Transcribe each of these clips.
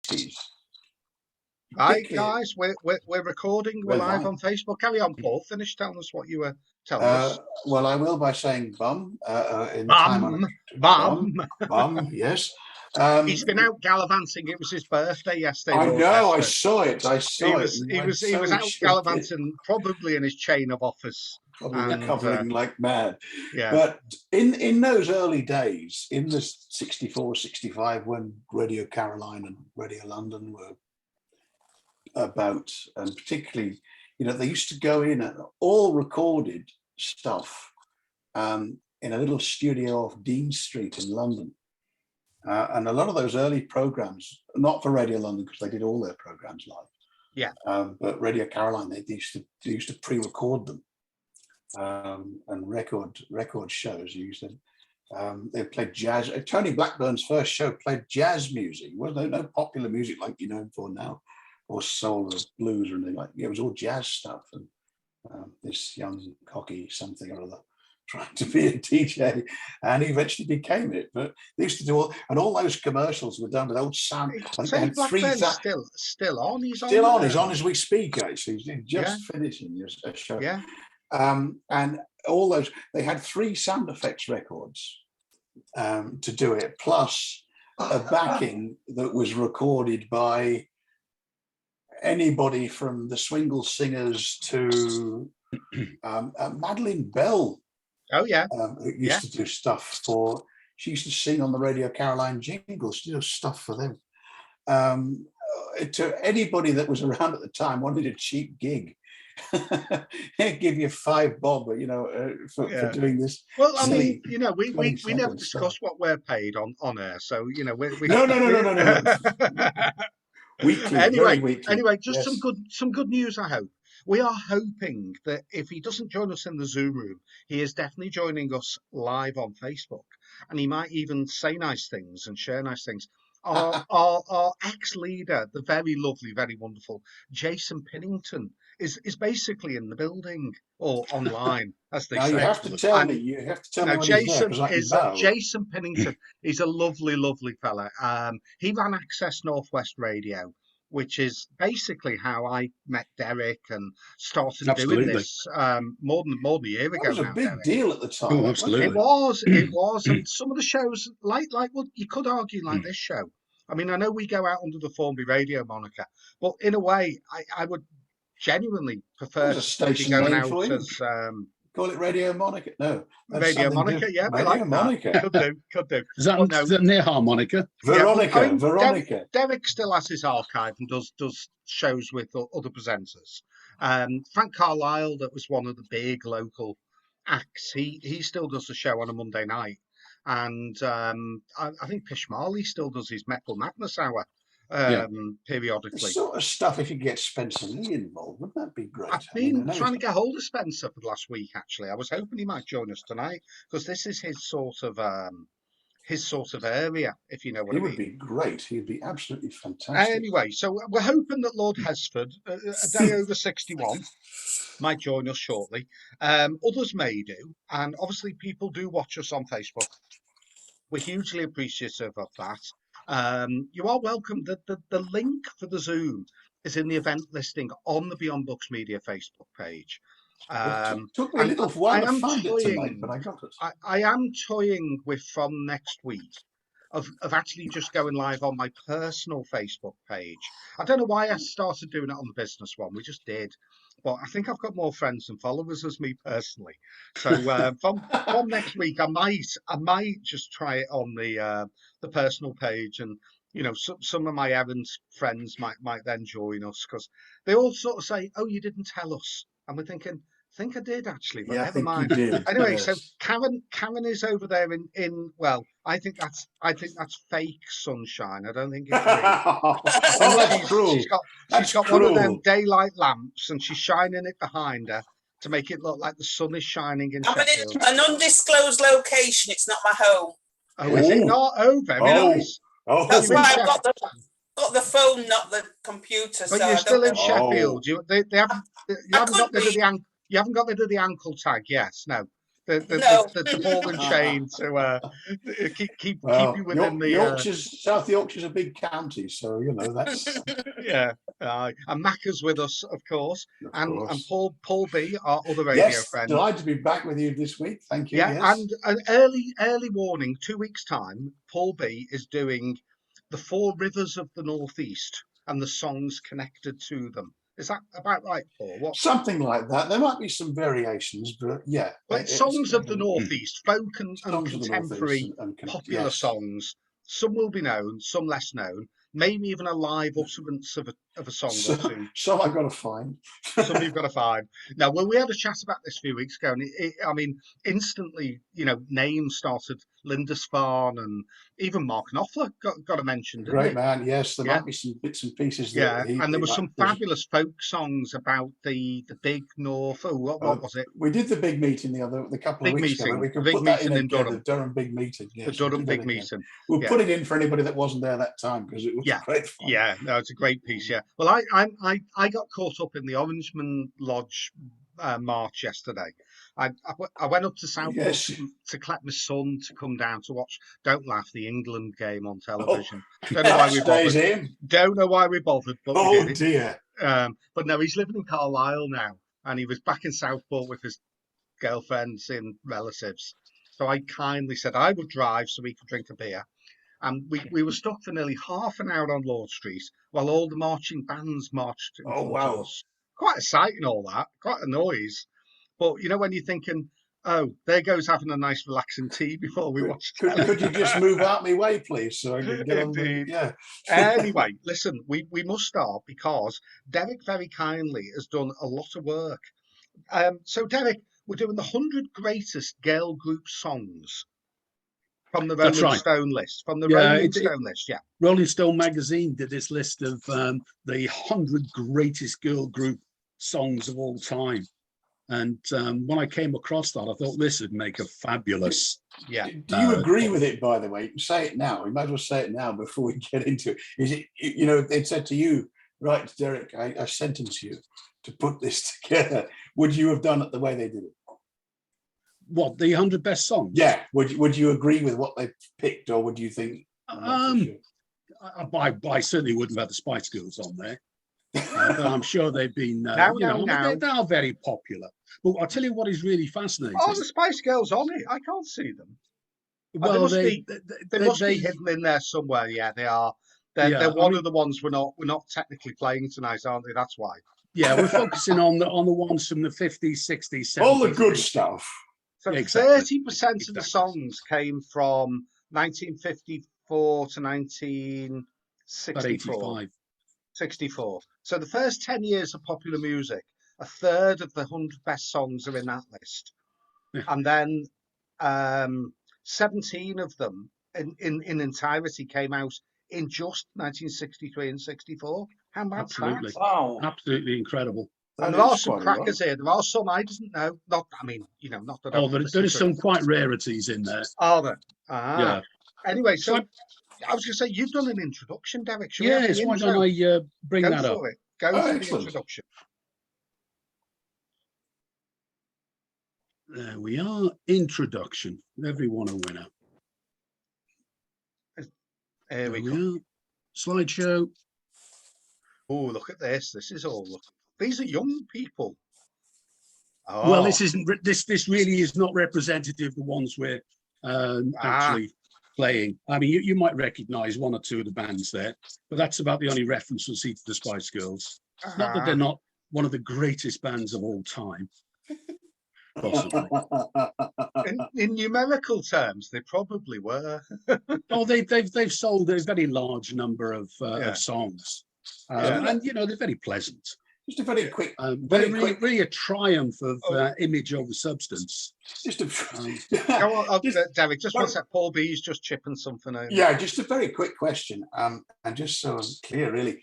80s. Right, guys, we're recording. We're live on Facebook. Carry on, Paul. Finish telling us what you were telling us. Well, I will by saying bum. Bum, yes. He's been out gallivanting. It was his birthday yesterday. I Lord know. Hesford. I saw it. He was out gallivanting, probably in his chain of office. Probably recovering like mad. Yeah. But in those early days, in the 64, 65, when Radio Caroline and Radio London were about, and particularly, they used to go in and all recorded stuff in a little studio off Dean Street in London. And a lot of those early programs, not for Radio London because they did all their programs live. Yeah. But Radio Caroline, they used to pre-record them, and record shows. They played jazz. Tony Blackburn's first show played jazz music. It wasn't no popular music like you're known for now, or soul or blues or anything like that. It was all jazz stuff. And this young cocky something or other trying to be a DJ, and he eventually became it. But they used to do all those commercials were done with old Sam. Tony Blackburn's still on. He's on as we speak. Actually, he's just finishing a show. Yeah. And all those, they had 3 sound effects records to do it, plus a backing that was recorded by anybody from the Swingle Singers to Madeleine Bell. Oh yeah, who used to do stuff for. She used to sing on the Radio Caroline jingles. She did stuff for them. To anybody that was around at the time wanted a cheap gig. Give you $5 bob, for doing this. Well, I mean, we never discuss what we're paid on air, so No. Weekly, anyway, just some good news. I hope we are hoping that if he doesn't join us in the Zoom room, he is definitely joining us live on Facebook, and he might even say nice things and share nice things. Our ex-leader, the very lovely, very wonderful Jason Pinnington, is basically in the building or online, as they say. You have to tell me. You have to tell me. Jason Pinnington. He's a lovely, lovely fella. He ran Access Northwest Radio, which is basically how I met Derek and started doing this more than a year ago. It was a big deal at the time. Oh, absolutely. It was, and some of the shows, like well, you could argue like this show. I mean, I know we go out under the Formby Radio moniker, but in a way, I would genuinely prefer to be going out as call it Radio Monica. No, Radio Monica. Yeah, Radio like Monica. That. Could do. Is that near harmonica? Veronica. Veronica. Derek still has his archive and does shows with other presenters. Frank Carlisle, that was one of the big local acts. He still does a show on a Monday night, and I think Pish Marley still does his Metal Madness Hour. Periodically. This sort of stuff, if you get Spencer Lee involved, wouldn't that be great? I've been trying to get hold of Spencer for the last week, actually. I was hoping he might join us tonight, because this is his sort of area, if you know what I mean. He would be great. He'd be absolutely fantastic. Anyway, so we're hoping that Lord Hesford, a day over 61, might join us shortly. Others may do, and obviously people do watch us on Facebook. We're hugely appreciative of that. You are welcome. The link for the Zoom is in the event listing on the Beyond Books Media Facebook page. It took me a little while to find it tonight, but I got it. I am toying with, from next week, of actually just going live on my personal Facebook page. I don't know why I started doing it on the business one. We just did. But I think I've got more friends and followers as me personally. So from next week, I might just try it on the personal page, and some of my errands friends might then join us, because they all sort of say, "Oh, you didn't tell us," and we're thinking, I think I did actually, but never mind. Anyway, yes. So Karen is over there in well, I think that's fake sunshine. I don't think it's real. That's cruel. She's got one of them daylight lamps, and she's shining it behind her to make it look like the sun is shining in Sheffield. I'm in an undisclosed location. It's not my home. Oh, is it not? Oh, very nice. Oh, that's why I've got the phone, not the computer. But you're still in Sheffield. You haven't got rid of the ankle tag. Yes, no. No. the ball and chain to keep Well, you within the South Yorkshire's a big county, so you know that's yeah. And Macca's with us, of course, of and course. Paul B, our other radio Yes, friend. delighted to be back with you this week. Thank you. Yeah, Yes. and an early warning, 2 weeks' time, Paul B is doing the Four Rivers of the Northeast and the songs connected to them. Is that about right, Paul? What? Something like that. There might be some variations, but yeah. Well, it's songs of the definitely Northeast, folk and songs of the contemporary Northeast and popular yes. songs. Some will be known, some less known. Maybe even a live utterance of a song or two. So I've got to find. Some you've got to find. Now, well, we had a chat about this a few weeks ago, and I mean, instantly, names started. Lindisfarne and even Mark Knopfler got a mention, didn't Great he? man. Yes, there Yeah. might be some bits and pieces. Yeah, That and there he were might some push. fabulous folk songs about the big North. Oh, what was it? We did the big meeting the couple of Big weeks ago. meeting. We The can big put that in meeting in again. Durham. The Durham big meeting. Yes, The Durham we'll do that big again. meeting. We'll Yeah. put it in for anybody that wasn't there that time because it was Yeah. great fun. Yeah, no, it's a great piece. Yeah. Well, I got caught up in the Orangeman Lodge march yesterday. I went up to Southport Yes. to collect my son to come down to watch. Don't laugh, the England game on Oh, television. Don't know why we stays bothered. in. Don't know why we bothered, but we Oh did it. dear. But no, he's living in Carlisle now, and he was back in Southport with his girlfriends and relatives. So I kindly said I would drive so we could drink a beer. And we were stuck for nearly half an hour on Lord Street while all the marching bands marched in Oh, front wow. of us. Quite a sight and all that, quite a noise. But when you're thinking, oh, there goes having a nice relaxing tea before we watch telly. Could you just move out my way, please, so I can get on the Indeed. yeah. Anyway, listen, we must start because Derek very kindly has done a lot of work. So Derek, we're doing the 100 greatest girl group songs from the That's Rolling right. Stone list. From the Yeah, Rolling Stone list, yeah. Rolling Stone magazine did this list of the 100 greatest girl group songs of all time. And when I came across that, I thought this would make a fabulous. Yeah. Do you agree with it, by the way? Say it now. We might as well say it now before we get into it. Is it, it said to you, right, Derek, I sentence you to put this together. Would you have done it the way they did it? What, the 100 best songs? Yeah. Would you agree with what they picked, or would you think? I'm not so sure. I certainly wouldn't have had the Spice Girls on there. But I'm sure they've been, Now. they are very popular. But I'll tell you what is really fascinating. Oh, the Spice Girls on it. I can't see them. Well, they must be hidden in there somewhere. Yeah, they are. They're one of the ones we're not technically playing tonight, aren't they? That's why. Yeah, we're focusing on the ones from the 50s, 60s, 70s. All the good stuff. So Exactly. 30% of the songs came from 1954 to 1964. About 85. 64. So the first 10 years of popular music, a third of the 100 best songs are in that list. Yeah. And then 17 of them in entirety came out in just 1963 and 64. How bad's Absolutely. that? Wow. Absolutely incredible. And there are some crackers here. There are some I didn't know. Not that. Oh, there is some quite rarities in there. Are there? Ah. Yeah. Anyway, so I was going to say, you've done an introduction, Derek. Shall we have Yes, the why intro? don't I bring Go that up? for it. Go for the excellent. introduction. There we are. Introduction. Everyone a winner. Here we There go. we are. Slideshow. Oh, look at this. This is all. These are young people. Oh. Well, this isn't. This really is not representative of the ones we're actually playing. I mean, you might recognise one or two of the bands there, but that's about the only reference we'll see to the Spice Girls. Not that they're not one of the greatest bands of all time. Possibly. In numerical terms, they probably were. Oh, they've sold a very large number of songs, and they're very pleasant. Just a very quick, really a triumph of image over substance. Just a, Go on, Derek. Just one sec. Paul B's just chipping something over. Yeah, just a very quick question, and just so I'm clear, really,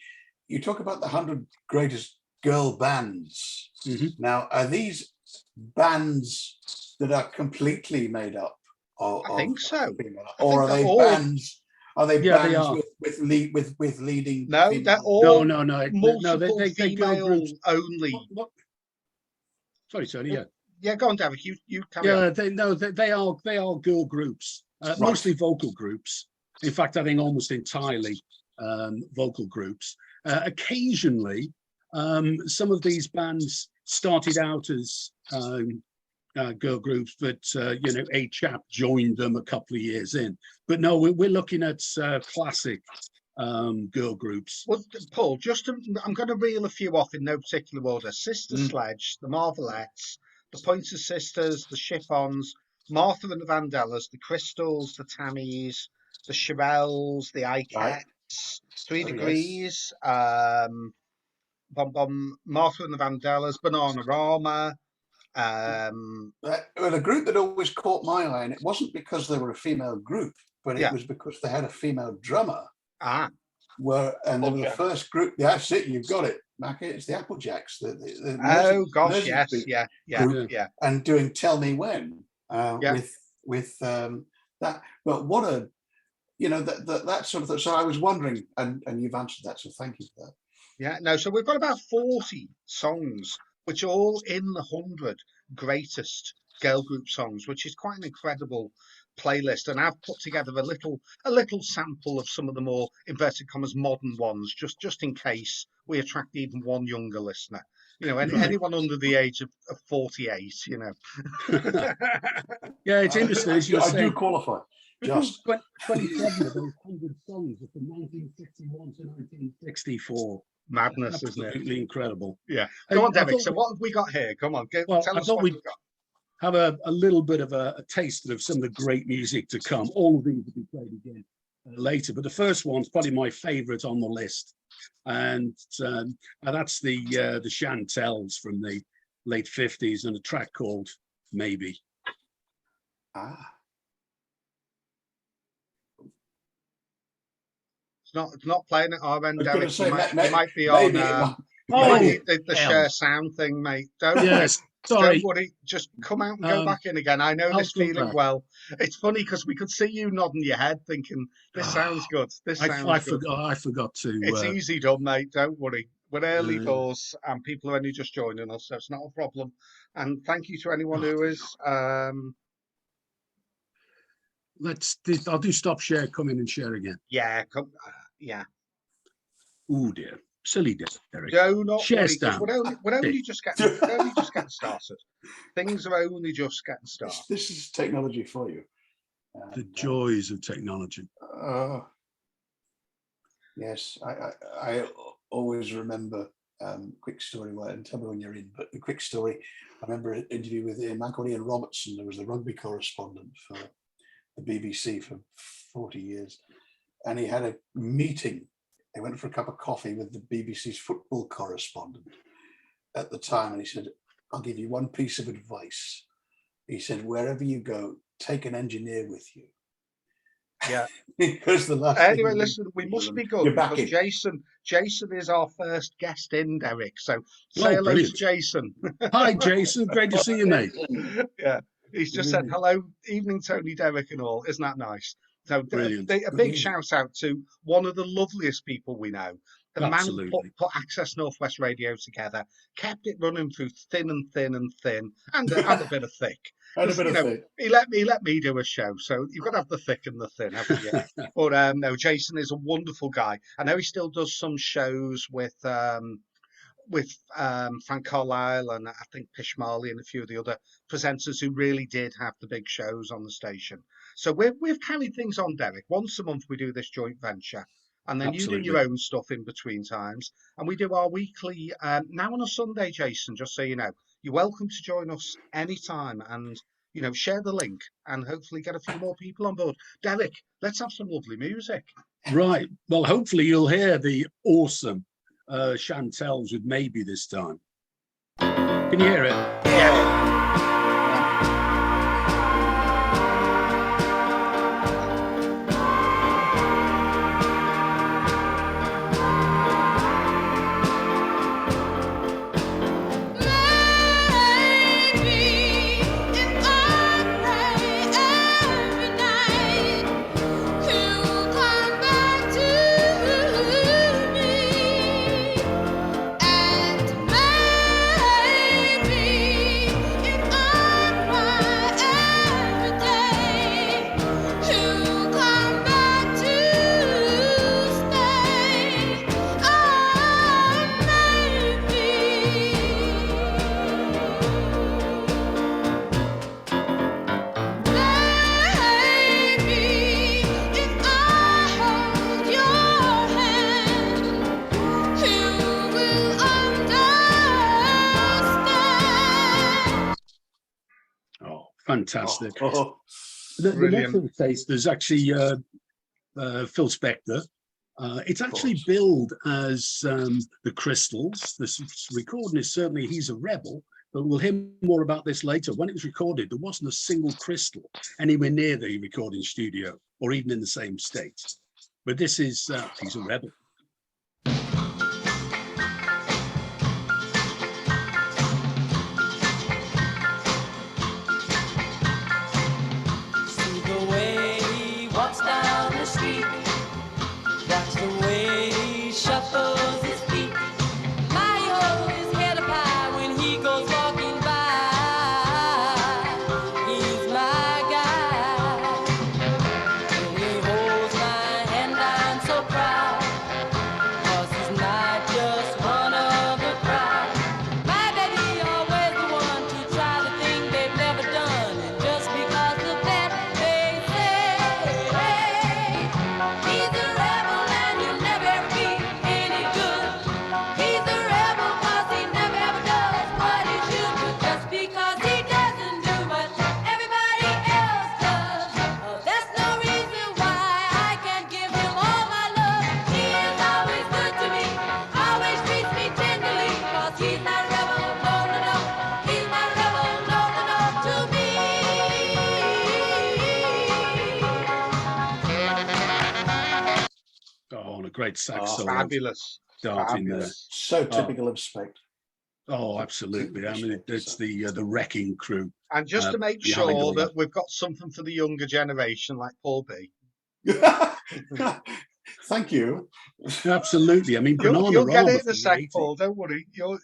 you talk about the 100 greatest girl bands. Mm-hmm. Now, are these bands that are completely made up? I think so. Or are they bands? Are they bands they are. with leading? No, they're all no. multiple They female groups. only. What? Sorry, yeah. Yeah, go on, Derek. You carry on. Yeah, they are girl groups, mostly vocal groups. In fact, I think almost entirely vocal groups. Occasionally, some of these bands started out as girl groups, but a chap joined them a couple of years in. But no, we're looking at classic girl groups. Well, Paul, I'm going to reel a few off in no particular order. Sister Sledge, the Marvelettes, the Pointer Sisters, the Ship-Ons, Martha and the Vandellas, the Crystals, the Tammies, the Shirelles, the Ikettes, Three Degrees, Martha and the Vandellas, Bananarama. Well, a group that always caught my eye, and it wasn't because they were a female group, but it was because they had a female drummer. Ah. And they were the first group. Yeah, that's it. You've got it, Mackie. It's the Applejacks. Oh gosh, yes, yeah. And doing "Tell Me When" with that. But what a that sort of thing. So I was wondering, and you've answered that. So thank you for that. Yeah, no. So we've got about 40 songs, which are all in the 100 greatest girl group songs, which is quite an incredible playlist. And I've put together a little sample of some of the more inverted commas modern ones, just in case we attract even one younger listener. Anyone under the age of 48. Yeah, it's interesting. As you're saying, I do qualify. Just 27 of those 100 songs are from 1961 to 1964. Madness, isn't it? Absolutely incredible. Yeah. Go on, Derek. So what have we got here? Come on, tell us what we've got. Have a little bit of a taste of some of the great music to come. All of these will be played again later, but the first one's probably my favourite on the list, and that's the Chantels from the late 50s, and a track called "Maybe." It's not playing at our end, Derek. You might be maybe on the share sound thing, mate. Don't worry, just come out and go back in again. I know this feeling well. It's funny because we could see you nodding your head thinking, this sounds good. I forgot to. It's easy done, mate. Don't worry. We're early doors and people are only just joining us, so it's not a problem. And thank you to anyone who is. I'll do stop share, come in and share again. Yeah, Oh dear. Silly Derek. Do not share worry, we're only just getting started. Things are only just getting started. This is technology for you. The joys of technology. Yes, I always remember quick story, and tell me when you're in, but the quick story, I remember an interview with Ian Robertson, who was the rugby correspondent for the BBC for 40 years, and he had a meeting. He went for a cup of coffee with the BBC's football correspondent at the time, and he said, "I'll give you one piece of advice." He said, "Wherever you go, take an engineer with you." Yeah. Because the last anyway, listen, we must be good because in. Jason is our first guest in, Derek. So say hello to Jason. Hi, Jason. Great to see you, mate. Yeah. He's just said hello, evening, Tony, Derek, and all. Isn't that nice? So a big shout out to one of the loveliest people we know. The man who put Access Northwest Radio together, kept it running through thin and thin and thin, and a bit of thick. He let me do a show, so you've got to have the thick and the thin, haven't you? But no, Jason is a wonderful guy. I know he still does some shows with Frank Carlisle and I think Pish Marley and a few of the other presenters who really did have the big shows on the station. So we've carried things on, Derek. Once a month we do this joint venture, and then you do your own stuff in between times, and we do our weekly now on a Sunday, Jason. Just so you know, you're welcome to join us anytime, and share the link, and hopefully get a few more people on board. Derek, let's have some lovely music. Right. Well, hopefully you'll hear the awesome Chantels with "Maybe" this time. Can you hear it? Yeah. And maybe fantastic. Oh, The Brilliant. Nephilim taste, there's actually Phil Spector. It's actually course. billed as the Crystals. This recording is certainly He's a Rebel, but we'll hear more about this later. When it was recorded, there wasn't a single crystal anywhere near the recording studio or even in the same state. But this is He's a Rebel. See the way he walks down the street. Watch the way he shuffles his feet. My hold his head up high when he goes walking by. He's my guy. When he holds my hand, I'm so proud. 'Cause he's not just one of the crowd. My baby always the one to try the thing they've never done. And just because of that, they say, hey, he's a rebel and he'll never ever be any good. He's a rebel 'cause he never ever does what he should. But just because he doesn't do what everybody else does, that's no reason why I can't give him all my love. He is always good to me, always treats me tenderly. 'Cause he's my rebel, no, no, no. He's my rebel, no, no, no, to me. Oh, and a great sax Oh, solo Fabulous. starting there. Fabulous. so typical of Spectre. Oh, absolutely. I mean, it's the Wrecking Crew. And just to make behind all sure that that. we've got something for the younger generation like Paul B. Thank you. Absolutely. I mean, You'll Banana get Rama it in from a the sec, 80s. Paul. Don't worry. Your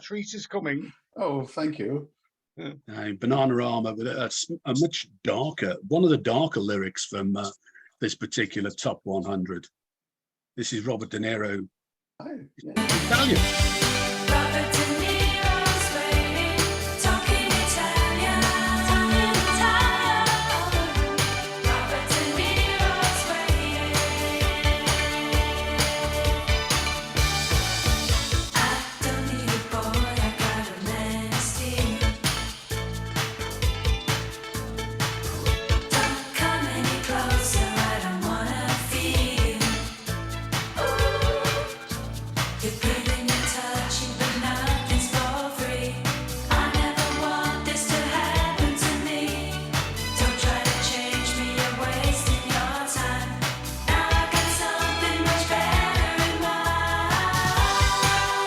treat is coming. Oh, thank you. Banana Rama, with a much darker, one of the darker lyrics from this particular top 100. This is Robert De Niro, Oh, yeah. Italian. Robert De Niro's waiting, talking Italian. Robert De Niro's waiting. I don't need a boy, I got a man of steel. Don't come any closer, I don't wanna feel. Ooh. You're giving and touching, but nothing's for free. I never want this to happen to me. Don't try to change me, you're wasting your time. Now I got something much better in mind.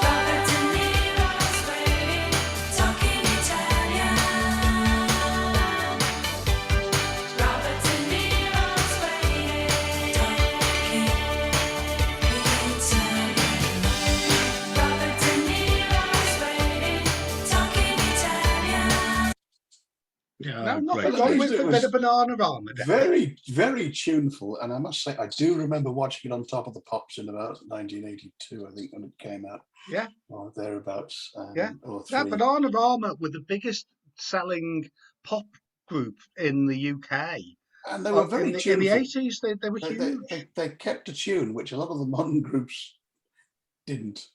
Robert De Niro's waiting, talking Italian. Robert De Niro's waiting, talking Italian. Robert De Niro's waiting, talking Italian. Yeah, No, nothing great. Well, wrong at with least a it bit was of banana rama. Derek. Very, very tuneful. And I must say, I do remember watching it on Top of the Pops in about 1982, I think, when it came out. Yeah. Or thereabouts. Yeah. Or That three. banana rama were the biggest selling pop group in the UK. And they were very in the tuneful. 80s, they were huge. They kept a tune, which a lot of the modern groups didn't.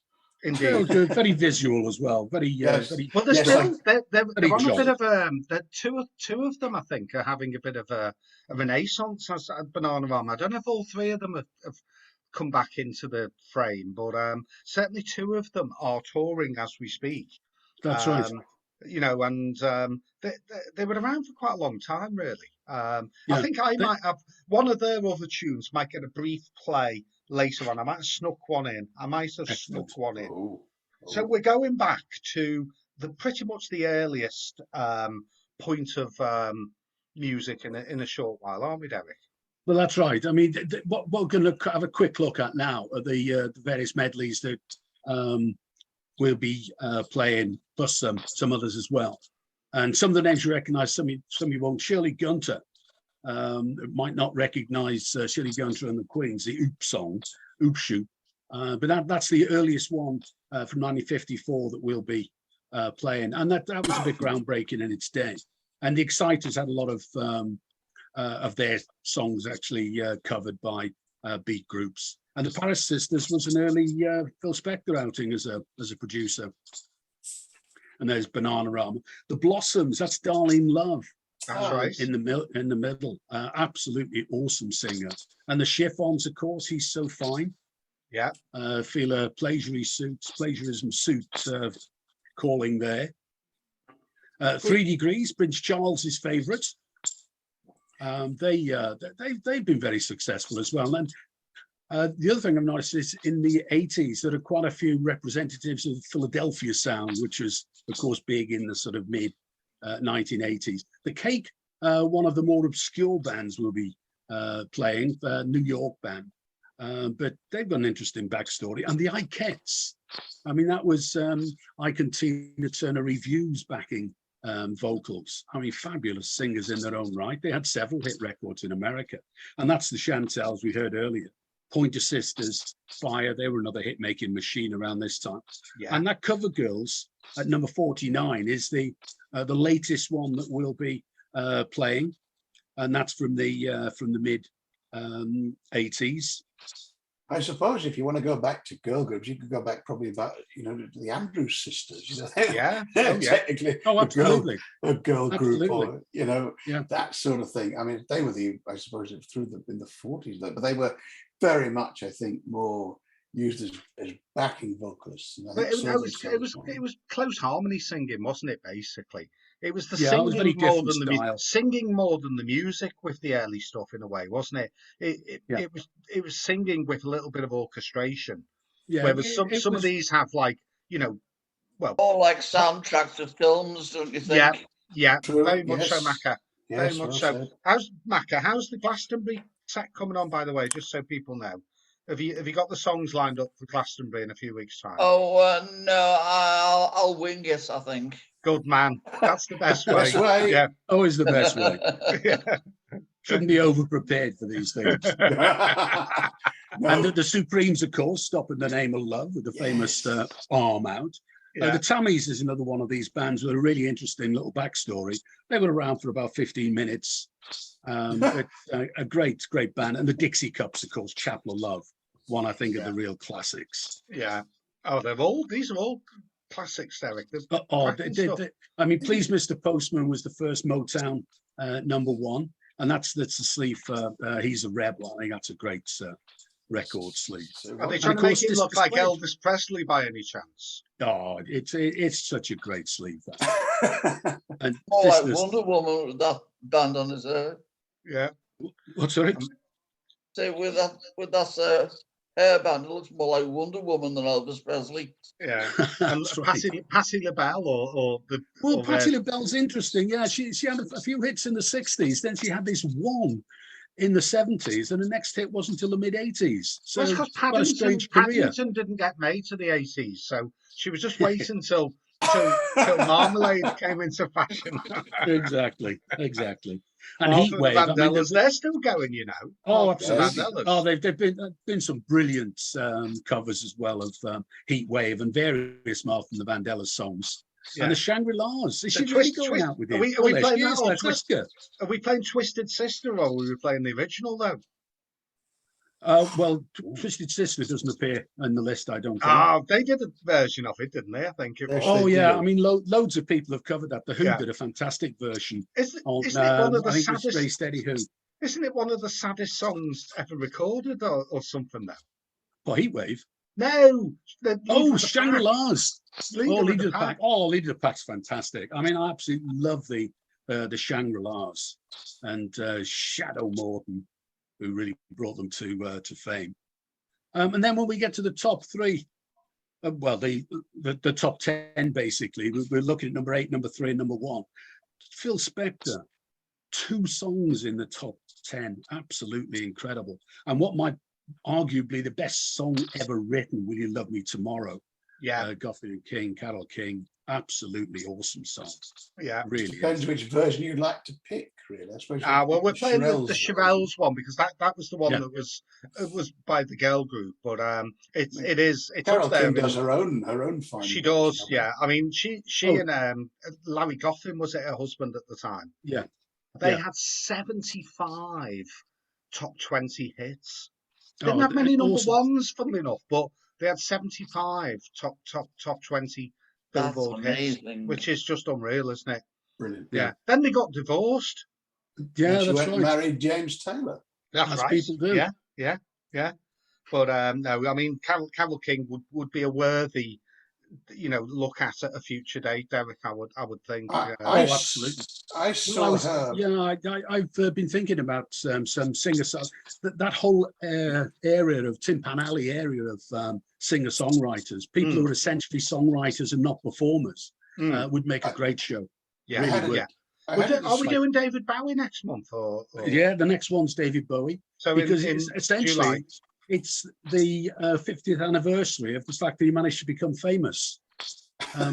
Still Indeed. good, very visual as well. Very, Yes. very. Well, they're Yes, still they're Very on a bit jolly. of two of them I think are having a bit of a renaissance as banana rama. I don't know if all three of them have come back into the frame, but certainly two of them are touring as we speak. That's right. You know, and they were around for quite a long time, really. I Yeah, think I they- might have one of their other tunes might get a brief play later on. I might have snuck one in. Excellent. Oh. So we're going back to pretty much the earliest point of music in a short while, aren't we, Derek? Well, that's right. I mean, what we're going to have a quick look at now are the various medleys that we'll be playing, plus some others as well. And some of the names you recognise, some you won't. Shirley Gunter might not recognise Shirley Gunter and the Queens, the Oop song, Oop Shoot. But that's the earliest one from 1954 that we'll be playing. And that was a bit groundbreaking in its day. And the Exciters had a lot of their songs actually covered by beat groups. And the Paris Sisters was an early Phil Spector outing as a producer. And there's Banana Rama. The Blossoms, that's Darlene Love. That's Oh, right. in the middle. Absolutely awesome singer. And the chiffons, of course, he's so fine. Yeah. Feel a plagiarism suit calling there. 3 Degrees, Prince Charles's favourite. They've been very successful as well. And the other thing I've noticed is in the 80s, there are quite a few representatives of Philadelphia sound, which was, of course, big in the sort of mid 1980s. The Cake, one of the more obscure bands, will be playing, New York band. But they've got an interesting backstory. And the Ikettes, I mean, that was Ike and Tina Turner Revue's backing vocals. I mean, fabulous singers in their own right. They had several hit records in America. And that's the Chantels we heard earlier. Pointer Sisters, Fire, they were another hit-making machine around this time. Yeah. And that Cover Girls at number 49 is the latest one that we'll be playing. And that's from the mid 80s. I suppose if you want to go back to girl groups, you could go back probably about, to the Andrews sisters. Yeah. They're Oh, yeah. technically Oh, absolutely. a girl group, Absolutely. or Yeah. that sort of thing. I mean, they were I suppose, in the 40s, but they were very much, I think, more used as backing vocalists. And I But think saw it was close harmony singing, wasn't it? Basically, it was the Yeah, it was very singing more different than the style. singing more than the music with the early stuff in a way, wasn't it? Yeah. It was singing with a little bit of orchestration. Yeah, Whereas it some of was- these have like All like soundtracks of films, don't you yeah, think? yeah, True, very much so, yes. Macca. Very Yes, much well so. said. How's the Glastonbury set coming on, by the way, just so people know? Have you got the songs lined up for Glastonbury in a few weeks' time? Oh no, I'll wing it, I think. Good man. That's the best way. Best way. Yeah. always the best way. Yeah. Shouldn't be over prepared for these things. And No, the Supremes, of course, Stop in the Name of Love with the famous arm out. Yeah. The Tammies is another one of these bands with a really interesting little backstory. They were around for about 15 minutes. But, a great band. And the Dixie Cups, of course, Chapel of Love, one I think of the real classics. Yeah. Oh, these are all classics, Derek. Cracking stuff. I mean, Please Mr. Postman was the first Motown #1. And that's the sleeve for He's a Rebel. I think that's a great record sleeve. Are they And trying of to make course, it this look like display- Elvis Presley by any chance? Oh, it's such a great sleeve. That. And More this like was- Wonder Woman with that band on his Yeah. What's sorry? say with that hairband, it looks more like Wonder Woman than Elvis Presley. Yeah. And That's right. Patti LaBelle or the Well, or Patti the- LaBelle's interesting. Yeah, she had a few hits in the 60s. Then she had this one in the 70s, and the next hit wasn't until the mid 80s. So Well, it's because what a strange career. Paddington didn't get made to the 80s, so she was just waiting till Marmalade came into fashion. Exactly. And Half of the Heatwave. I mean, Vandellas, they're still going, oh, Half of the absolutely. Vandellas. Oh, they've been some brilliant covers as well of Heatwave and various Martha and the Vandellas songs. Yeah. And the Shangri-Las. Is The she really Twist- going out with are him? we Well, there playing she that is. or Let's ask her. Are we playing Twisted Sister or were we playing the original though? Well, Twisted Sister doesn't appear in the list, I don't think. Ah, they did a version of it, didn't they? I think it Yes, was. Oh they yeah, do. I mean, loads of people have covered that. The Who Yeah. did a fantastic version Isn't on. it one of the I think it was saddest? Stay Steady Who. Isn't it one of the saddest songs ever recorded or something? Though. Oh, Heatwave. No. Oh, Shangri-Las. Oh, Leader Leader of the of the Pack. Oh, Leader of the Pack's fantastic. I mean, I absolutely love the Shangri-Las and Shadow Morton, who really brought them to fame. And then when we get to the top three, well, the top 10 basically, we're looking at number 8, number 3, and number 1. Phil Spector, 2 songs in the top 10, absolutely incredible. And what might arguably the best song ever written, Will You Love Me Tomorrow? Yeah, Goffin King, Carole King, absolutely awesome song. yeah. Really Depends is. which version you'd like to pick, really. I suppose. Well, we're playing the version. Chevelles one because that was the one Yeah. that was by the girl group, but it's Carole up there. King does in- her own fine. She version does, of it. yeah. I mean, she Oh. and Larry Goffin, was it her husband at the time? Yeah. They Yeah. had 75 top 20 hits. Oh, Didn't have many number awesome. ones, funnily enough, but they had 75 top 20 That's Billboard hits, amazing. which is just unreal, isn't it? Brilliant. Yeah. Then they got divorced. Yeah, And she that's went and right. married James Taylor. That's As right. people do. Yeah, yeah, yeah. But no, I mean, Carole King would be a worthy, look at a future date, Derek. I would think. Oh, absolutely. I Well, saw her. I've been thinking about some singer-song that whole area of Tin Pan Alley area of singer-songwriters, people who are essentially songwriters and not performers, would make a great show. Yeah, Really would. yeah. I had Are we this- doing David Bowie next month? Or... Yeah, the next one's David Bowie, So because in it's essentially July. it's the 50th anniversary of the fact that he managed to become famous.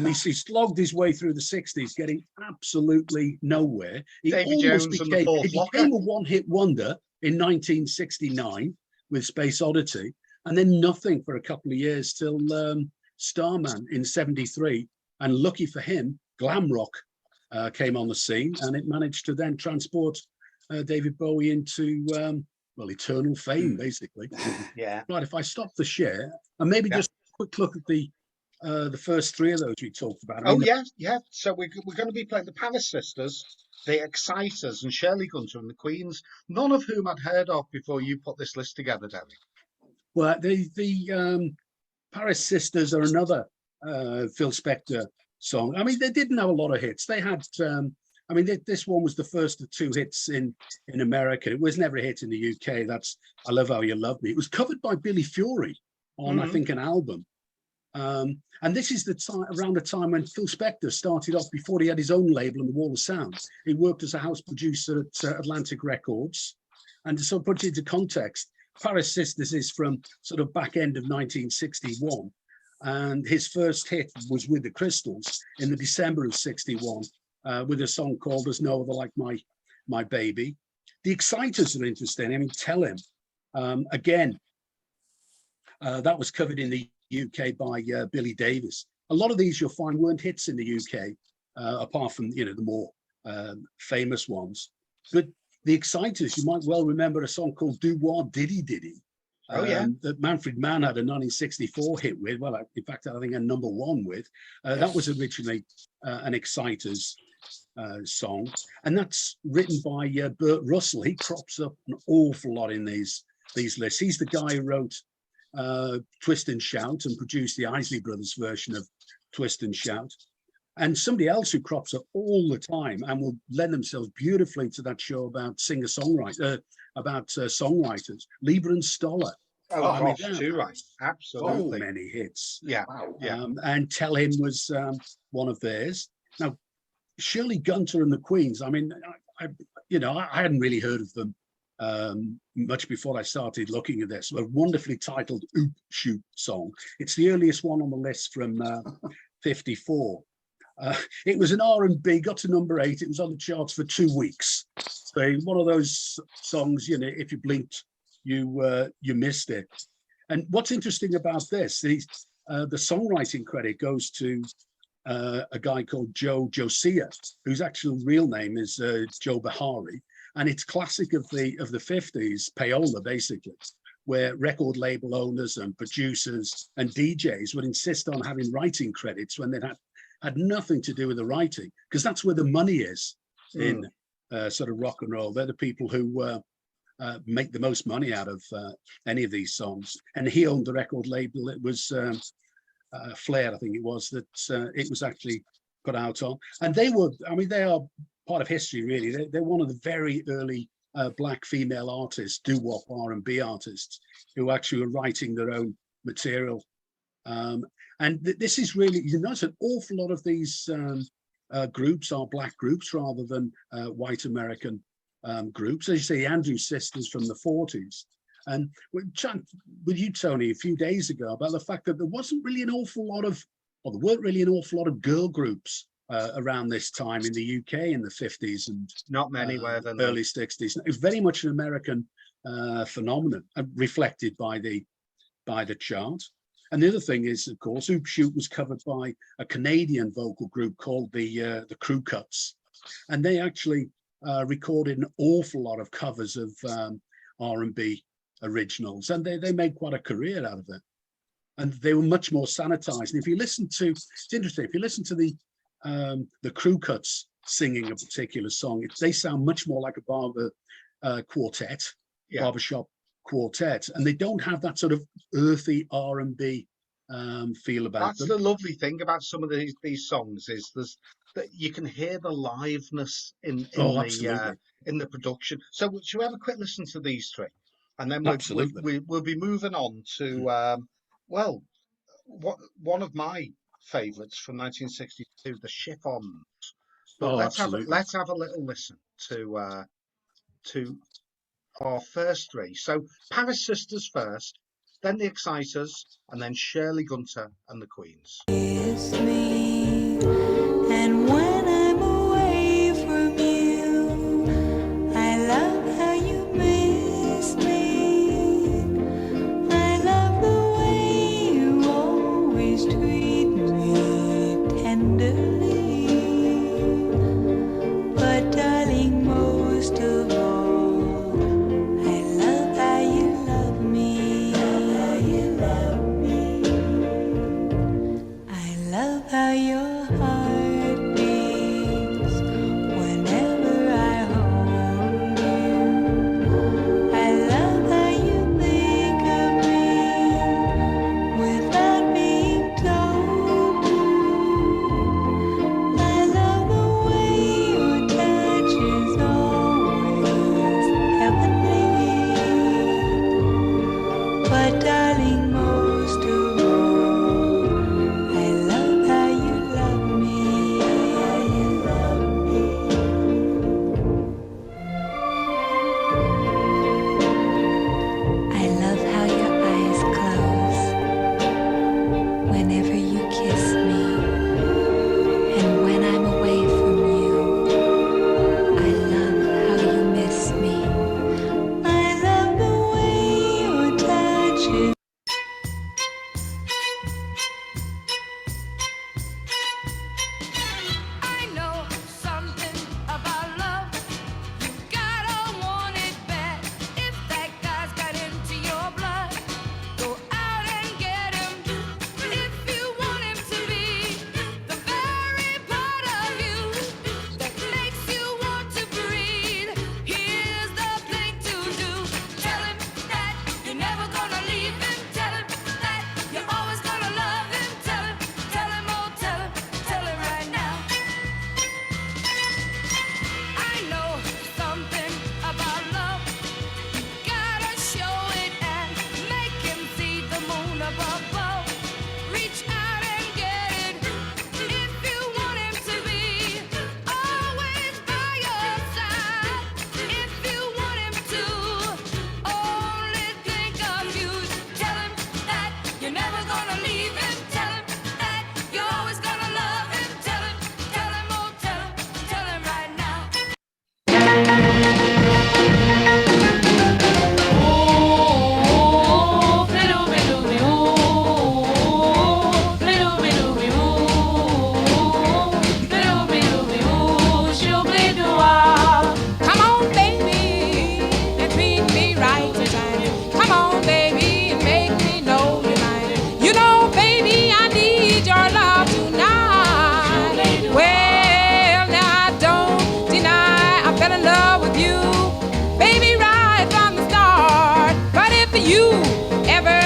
He slogged his way through the 60s, getting absolutely nowhere. Davy Jones and the Fourth He Locker. became a one-hit wonder in 1969 with Space Oddity, and then nothing for a couple of years till Starman in 73. And lucky for him, glam rock came on the scene, and it managed to then transport David Bowie into eternal fame, basically. Yeah. Right, if I stop the share and maybe just a quick look at the first three of those we talked about. Yeah. So we're going to be playing the Paris Sisters, the Exciters, and Shirley Gunter and the Queens, none of whom I'd heard of before you put this list together, Derek. Well, the Paris Sisters are another Phil Spector song. I mean, they didn't have a lot of hits. They had, this one was the first of two hits in America. It was never a hit in the UK. That's I Love How You Love Me. It was covered by Billy Fury on, I think, an album. And this is the time around the time when Phil Spector started off before he had his own label on the Wall of Sound. He worked as a house producer at Atlantic Records. And to sort of put it into context, Paris Sisters is from sort of back end of 1961. And his first hit was with the Crystals in the December of 61 with a song called There's No Other Like My Baby. The Exciters are interesting. I mean, Tell Him. Again, that was covered in the UK by Billy Davis. A lot of these you'll find weren't hits in the UK, apart from the more famous ones. But the Exciters, you might well remember a song called Do Wah Diddy Diddy. That Manfred Mann had a 1964 hit with. Well, in fact, I think a number one with. That was originally an Exciters song, and that's written by Burt Russell. He crops up an awful lot in these lists. He's the guy who wrote Twist and Shout and produced the Isley Brothers version of Twist and Shout. And somebody else who crops up all the time and will lend themselves beautifully to that show about songwriters, Lieber and Stoller. Too right. Absolutely. So many hits. Yeah. And Tell Him was one of theirs. Now, Shirley Gunter and the Queens, I mean, I hadn't really heard of them much before I started looking at this. A wonderfully titled Oop Shoot song. It's the earliest one on the list from 54. It was an R&B, got to number 8. It was on the charts for 2 weeks. So one of those songs, if you blinked, you missed it. And what's interesting about this, the songwriting credit goes to a guy called Joe Josiah, whose actual real name is Joe Bahari. And it's classic of the 50s, payola basically, where record label owners and producers and DJs would insist on having writing credits when they had nothing to do with the writing, because that's where the money is in sort of rock and roll. They're the people who make the most money out of any of these songs. And he owned the record label. It was Flair, I think it was, that it was actually put out on. And they are part of history, really. They're one of the very early black female artists, doo-wop R&B artists, who actually were writing their own material. And this is really, notice an awful lot of these groups are black groups rather than white American groups. As you say, the Andrews Sisters from the 40s. And we chatted with you, Tony, a few days ago about the fact that there weren't really an awful lot of girl groups around this time in the UK in the 50s and not many early 60s. It was very much an American phenomenon, reflected by the chart. And the other thing is, of course, Oop Shoot was covered by a Canadian vocal group called the Crew Cuts, and they actually recorded an awful lot of covers of R&B originals, and they made quite a career out of it. And they were much more sanitized. And if you listen to, it's interesting, if you listen to the the crew cuts singing a particular song, they sound much more like a quartet, barbershop quartet, and they don't have that sort of earthy R&B feel about That's them. the lovely thing about some of these songs is that you can hear the liveness in Absolutely. in the production. So should we have a quick listen to these three, and then Absolutely. we'll be moving on to one of my favourites from 1962, the Chiffons. But Absolutely. let's have a little listen to our first three. So Paris Sisters first, then the Exciters, and then Shirley Gunter and the Queens. Kiss me, and when I'm away from you, I love how you miss me. I love the way you always treat me tenderly. But darling, most of all, I love how you love me. I love how your heart beats whenever I hold you. I love how you think of me without being told to. I love the way your touch is always heavenly. But darling, most of all, I love how you love me. I love how your eyes close whenever you kiss me. And when I'm away from you, I love how you miss me. I love the way your touch is. I know something about love. You gotta want it bad. If that guy's got into your blood, go out and get him. If you want him to be the very part of you that makes you want to breathe, here's the thing to do. Tell him that you're never gonna leave him. Tell him that you're always gonna love him. Tell him, oh, tell him right now. I know something about love. Gotta show it and make him see the moon up above. Reach out and get it. If you want him to be always by your side. If you want him to only think of you. Tell him that you're never gonna leave him. Tell him that you're always gonna love him. Tell him, oh, tell him right now. Come on, baby, and treat me right tonight. Come on, baby, and make me know you're mine. You know, baby, I need your love tonight. Well, now don't deny I fell in love with you, baby, right from the start. But if you ever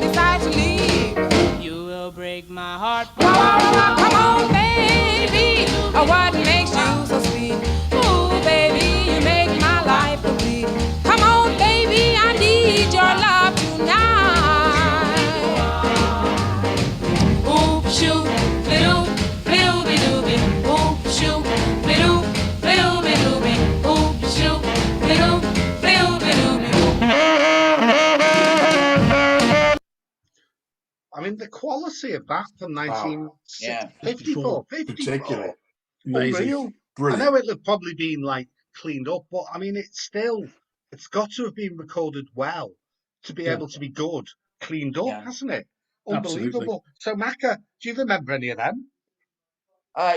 decide to leave, you will break my heart. Come on, baby, what makes you so sweet? Ooh, baby, you make my life complete. Come on, baby, I need your love tonight. Oop, shoot, little, be doobie. Oop, shoot, little, be doobie. Oop, shoot, little, be doobie. I mean, the quality of that from Yeah. 1954. Particularly. Amazing. Unreal. I Brilliant. know it'll have probably been like cleaned up, but I mean, it's got to have been recorded well to be Yeah. able to be good, cleaned up, Yeah. hasn't it? Absolutely. Unbelievable. So, Macca, do you remember any of them?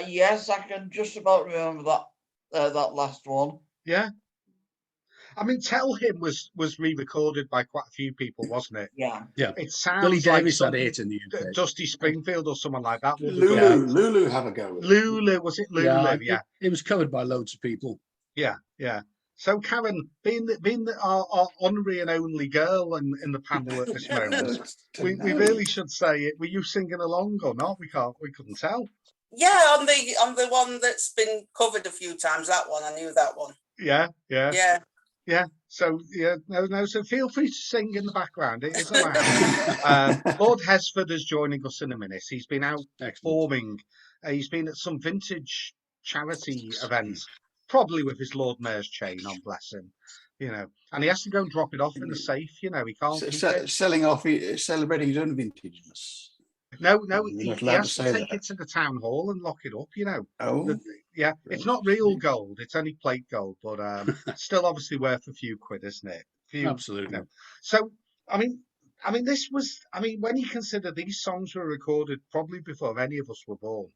Yes, I can just about remember that last one. Yeah. I mean, Tell Him was re-recorded by quite a few people, wasn't it? Yeah. Yeah. It sounds Billy like Davis had something it in the UK. Dusty Springfield or someone like that would have done it. Lulu have a go with it. Lulu, was it Lulu? Yeah, It was covered by loads of people. yeah. So, Karen, being our honorary and only girl in the panel at this moment, we really should say it. Were you singing along or not? We couldn't tell. Yeah, on the one that's been covered a few times, that one, I knew that one. Yeah. Yeah. So no. So feel free to sing in the background. It is allowed. Lord Hesford is joining us in a minute. He's been out performing. He's been at some vintage charity events, probably with his Lord Mayor's chain on, bless him. And he has to go and drop it off in the safe. He can't keep it. Celebrating his own vintageness. No, You're he not allowed has to to say take that. it to the town hall and lock it up. Oh, Yeah, it's not real gold; it's only plate gold, but still obviously worth a few quid, isn't it? Absolutely. So, I mean, this was. I mean, when you consider these songs were recorded probably before any of us were born,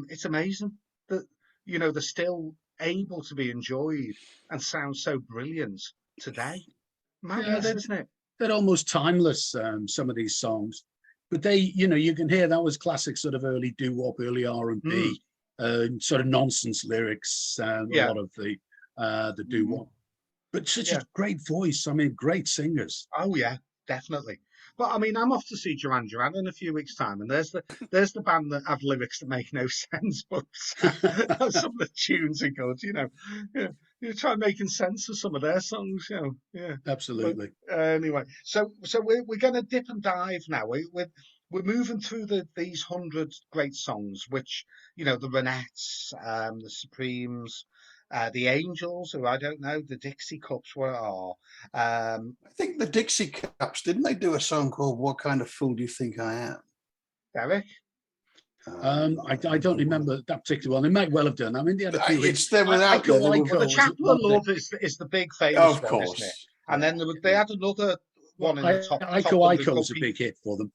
it's amazing that they're still able to be enjoyed and sound so brilliant today. Madness, isn't it? They're almost timeless. Some of these songs, but they, you can hear that was classic sort of early doo-wop, early R&B, sort of nonsense lyrics. A lot of the doo-wop, but such a great voice. I mean, great singers. Oh yeah, definitely. But I mean, I'm off to see Duran Duran in a few weeks' time, and there's the band that have lyrics that make no sense, but some of the tunes are good. You try making sense of some of their songs. Yeah, Absolutely. But, anyway, so we're going to dip and dive now. We're moving through these 100 great songs, which the Ronettes, the Supremes. The Angels, who I don't know, the Dixie Cups are. I think the Dixie Cups, didn't they do a song called "What Kind of Fool Do You Think I Am"? Derek? I don't remember that particular one. They might well have done. I mean, they had a few. They were out there. Well, the Chapel of Love is the big famous of one, course. isn't it? And then they had another one in the top. Iko was a big hit for them.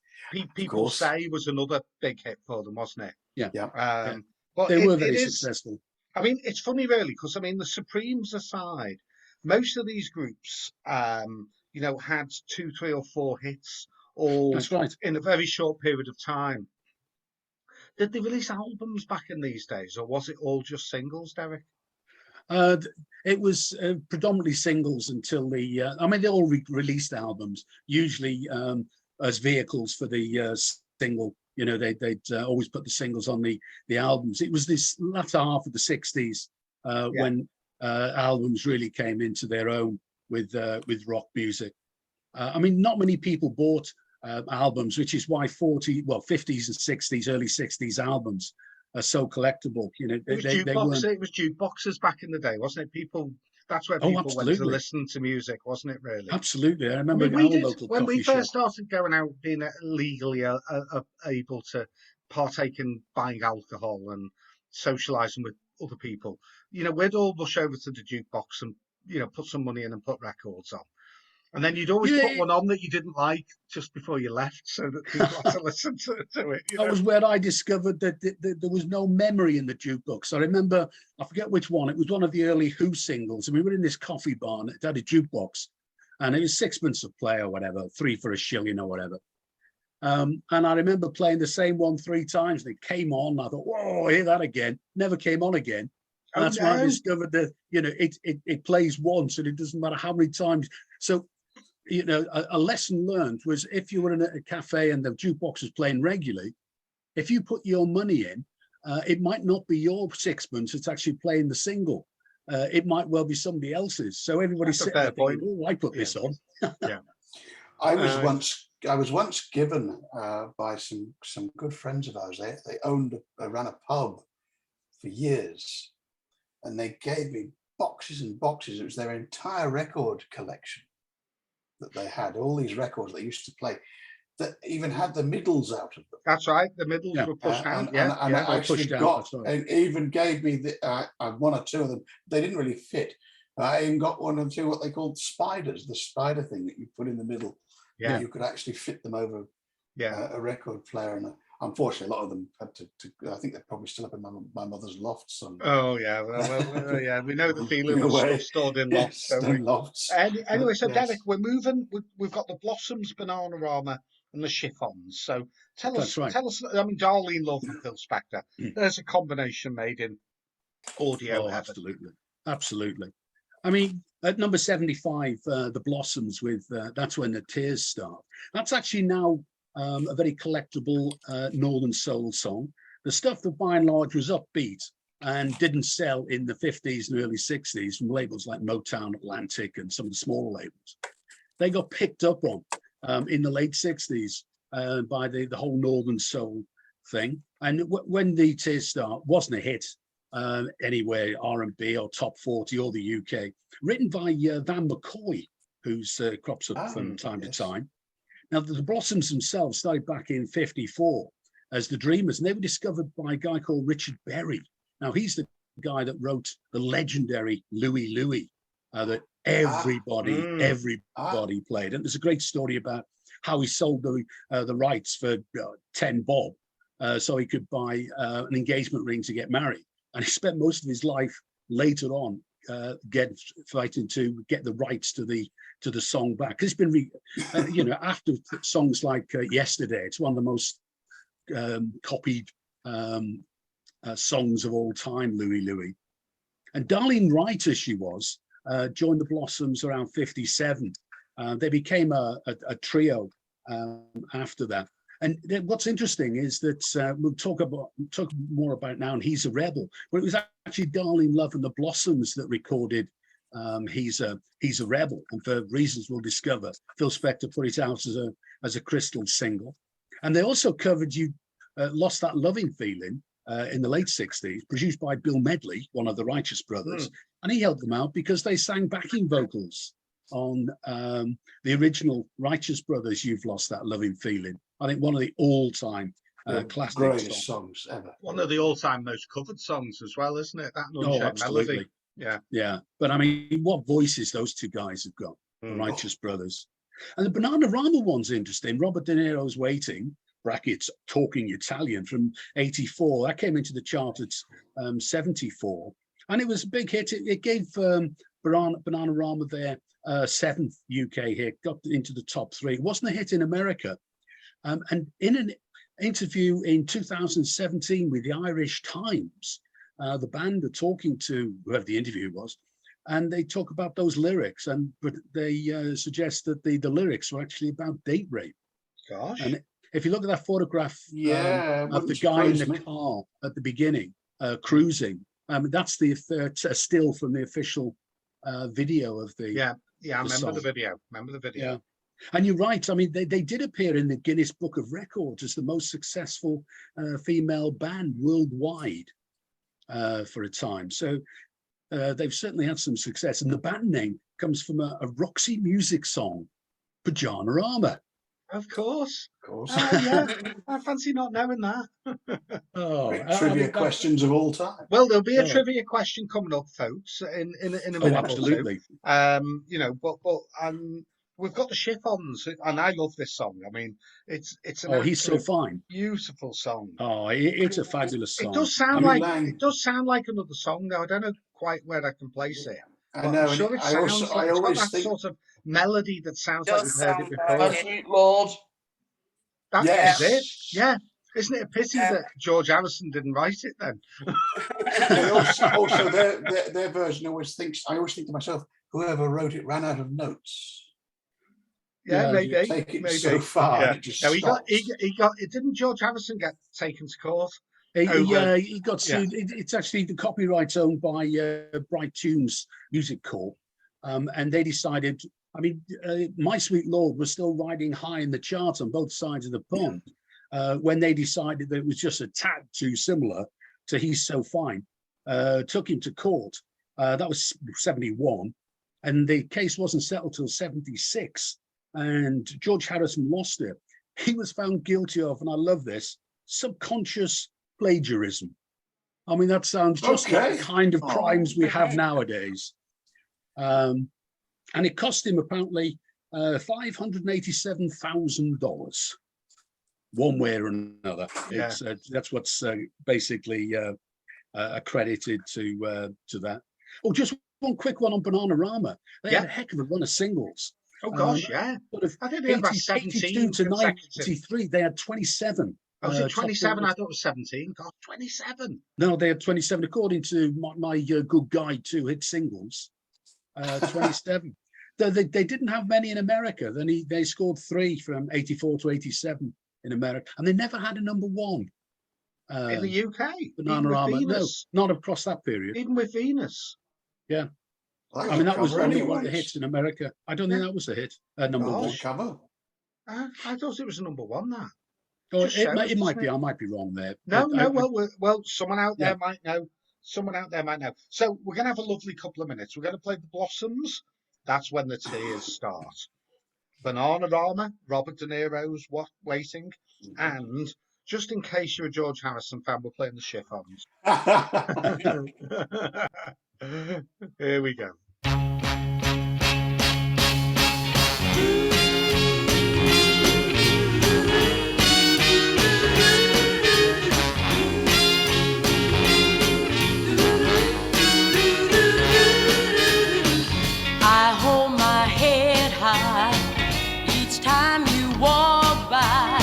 People Say was another big hit for them, wasn't it? Yeah. But they were very successful. I mean, it's funny, really, because I mean, the Supremes aside, most of these groups, had 2, 3, or 4 hits, all That's right. in a very short period of time. Did they release albums back in these days, or was it all just singles, Derek? It was predominantly singles until they all released albums, usually as vehicles for the single. They'd always put the singles on the albums. It was this latter half of the 60s when albums really came into their own with rock music. I mean, not many people bought albums, which is why 50s and 60s, early 60s albums are so collectible. It was jukeboxes back in the day, wasn't it? That's where people went to listen to music, wasn't it? Really? Absolutely. I remember when we first started going out, being legally able to partake in buying alcohol and socialising with other people. We'd all rush over to the jukebox and put some money in and put records on. And then you'd always put one on that you didn't like just before you left, so that people had to listen to it. That was where I discovered that there was no memory in the jukebox. I remember, I forget which one. It was one of the early Who singles, and we were in this coffee bar, and it had a jukebox, and it was 6pence a play or whatever, 3 for a shilling or whatever. And I remember playing the same one 3 times, and it came on. And I thought, whoa, hear that again. Never came on again. And that's when I discovered that it plays once, and it doesn't matter how many times. So. A lesson learned was if you were in a cafe and the jukebox was playing regularly, if you put your money in, it might not be your 6pence, it's actually playing the single. It might well be somebody else's. So everybody's sitting there thinking, oh, I put this on. Yeah. I was once given by some good friends of ours. They ran a pub for years, and they gave me boxes and boxes. It was their entire record collection that they had, all these records they used to play that even had the middles out of them. That's right, the middles were pushed out. And I actually and even gave me one or two of them. They didn't really fit. I even got 1 or 2 what they called spiders, the spider thing that you put in the middle. Yeah, you could actually fit them over a record player. And unfortunately, a lot of them had to I think they're probably still up in my mother's loft somewhere. Oh yeah, yeah, we know the feeling of Away. stuff stored in Yes, lofts, don't we? lofts. Anyway, so Yes. Derek, we're moving. We've got the Blossoms, Bananarama, and the Chiffons. So That's right. tell us. I mean, Darlene Love and Phil Spector. There's a combination made in audio Oh, heaven. absolutely. Absolutely. I mean, at number 75, the Blossoms with That's When the Tears Start. That's actually now a very collectible Northern Soul song. The stuff that by and large was upbeat and didn't sell in the 50s and early 60s from labels like Motown, Atlantic, and some of the smaller labels. They got picked up on in the late 60s by the whole Northern Soul thing. And When the Tears Start wasn't a hit anywhere, R&B or top 40 or the UK, written by Van McCoy, who's crops up from time to time. Now, the Blossoms themselves started back in 54 as the Dreamers, and they were discovered by a guy called Richard Berry. Now, he's the guy that wrote the legendary Louie Louie that everybody played. And there's a great story about how he sold the rights for 10 bob so he could buy an engagement ring to get married. And he spent most of his life later on fighting to get the rights to the song back. It's been, after songs like Yesterday, it's one of the most copied songs of all time, Louie Louie. And Darlene Wright, as she was, joined the Blossoms around 57. They became a trio after that. And what's interesting is that we'll talk more about now, and He's a Rebel, but it was actually Darlene Love and the Blossoms that recorded He's a Rebel, and for reasons we'll discover, Phil Spector put it out as a crystal single. And they also covered You Lost That Loving Feeling in the late 60s, produced by Bill Medley, one of the Righteous Brothers, and he helped them out because they sang backing vocals on the original Righteous Brothers' You've Lost That Loving Feeling. I think one of the all-time classic greatest songs ever. One of the all-time most covered songs as well, isn't it? That Unchained Melody. Yeah. But I mean, what voices those two guys have got, the Righteous Brothers. And the Bananarama one's interesting. Robert De Niro's Waiting, brackets, Talking Italian, from 84. That came into the chart at 74. And it was a big hit. It gave Bananarama their 7th UK hit, got into the top 3. It wasn't a hit in America. And in an interview in 2017 with the Irish Times, the band are talking to whoever the interview was, and they talk about those lyrics, but they suggest that the lyrics were actually about date rape. Gosh. And if you look at that photograph of the guy in the car at the beginning, cruising, that's the still from the official video of the I remember song. the video. Yeah. And you're right. I mean, they did appear in the Guinness Book of Records as the most successful female band worldwide for a time. So they've certainly had some success. And the band name comes from a Roxy Music song, Pajanarama. Of course. Yeah. I fancy not knowing that. Trivia questions of all time. Well, there'll be a trivia question coming up, folks, in a minute. Absolutely. We've got the Chiffons, and I love this song. I mean, it's he's so fine. Beautiful song. Oh, it's a fabulous song. It does sound like another song, though. I don't know quite where I can place it. I know. I'm sure it sounds like it's got that sort of melody that sounds like we've heard it before. My Sweet Lord. That is it. Yeah. Isn't it a pity that George Harrison didn't write it then? also their version I always think to myself, whoever wrote it ran out of notes. Yeah, maybe. Take it so far. Yeah. It just No, he got. Didn't George Harrison get taken to court? He got sued. It's actually the copyright's owned by Bright Tunes Music Corp, and they decided. I mean, My Sweet Lord was still riding high in the charts on both sides of the pond when they decided that it was just a tad too similar to He's So Fine. Took him to court. That was 71, and the case wasn't settled till 76. And George Harrison lost it. He was found guilty of, and I love this, subconscious plagiarism. I mean, that sounds just like the kind of crimes we have nowadays. And it cost him apparently $587,000. one way or another. Yeah. It's that's what's basically accredited to that. Oh, just one quick one on Bananarama. They had Yeah. a heck of a run of singles. Oh gosh, yeah. Sort of I think they had about 82 17 to consecutive. 93, they had 27. Oh, was it top 27? I singles. thought it was 17. God, 27. No, they had 27, according to my good guide to hit singles. 27. They didn't have many in America. Then they scored 3 from 84 to 87 in America, and they never had a number 1. In the UK, even with Bananarama, no, Venus. not across that period. Even with Venus. Yeah, That I mean that was cover one of anyway. the hits in America. I don't think that was a hit. Number Oh, 1. Gosh, cover. I thought it was a number 1, that. Oh, Just it shows, might doesn't be. it? I might be wrong there. No, but well, someone out there Yeah. might know. Someone out there might know. So we're going to have a lovely couple of minutes. We're going to play the Blossoms. That's when the tears start. Bananarama, Robert De Niro's Waiting, and just in case you're a George Harrison fan, we're playing the Chiffons. Here we go. I hold my head high each time you walk by.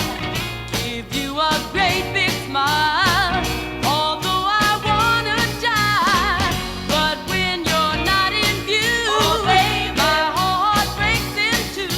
Give you a great big smile, although I wanna die. But when you're not in view, my heart breaks in two.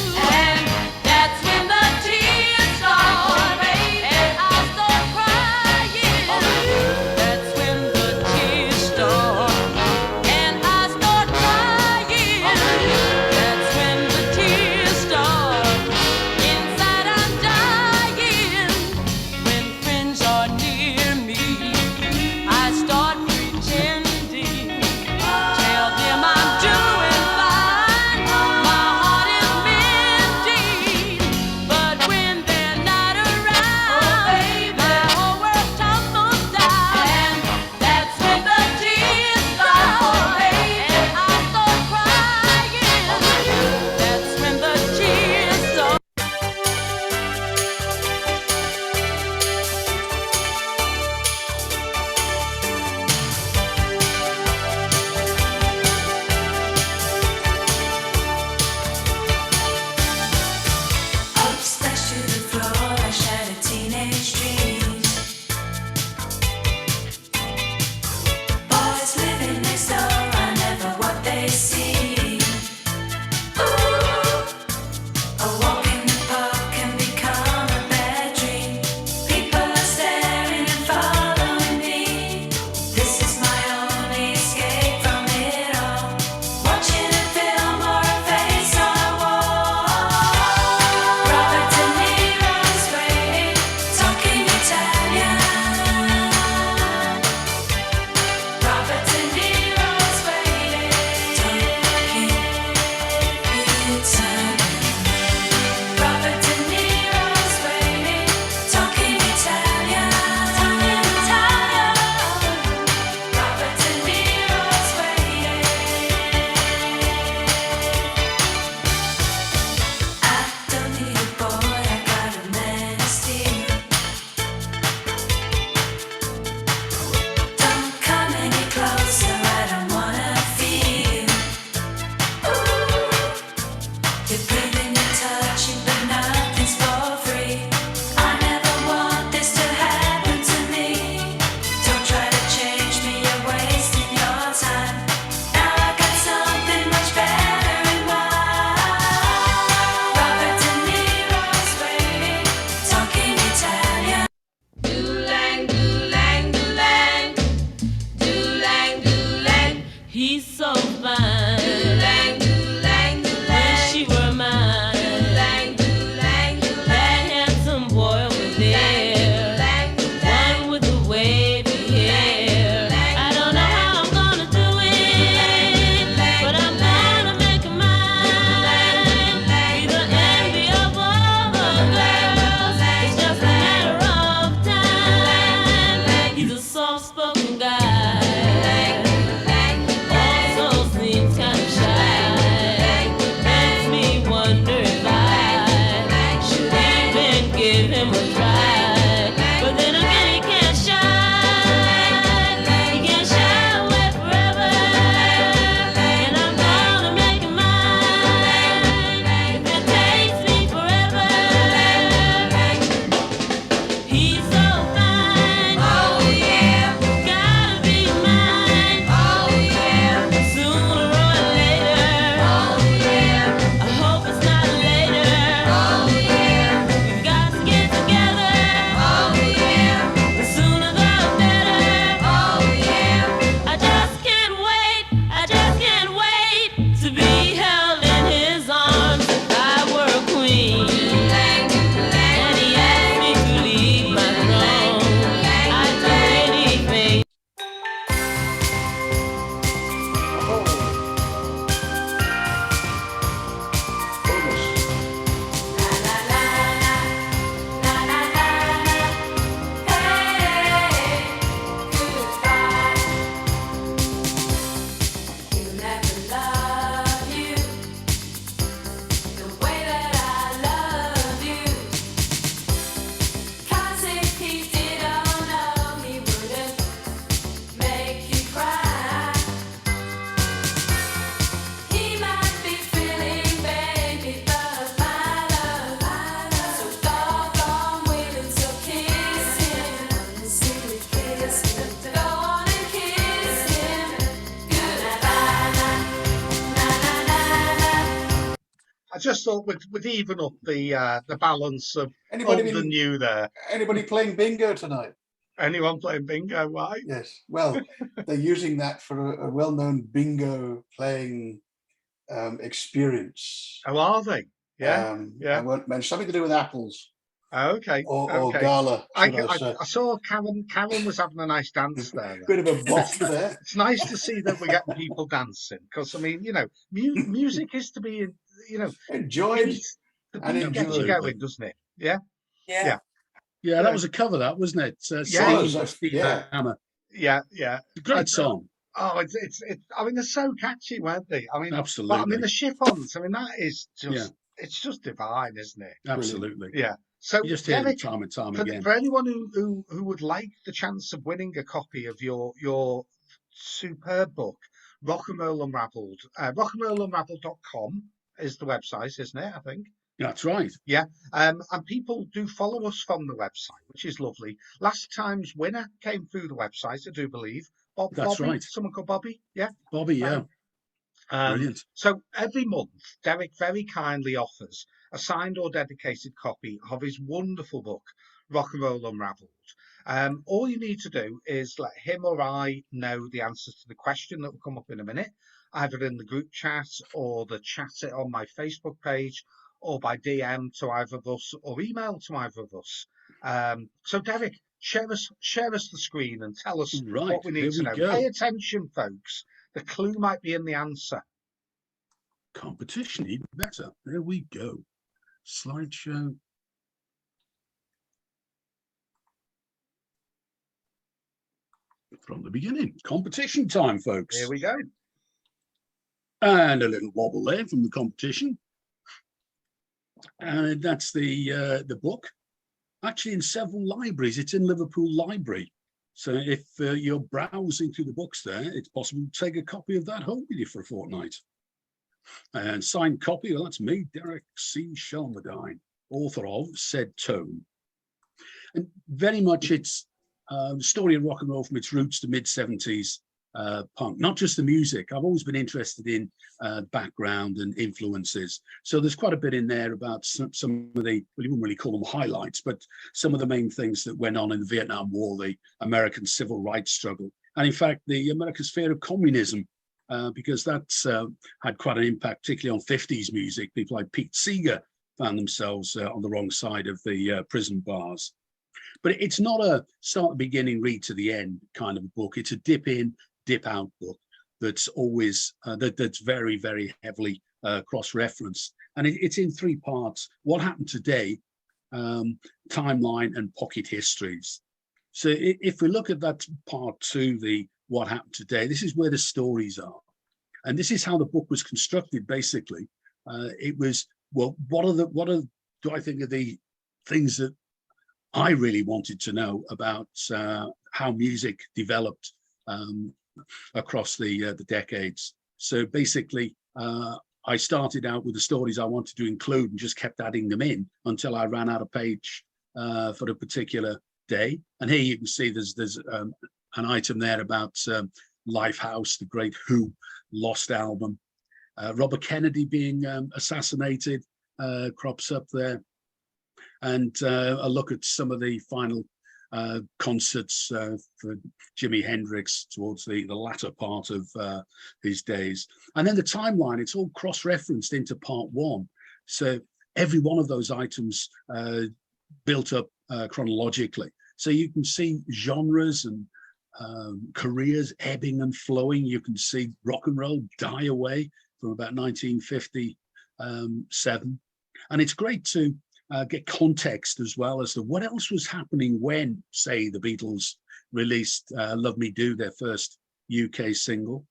just thought we'd even up the balance of Anybody old and new there. anybody playing bingo tonight? Anyone playing bingo? Why? Yes. Well, they're using that for a well-known bingo playing experience. Oh, are they? Yeah. I won't mention something to do with apples Okay. or Okay. gala, should I say. I saw Karen. Karen was having a nice dance there. Though. Bit of a bop there. It's nice to see that we're getting people dancing because I mean, music is to be, Enjoyed the and beat gets you enjoyed. going, doesn't it? Yeah. Yeah. Yeah, that was a cover, that wasn't it? Yeah, it was, Steve yeah. Hammer. Yeah. Great song. Oh, it's. I mean, they're so catchy, weren't they? I mean, Absolutely. But I mean, the Chiffons. I mean, that is just. Yeah. It's just divine, isn't it? Absolutely. Yeah. So, You just hear them Derek, time and time for, again. for anyone who would like the chance of winning a copy of your superb book, Rock and Roll Unraveled, rockandrollunraveled.com is the website, isn't it? I think. That's right. Yeah. And people do follow us from the website, which is lovely. Last time's winner came through the website, I do believe. That's Bobby, right. Someone called Bobby. Yeah. Bobby, yeah. Brilliant. So every month, Derek very kindly offers a signed or dedicated copy of his wonderful book, Rock and Roll Unraveled. All you need to do is let him or I know the answers to the question that will come up in a minute, either in the group chat or the chat it on my Facebook page, or by DM to either of us or email to either of us. So Derek, share us the screen and tell us what we need to know. Pay attention, folks. The clue might be in the answer. Competition, even better. There we go. Slideshow. From the beginning. Competition time, folks. Here we go. And a little wobble there from the competition. And that's the book. Actually, in several libraries. It's in Liverpool Library. So if you're browsing through the books there, it's possible to take a copy of that home with you for a fortnight. And signed copy, well, that's me, Derek C. Shelmerdine, author of said tome. And very much it's the story of rock and roll from its roots to mid-70s punk, not just the music. I've always been interested in background and influences. So there's quite a bit in there about some of the, well, you wouldn't really call them highlights, but some of the main things that went on in the Vietnam War, the American civil rights struggle, and in fact, the American sphere of communism, because that's had quite an impact, particularly on 50s music. People like Pete Seeger found themselves on the wrong side of the prison bars. But it's not a start the beginning, read to the end kind of book. It's a dip in, dip out book that's always that's very, very heavily cross-referenced, and it's in three parts: what happened today, timeline, and pocket histories. So if we look at that part two, the what happened today, this is where the stories are, and this is how the book was constructed. Basically, it was, well, what do I think are the things that I really wanted to know about how music developed across the decades. So basically, I started out with the stories I wanted to include and just kept adding them in until I ran out of page for a particular day. And here you can see there's an item there about Lifehouse, the great Who lost album. Robert Kennedy being assassinated crops up there. And a look at some of the final concerts for Jimi Hendrix towards the latter part of his days. And then the timeline, it's all cross-referenced into part one. So every one of those items built up chronologically. So you can see genres and careers ebbing and flowing. You can see rock and roll die away from about 1957. And it's great to get context as well as to what else was happening when, say, the Beatles released Love Me Do, their first UK single.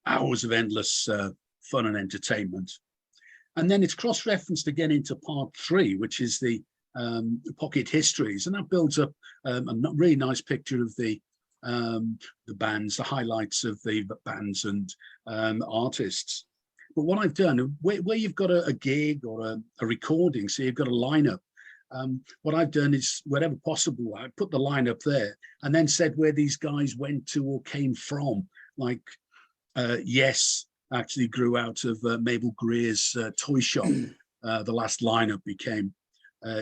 Hours of endless fun and entertainment. And then it's cross-referenced again into part three, which is the pocket histories. And that builds up a really nice picture of the bands, the highlights of the bands and artists. But what I've done, where you've got a gig or a recording, so you've got a lineup, what I've done is, wherever possible, I put the lineup there and then said where these guys went to or came from. Like, Yes actually grew out of Mabel Greer's toy shop. The last lineup became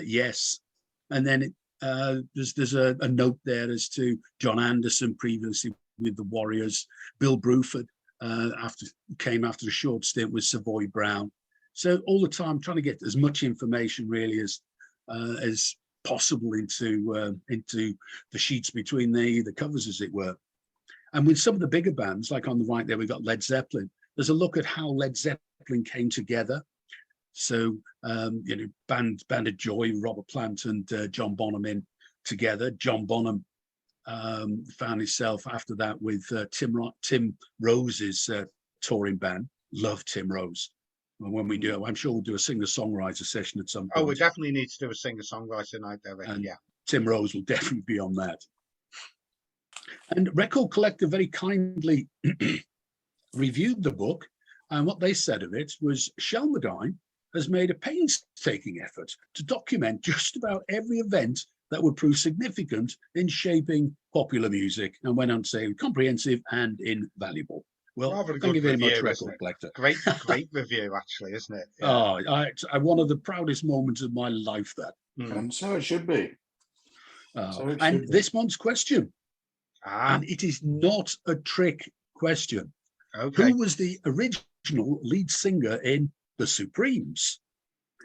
Yes. And then there's a note there as to John Anderson, previously with the Warriors. Bill Bruford came after a short stint with Savoy Brown. So all the time trying to get as much information really as possible into the sheets between the covers, as it were. And with some of the bigger bands, like on the right there, we've got Led Zeppelin. There's a look at how Led Zeppelin came together. So, Band of Joy, Robert Plant and John Bonham in together. John Bonham found himself after that with Tim Rose's touring band. Love Tim Rose. And when we do, I'm sure we'll do a singer-songwriter session at some point. Oh, we definitely need to do a singer-songwriter night there, Rick. Yeah. Tim Rose will definitely be on that. And Record Collector very kindly reviewed the book, and what they said of it was Shelmerdine has made a painstaking effort to document just about every event that would prove significant in shaping popular music, and went on to say comprehensive and invaluable. Well, thank you very much, Record Collector. Great review, actually, isn't it? Yeah. Oh, I one of the proudest moments of my life, that. And so it should be. And this month's question, and it is not a trick question. Okay. Who was the original lead singer in The Supremes?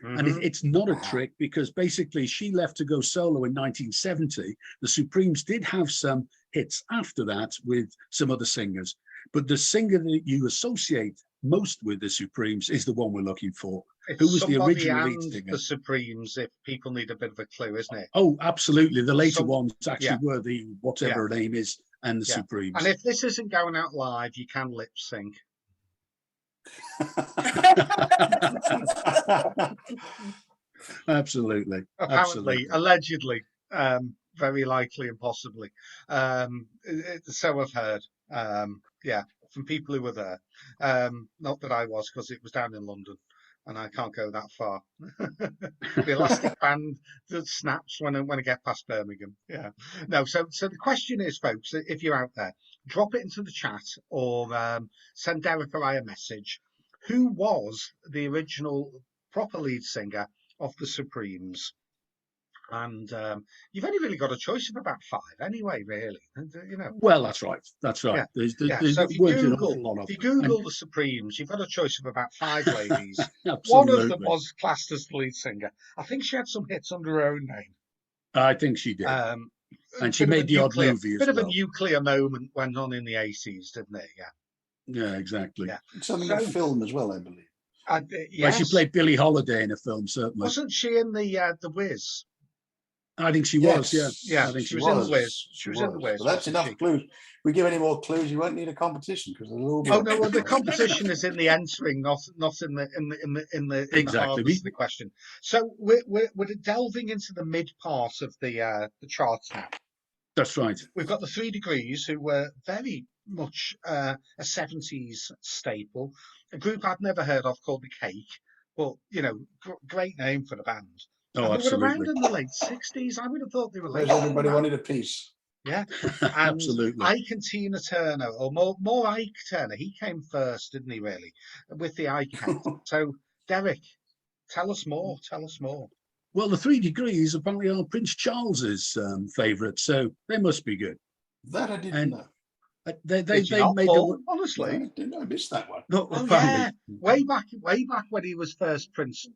And it's not a trick, because basically she left to go solo in 1970. The Supremes did have some hits after that with some other singers, but the singer that you associate most with the Supremes is the one we're looking for. Who was the original lead singer? The Supremes, if people need a bit of a clue, isn't it? Oh, absolutely. The later ones actually were the whatever her name is and the Supremes. And if this isn't going out live, you can lip sync. Absolutely. Apparently, allegedly, very likely and possibly. So I've heard. From people who were there. Not that I was, because it was down in London and I can't go that far. The elastic band that snaps when I get past Birmingham. Yeah. No, so the question is, folks, if you're out there, drop it into the chat or send Derek or I a message. Who was the original proper lead singer of the Supremes? And you've only really got a choice of about 5 anyway, really. And, Well, that's right. That's right. Yeah. There's so if you Google the Supremes, you've got a choice of about 5 ladies. One of them was classed as the lead singer. I think she had some hits under her own name. I think she did. And she made the odd movie as well. Bit of a nuclear moment went on in the 80s, didn't it? Yeah. Yeah, exactly. Yeah. Something in film as well, I believe. Yes. Well, she played Billie Holiday in a film, certainly. Wasn't she in the Wiz? I think she was, yeah. I think she was in the Wiz. She was in the Wiz. Well, that's enough clues. We give any more clues, you won't need a competition, because well, the competition is in the entering, not in the exactly the question. So we're delving into the mid part of the charts now. That's right. We've got the 3 Degrees, who were very much a 70s staple. A group I'd never heard of called The Cake, but great name for the band. Oh, they absolutely. were around in the late 60s. I would have thought they were late. Everybody wanted a piece. Yeah, absolutely. Ike and Tina Turner, or more Ike Turner. He came first, didn't he? Really, with the Ike Act. So, Derek, tell us more. Tell us more. Well, the 3 Degrees apparently are Prince Charles's favourite, so they must be good. That I didn't know. They made honestly. I missed that one. No, way back when he was first Prince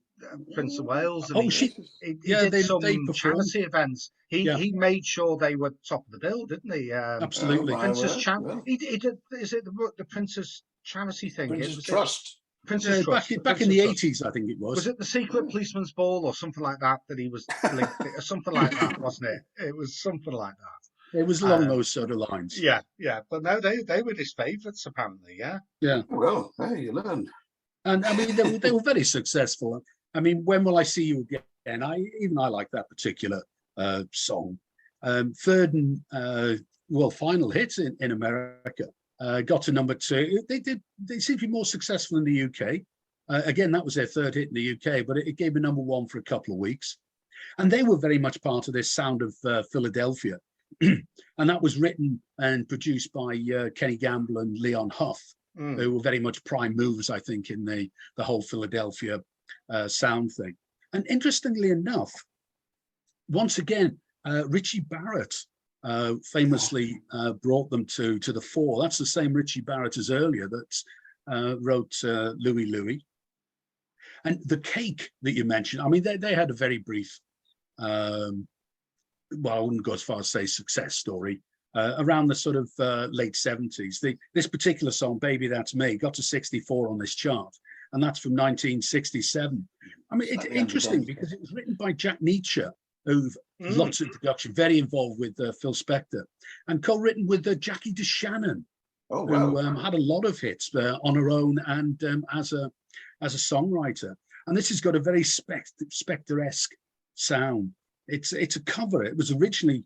of Wales. And he did some charity events. He made sure they were top of the bill, didn't he? Absolutely. Princess He did. Is it the Princess Charity thing? Princess Trust. Princess Trust. Back in the 80s, I think it was. Was it the Secret Policeman's Ball or something like that he was linked to? Something like that, wasn't it? It was something like that. It was along those sort of lines. Yeah. But no, they were his favourites, apparently, yeah. Yeah. Well, hey, you learn. And I mean, they were very successful. I mean, When Will I See You Again? I like that particular song. Third and final hit in America. Got to number 2. They seem to be more successful in the UK. Again, that was their 3rd hit in the UK, but it gave me number 1 for a couple of weeks. And they were very much part of this Sound of Philadelphia. And that was written and produced by Kenny Gamble and Leon Huff. Mm. They were very much prime movers, I think, in the whole Philadelphia sound thing. And interestingly enough, once again, Richie Barrett famously brought them to the fore. That's the same Richie Barrett as earlier that wrote Louie Louie. And the Cake that you mentioned, I mean, they had a very brief, well, I wouldn't go as far as say success story, around the sort of late 70s. This particular song, Baby That's Me, got to 64 on this chart, and that's from 1967. I mean, it's Slightly interesting underdone. because it was written by Jack Nietzsche, who Mm. lots of production, very involved with Phil Spector, and co-written with Jackie DeShannon, Oh, who wow. had a lot of hits on her own and as a songwriter. And this has got a very Spector-esque sound. It's a cover. It was originally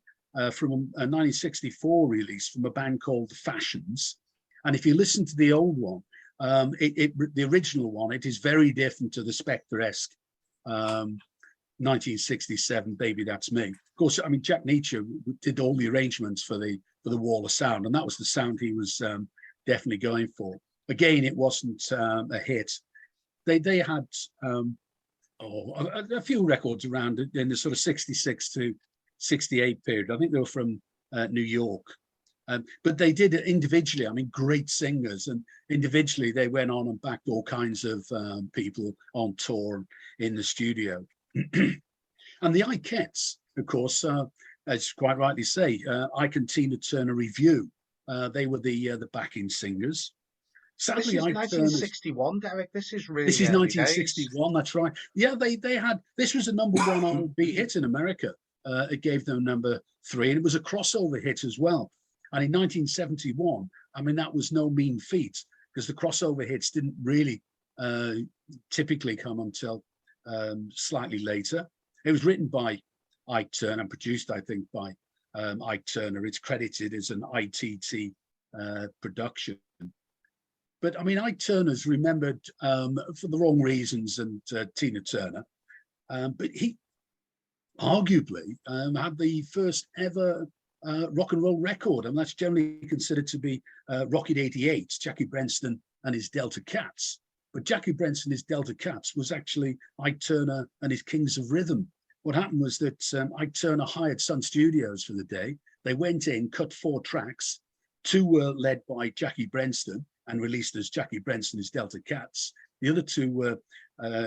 from a 1964 release from a band called The Fashions. And if you listen to the old one, the original one, it is very different to the Spector-esque 1967 Baby That's Me. Of course, I mean, Jack Nietzsche did all the arrangements for the Wall of Sound, and that was the sound he was definitely going for. Again, it wasn't a hit. They had a few records around in the sort of 66 to 68 period. I think they were from New York. But they did it individually. I mean, great singers, and individually they went on and backed all kinds of people on tour in the studio. And the Ikettes, of course, as quite rightly say, Ike and Tina Turner Review. They were the backing singers. This Sadly, is Ike Turner's 1961, Derek. This is really this is early days. 1961. That's right. Yeah, they had, this was a number one R&B hit in America. It gave them number 3, and it was a crossover hit as well. And in 1971, I mean, that was no mean feat, because the crossover hits didn't really typically come until slightly later. It was written by Ike Turner and produced, I think, by Ike Turner. It's credited as an ITT production. But I mean, Ike Turner's remembered for the wrong reasons, and Tina Turner. But he arguably had the first ever rock and roll record, and that's generally considered to be Rocket 88, Jackie Brenston and his Delta Cats. But Jackie Brenston and his Delta Cats was actually Ike Turner and his Kings of Rhythm. What happened was that Ike Turner hired Sun Studios for the day. They went in, cut 4 tracks. 2 were led by Jackie Brenston and released as Jackie Brenston and his Delta Cats. The other 2 were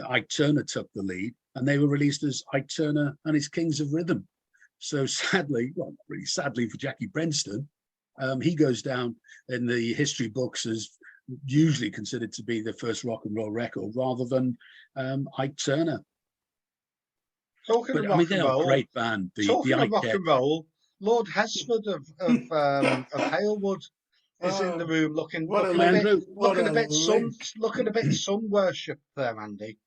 Ike Turner took the lead, and they were released as Ike Turner and his Kings of Rhythm. So sadly, well, not really sadly for Jackie Brenston, he goes down in the history books as usually considered to be the first rock and roll record, rather than Ike Turner. Talking But of I mean, rock they're and a roll, great band. The talking of Ike rock Cats. and roll, Lord Hesford of Halewood is in the room, looking What a a bit, Andrew. what looking a a bit link. looking a bit sun worship there, Andy.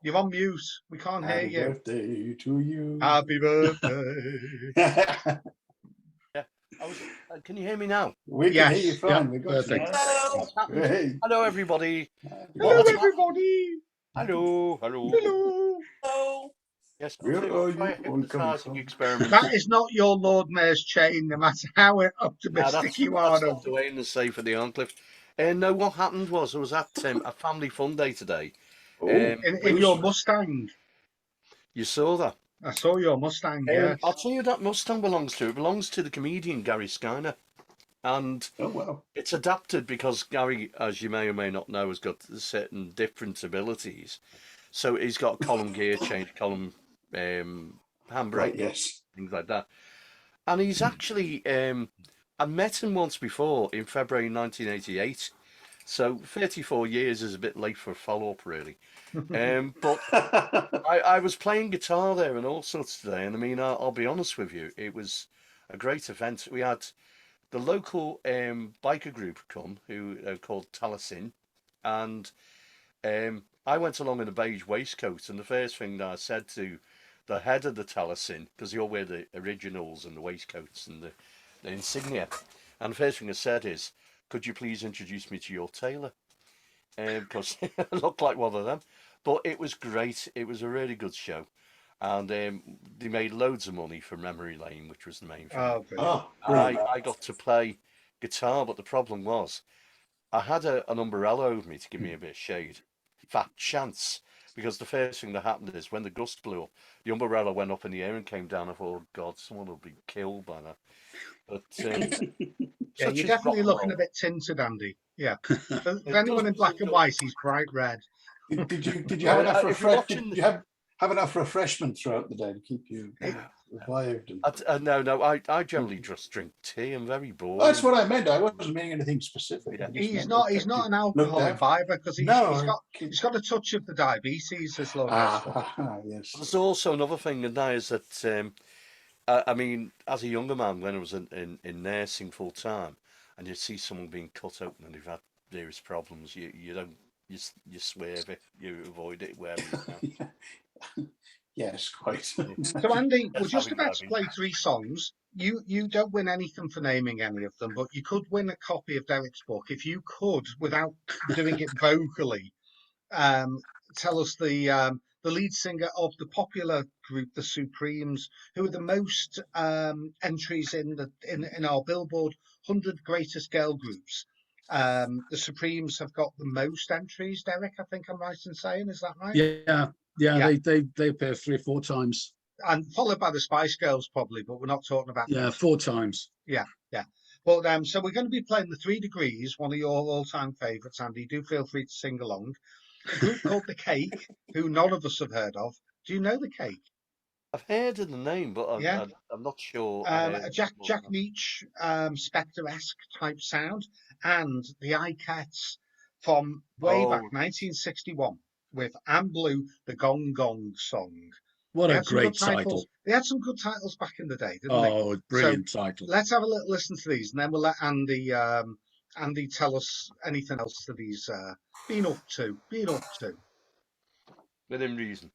You're on mute. We can't hear Happy you. birthday to you. Happy birthday. Can you hear me now? We can Yes. hear you fine. We got Perfect. you. Hello. What's happened? Hey. Hello, everybody. Hello, What's everybody. Hello, hello. Hello. Hello. Yes, I'll Where tell you what, are try a you all coming hypnotising from? experiment. That is not your Lord Mayor's chain, no matter how No, optimistic you are. that's not the way in the safe of the Arncliffe. No, what happened was I was at a family fun day today. Oh, In your Mustang. You saw that. I saw your Mustang, yes. I'll tell you who that Mustang belongs to. It belongs to the comedian Gary Skyner. And oh wow. it's adapted because Gary, as you may or may not know, has got certain different abilities. So he's got a column gear change, column handbrake, Right, yes. things like that. And he's actually, I met him once before in February 1988. So 34 years is a bit late for a follow-up, really. But I was playing guitar there and all sorts today. And I mean, I'll be honest with you, it was a great event. We had the local biker group come, who are called Talasin. And I went along in a beige waistcoat. And the first thing that I said to the head of the Talasin, because they all wear the originals and the waistcoats and the insignia. And the first thing I said is, could you please introduce me to your tailor? Because I looked like one of them. But it was great. It was a really good show. And they made loads of money for Memory Lane, which was the main thing. Oh, brilliant. Oh, brilliant. I got to play guitar, but the problem was I had an umbrella over me to give me a bit of shade. Fat chance. Because the first thing that happened is when the gust blew up, the umbrella went up in the air and came down. I thought, oh God, someone will be killed by now. But Yeah, such you're is rock definitely and looking roll. a bit tinted, Andy. Yeah. For It anyone in doesn't black seem and to. white, he's bright red. Did you have enough If you're watching did you have enough refreshment throughout the day to keep you revived? no, I generally just drink tea. I'm very Oh, that's boring. what I meant. I wasn't meaning anything specific. Yeah. I just He's meant not. it He's kept not you an looked alcohol after. imbiber because No, he's got a touch of the diabetes, as Lord Hester. yes. There's also another thing, and that is that I mean, as a younger man, when I was in nursing full time, and you see someone being cut open and they've had various problems, you don't you swerve it, you avoid it wherever you can. Yes, quite. So Andy, we're Yes, just having about to play diabetes. 3 songs. You don't win anything for naming any of them, but you could win a copy of Derek's book if you could, without doing it vocally, um, tell us the lead singer of the popular group, the Supremes, who are the most entries in our Billboard 100 Greatest Girl Groups. The Supremes have got the most entries, Derek. I think I'm right in saying, is that right? Yeah, Yeah. they appear 3 or 4 times. And followed by the Spice Girls, probably, but we're not talking about Yeah, them. 4 times. Yeah, yeah. But so we're going to be playing the 3 Degrees, one of your all-time favourites, Andy. Do feel free to sing along. A group called The Cake, who none of us have heard of. Do you know The Cake? I've heard of the name, but Yeah. I'm not sure. A Jack Leach, Spectre-esque type sound, and the Icettes from way back Oh, 1961 with "I'm Blue," the Gong Gong song. What They a had some good great titles. title. They had some good titles back in the day, didn't they? Oh, So brilliant title. let's have a little listen to these, and then we'll let Andy tell us anything else that he's been up to. within reason.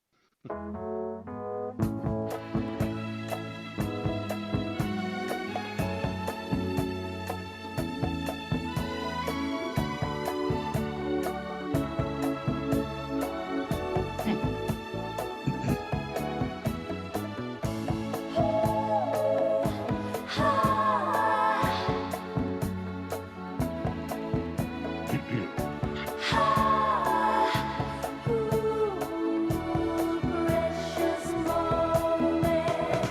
Precious moment,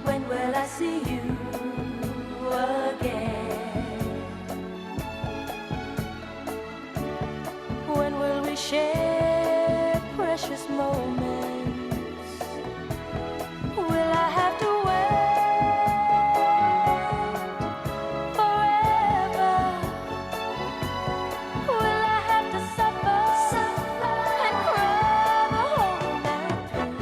when will I see you again? When will we share precious moments? Will I have to wait forever? Will I have to suffer and cry the whole night through?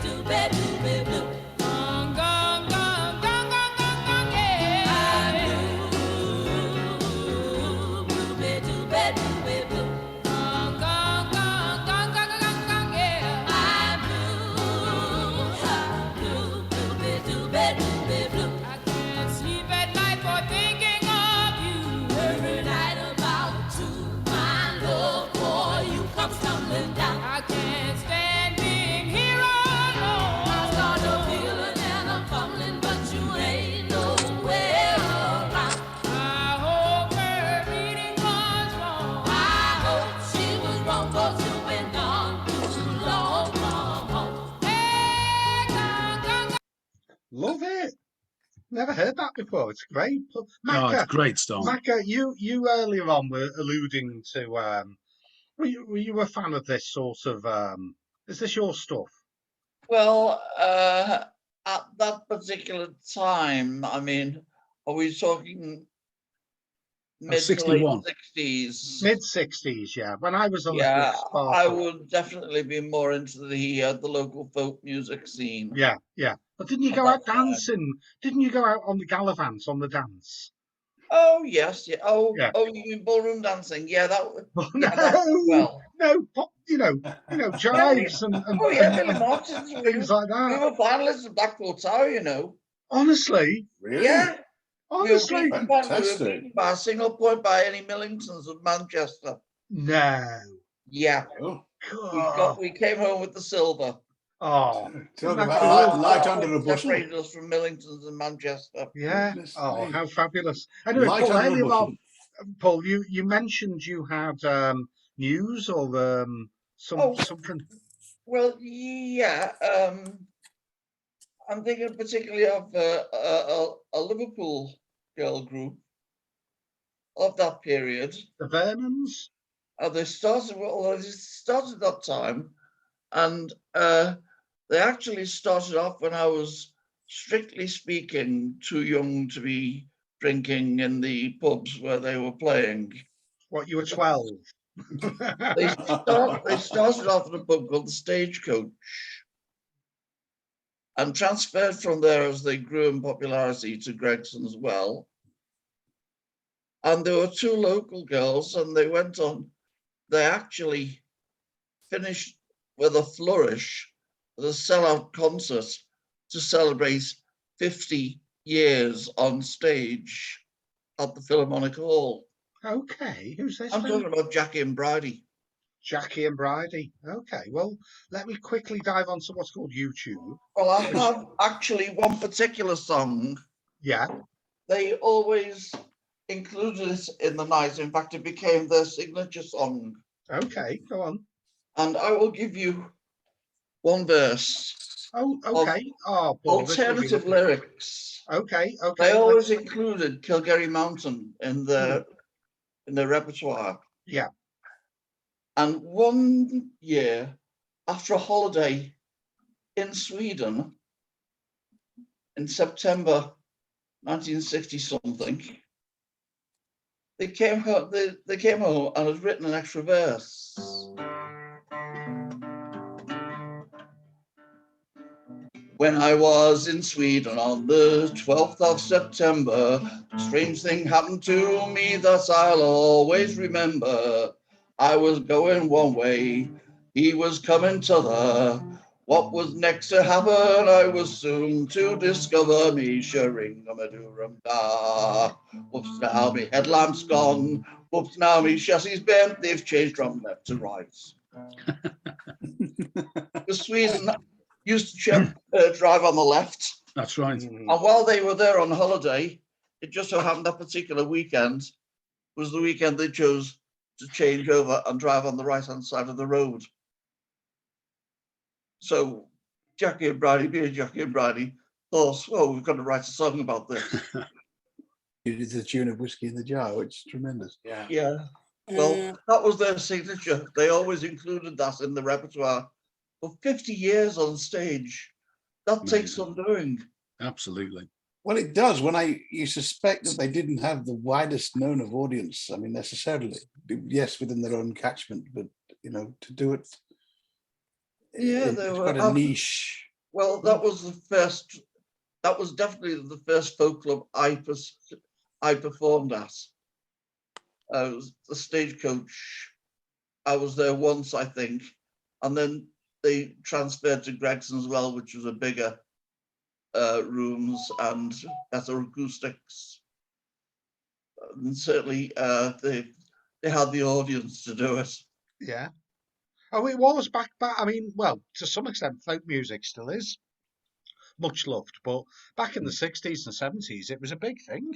doobie blue. Gong, gong, gong, gong, gong, gong, gong, yeah. I'm blue, doobie doobie blue. Gong, gong, gong, gong, gong, gong, gong, yeah. I'm blue, doobie doobie blue. I can't sleep at night for thinking of you. Every night about 2, my love for you comes tumbling down. I can't stand being here alone. I start to feeling and I'm fumbling, but you ain't nowhere around. I hope her reading was wrong. I hope she was wrong, 'cause you've been gone too long. Come home. Hey, gone, gone, gone. Love it. Never heard that before. It's great. Oh, it's Macca, great stuff. Macca, you earlier on were alluding to were you a fan of this sort of is this your stuff? Well, at that particular time, I mean, are we talking mid to late 61. 60s? Mid 60s, yeah. When I was a Yeah, little spark I up. would definitely be more into the local folk music scene. Yeah, yeah. But didn't you go At out that time. dancing? Didn't you go out on the gallivants on the dance? Oh yes, yeah. Oh, Yeah. oh, you mean ballroom dancing? Yeah, that. Oh, Yeah, that well. no, you know, jives and, Oh yeah, and Billy Martins. things like We that. were finalists at Blackpool Tower, you know. Honestly, Really? Yeah, we were honestly, beaten Fantastic. by a single point by any Millingtons of Manchester. no. Yeah, Oh, God. we came home with the silver. Oh, talk that about cool? light under a bushel. Separated us from Millingtons in Manchester. Yeah. Goodness Oh, me. how fabulous. Anyway, Light Paul, under a earlier bushel. on, Paul, you mentioned you had news or Oh. something. Well, yeah. I'm thinking particularly of a Liverpool girl group of that period. The Vernons? They started that time, and they actually started off when I was, strictly speaking, too young to be drinking in the pubs where they were playing. What, you were 12? They started off at a pub called the Stagecoach, and transferred from there as they grew in popularity to Gregson as well. And there were 2 local girls, and they went on. They actually finished with a flourish, with a sellout concert to celebrate 50 years on stage at the Philharmonic Hall. Okay, who's this? I'm then? talking about Jackie and Bridie. Jackie and Bridie. Okay, well, let me quickly dive onto what's called YouTube. Well, I have actually one particular song. Yeah. They always included it in the night. In fact, it became their signature song. Okay, go on. And I will give you one verse. Oh, okay. Oh, Paul, this will be Alternative lovely. lyrics. Okay, okay. They always included Kilgerry Mountain in their repertoire. Yeah. And one year, after a holiday in Sweden in September 1960 something, they came home. They came home and had written an extra verse. When I was in Sweden on the 12th of September, a strange thing happened to me that I'll always remember. I was going one way, he was coming t'other. What was next to happen, I was soon to discover. Me sharing-a-ma-doo-rum-da. Whoops, now me headlamp's gone. Whoops, now me chassis's bent. They've changed from left to right. The Sweden used to drive on the left. That's right. Mm. And while they were there on holiday, it just so happened that particular weekend was the weekend they chose to change over and drive on the right-hand side of the road. So Jackie and Bridie, being Jackie and Bridie, thought, well, we've got to write a song about this. You did the tune of Whiskey in the Jar, which is tremendous. Yeah. Yeah. Well, that was their signature. They always included that in the repertoire. For 50 years on stage, that takes some doing. Absolutely. Well, it does. You suspect that they didn't have the widest known of audience. I mean, necessarily, yes, within their own catchment, but to do it, Yeah, it's they were quite a niche. Well, that was the first. That was definitely the first folk club I performed at. It was the Stagecoach. I was there once, I think, and then they transferred to Gregson's as well, which was a bigger rooms and better acoustics. And certainly, they had the audience to do it. Yeah. Oh, it was back. I mean, well, to some extent, folk music still is much loved, but back in the 60s and 70s, it was a big thing.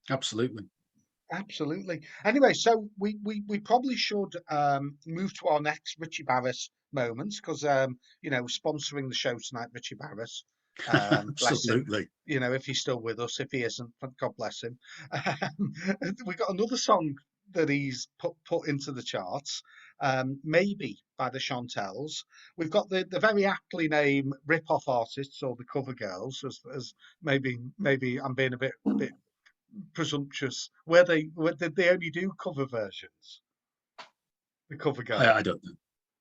Absolutely. Absolutely. Anyway, so we probably should move to our next Richie Barris moments because sponsoring the show tonight, Richie Barris. Bless him. Absolutely. If he's still with us, if he isn't, God bless him. We got another song that he's put into the charts, maybe by the Chantels. We've got the very aptly named rip-off artists or the cover girls, as maybe I'm being a bit presumptuous. Did they only do cover versions? The cover girls. I don't know.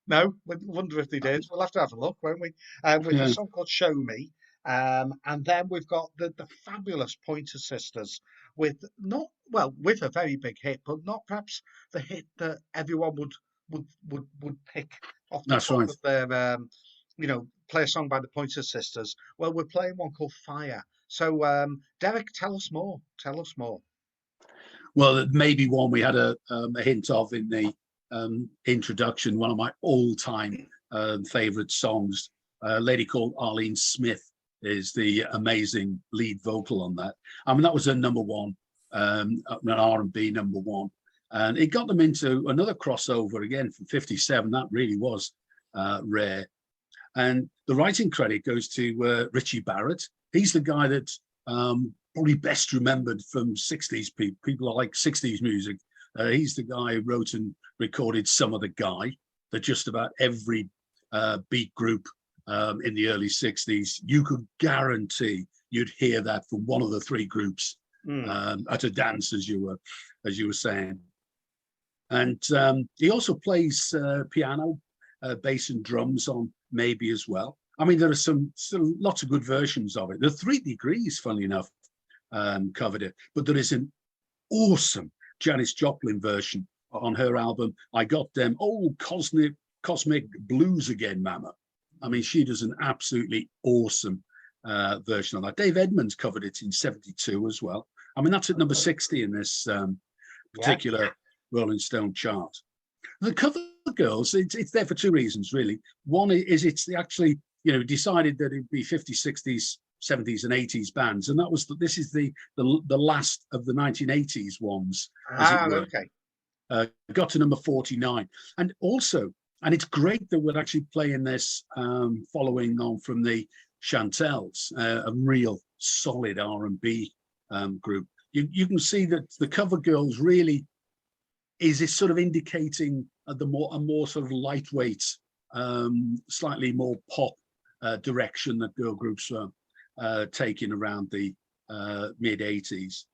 No, I wonder if they did. We'll have to have a look, won't we? With a song called "Show Me," and then we've got the fabulous Pointer Sisters with with a very big hit, but not perhaps the hit that everyone would pick off the That's top right. of their play a song by the Pointer Sisters. Well, we're playing one called "Fire." So, Derek, tell us more. Tell us more. Well, maybe one we had a hint of in the introduction. One of my all-time favorite songs. A lady called Arlene Smith is the amazing lead vocal on that. I mean, that was a number one, an R&B number one, and it got them into another crossover again from '57. That really was rare. And the writing credit goes to Richie Barrett. He's the guy that probably best remembered from 60s people like 60s music. He's the guy who wrote and recorded Some of the Guy that just about every beat group in the early 60s, you could guarantee you'd hear that from one of the three groups at a dance, as you were saying. And he also plays piano, bass and drums on Maybe as well. I mean, there are still lots of good versions of it. The 3 Degrees, funnily enough, covered it, but there is an awesome Janis Joplin version on her album, I Got Them Old Cosmic Blues Again, Mama. I mean, she does an absolutely awesome version of that. Dave Edmunds covered it in '72 as well. I mean, that's at number 60 in this particular Rolling Stone chart. The cover girls, it's there for two reasons, really. One is it's actually, decided that it'd be 50s, 60s, 70s and 80s bands. And this is the last of the 1980s ones, as it were. Okay. Got to number 49. And also, and it's great that we're actually playing this following on from the Chantels, a real solid R&B group. You can see that the cover girls really is it sort of indicating a more sort of lightweight, slightly more pop direction that girl groups are taking around the mid 80s.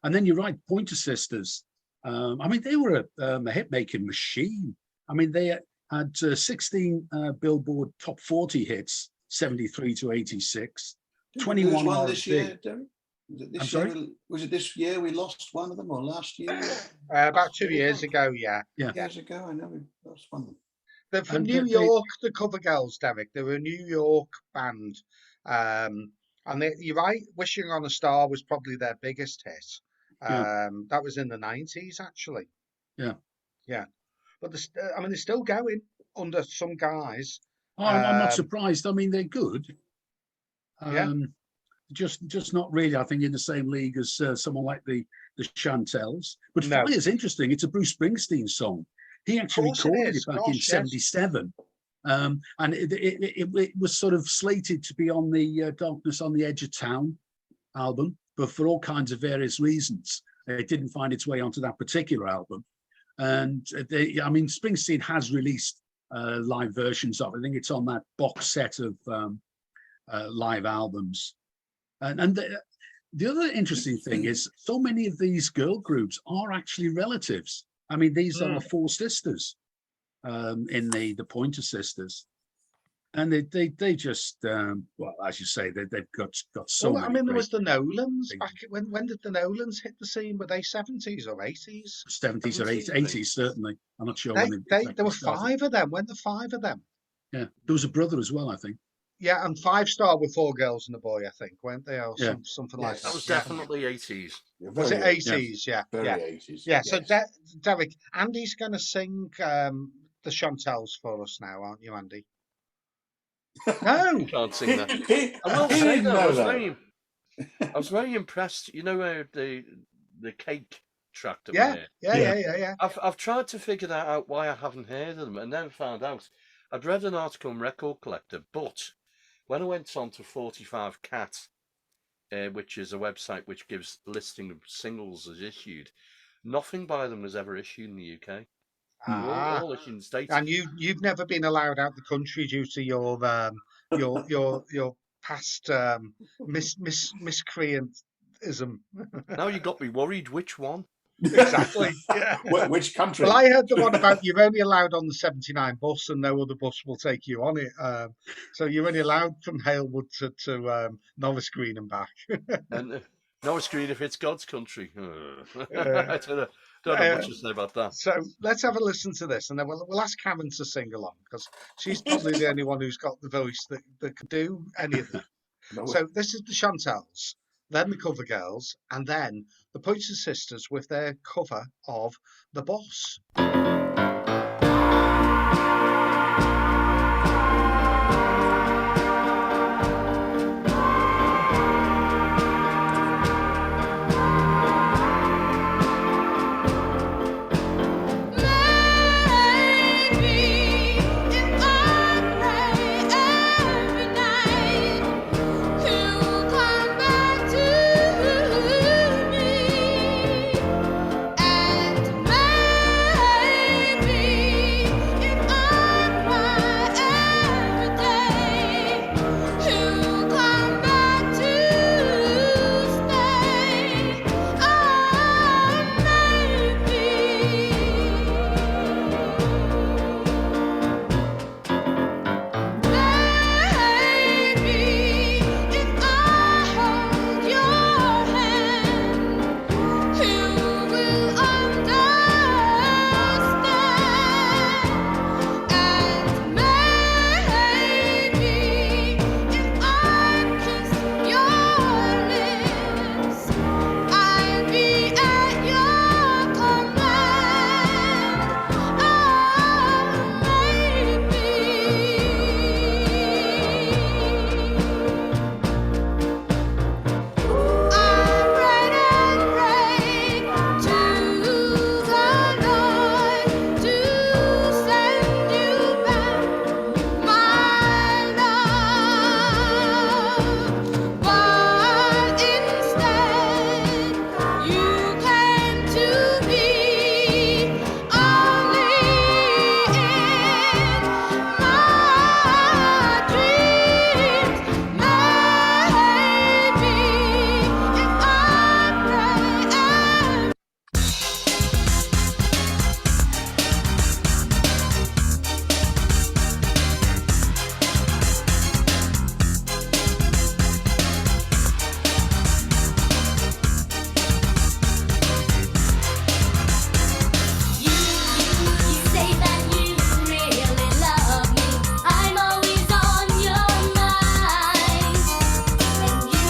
And then you're right, Pointer Sisters. I mean, they were a hit-making machine. I mean, they had 16 Billboard top 40 hits, 73 to 86. 21 one R&B. this year, Derek? Was it this I'm year? sorry? Was it this year we lost one of them, or last year? About 2 years ago, yeah. Years ago, I know we lost one of them. They're from And New they- York, the Cover Girls, Derek. They were a New York band. And you're right, Wishing on a Star was probably their biggest hit. That was in the 90s, actually. Yeah. Yeah. But they're still going under some guys. I'm not Um, surprised. I mean, they're good. Yeah. Just not really, I think, in the same league as someone like the Chantels. But No. Fire's interesting. It's a Bruce Springsteen song. He actually course it recorded is. it back Gosh, in yes. '77. And it was sort of slated to be on the Darkness on the Edge of Town album, but for all kinds of various reasons, it didn't find its way onto that particular album. And I mean, Springsteen has released live versions of it. I think it's on that box set of live albums. And the other interesting thing is so many of these girl groups are actually relatives. I mean, these are four sisters in the Pointer Sisters. And they just well, as you say, they've got so Well, I many mean, there great was the Nolans things. back. When did the Nolans hit the scene? Were they 70s or 80s? 70s or 70s, 80s, certainly. I'm not sure when they There exactly were started. 5 of them. When the 5 of them? Yeah, there was a brother as well, I think. Yeah, and 5 Star were 4 girls and a boy, I think, weren't they? Or Yeah. something Yes. like That that. was Yeah. definitely 80s. Yeah, Was it very 80s? Yeah, Very yeah, 80s. yeah. So yes. Derek, Andy's going to sing the Chantels for us now, aren't you, Andy? No. Can't sing that. He I will he say didn't though, know that. I was very impressed. You know, the cake track that we Yeah, heard. yeah. I've tried to figure that out why I haven't heard of them, and then found out. I'd read an article in Record Collector, but when I went on to 45 Cat, which is a website which gives listing of singles as issued, nothing by them was ever issued in the UK. Ah, All issued in the States. and you've never been allowed out the country due to your past miscreantism. Now you got me worried. Which one? Exactly. Yeah. Which country? Well, I heard the one about you're only allowed on the 79 bus and no other bus will take you on it. So you're only allowed from Halewood to Norris Green and back. And Norris Green, if it's God's country. Uh, I don't know much to say about that. So let's have a listen to this, and then we'll ask Karen to sing along because she's probably the only one who's got the voice that could do any of that. No, So this is the Chantels, then the Cover Girls, and then the Pointer Sisters with their cover of The Boss. Maybe if I pray every night, he'll come back to me. And maybe if I cry every day, he'll come back to stay. Oh, maybe if I hold your hand, you will understand. And maybe if I kiss your lips, I'll be at your command. Oh, maybe. I prayed and prayed to the Lord to send you back, my love, but instead you came to me only in my dreams. Maybe if I pray. You say that you really love me. I'm always on your mind. And you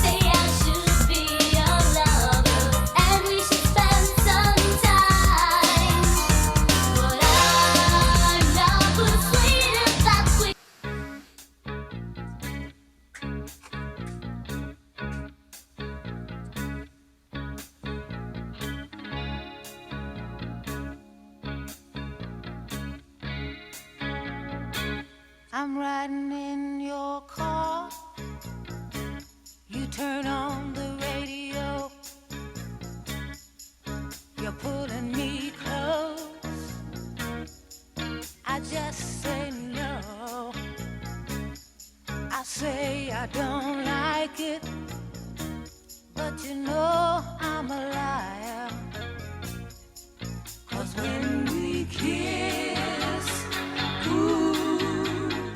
say I should be your lover, and we should spend some time. But I'm not persuaded that we. I'm riding in your car. You turn on the radio. You're pulling me close. I just say no. I say I don't like it, but you know I'm a liar. 'Cause when we kiss, ooh,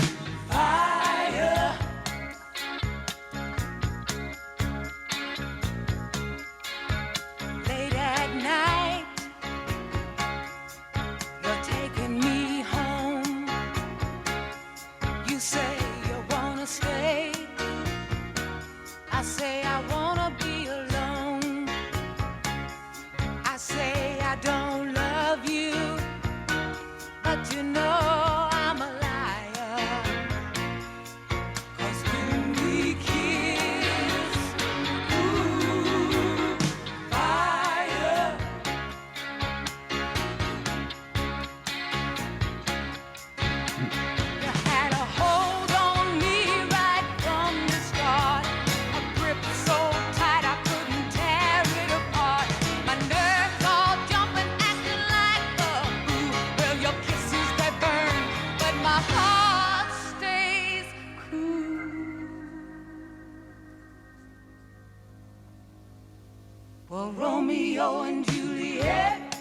Romeo and Juliet,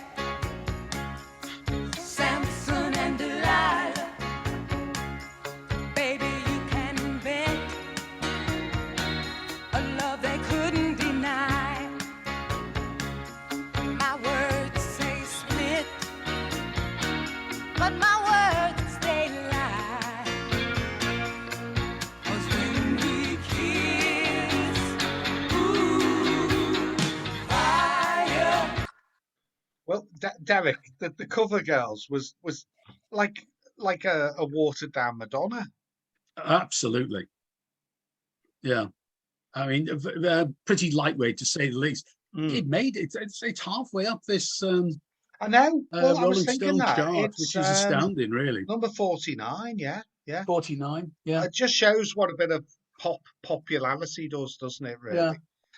Samson and Delilah. Baby, you can invent a love they couldn't deny. My words say split, but my words they lie. 'Cause when we kiss, ooh, fire. Well, Derek, the cover girls was like a watered down Madonna. Absolutely. Yeah. I mean, they're pretty lightweight to say the least. It made it. It's halfway up this I know. Well, I was Rolling thinking Stone that chart, it's which is astounding, really. number 49. Yeah, yeah. 49. Yeah. It just shows what a bit of popularity does, doesn't it? Really. Yeah.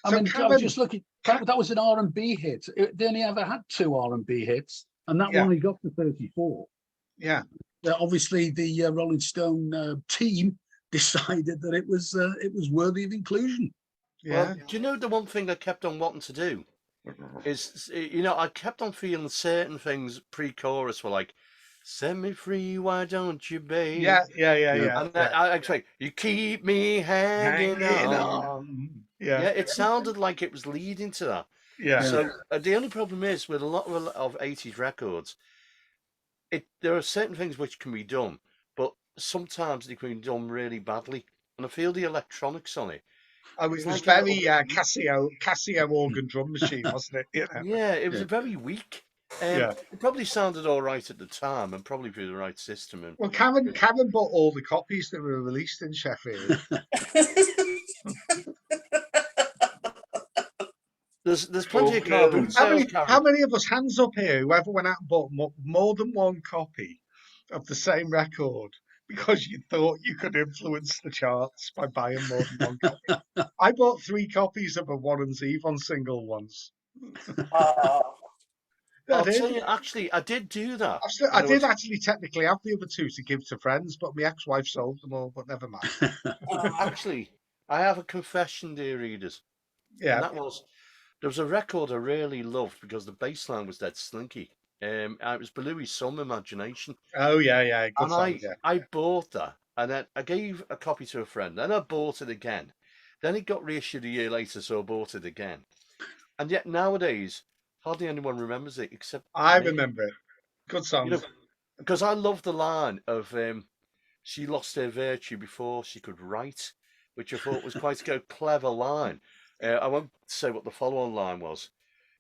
I So mean, I Karen- was just looking. Ka- That was an R&B hit. They only ever had 2 R&B hits, and that Yeah. one got to 34. Yeah. Obviously, the Rolling Stone team decided that it was worthy of inclusion. Yeah. Well, do you know the one thing I kept on wanting to do is, I kept on feeling certain things pre-chorus were like, "Set me free, why don't you, babe?" Yeah. And I'd say, "You keep me hanging, Hanging on." on. Yeah, Yeah. it sounded like it was leading to that. Yeah. So the only problem is with a lot of 80s records, there are certain things which can be done, but sometimes they can be done really badly. And I feel the electronics on it. Oh, it was like a very little- Casio organ drum machine, wasn't it? You know? Yeah, it was Yeah. very weak. Yeah. It probably sounded all right at the time, and probably through the right system. And Well, Karen bought all the copies that were released in Sheffield. there's plenty of Okay. car boot sales. How many of us, hands up here, whoever went out and bought more than one copy of the same record because you thought you could influence the charts by buying more than one copy? I bought 3 copies of a Warren's Zevon single once. Oh, I I'll did. tell you, actually, I did do that. I And it did was- actually technically have the other 2 to give to friends, but my ex-wife sold them all, but never mind. Actually, I have a confession, dear readers. And Yeah. that was, there was a record I really loved because the bass line was dead slinky. And it was Beloui's Some Imagination. Oh, yeah. Good And song, yeah. I bought that, and then I gave a copy to a friend. Then I bought it again. Then it got reissued a year later, so I bought it again. And yet nowadays, hardly anyone remembers it except I me. remember it. Good song. You know, because I love the line of she lost her virtue before she could write, which I thought was quite a clever line. I won't say what the follow-on line was.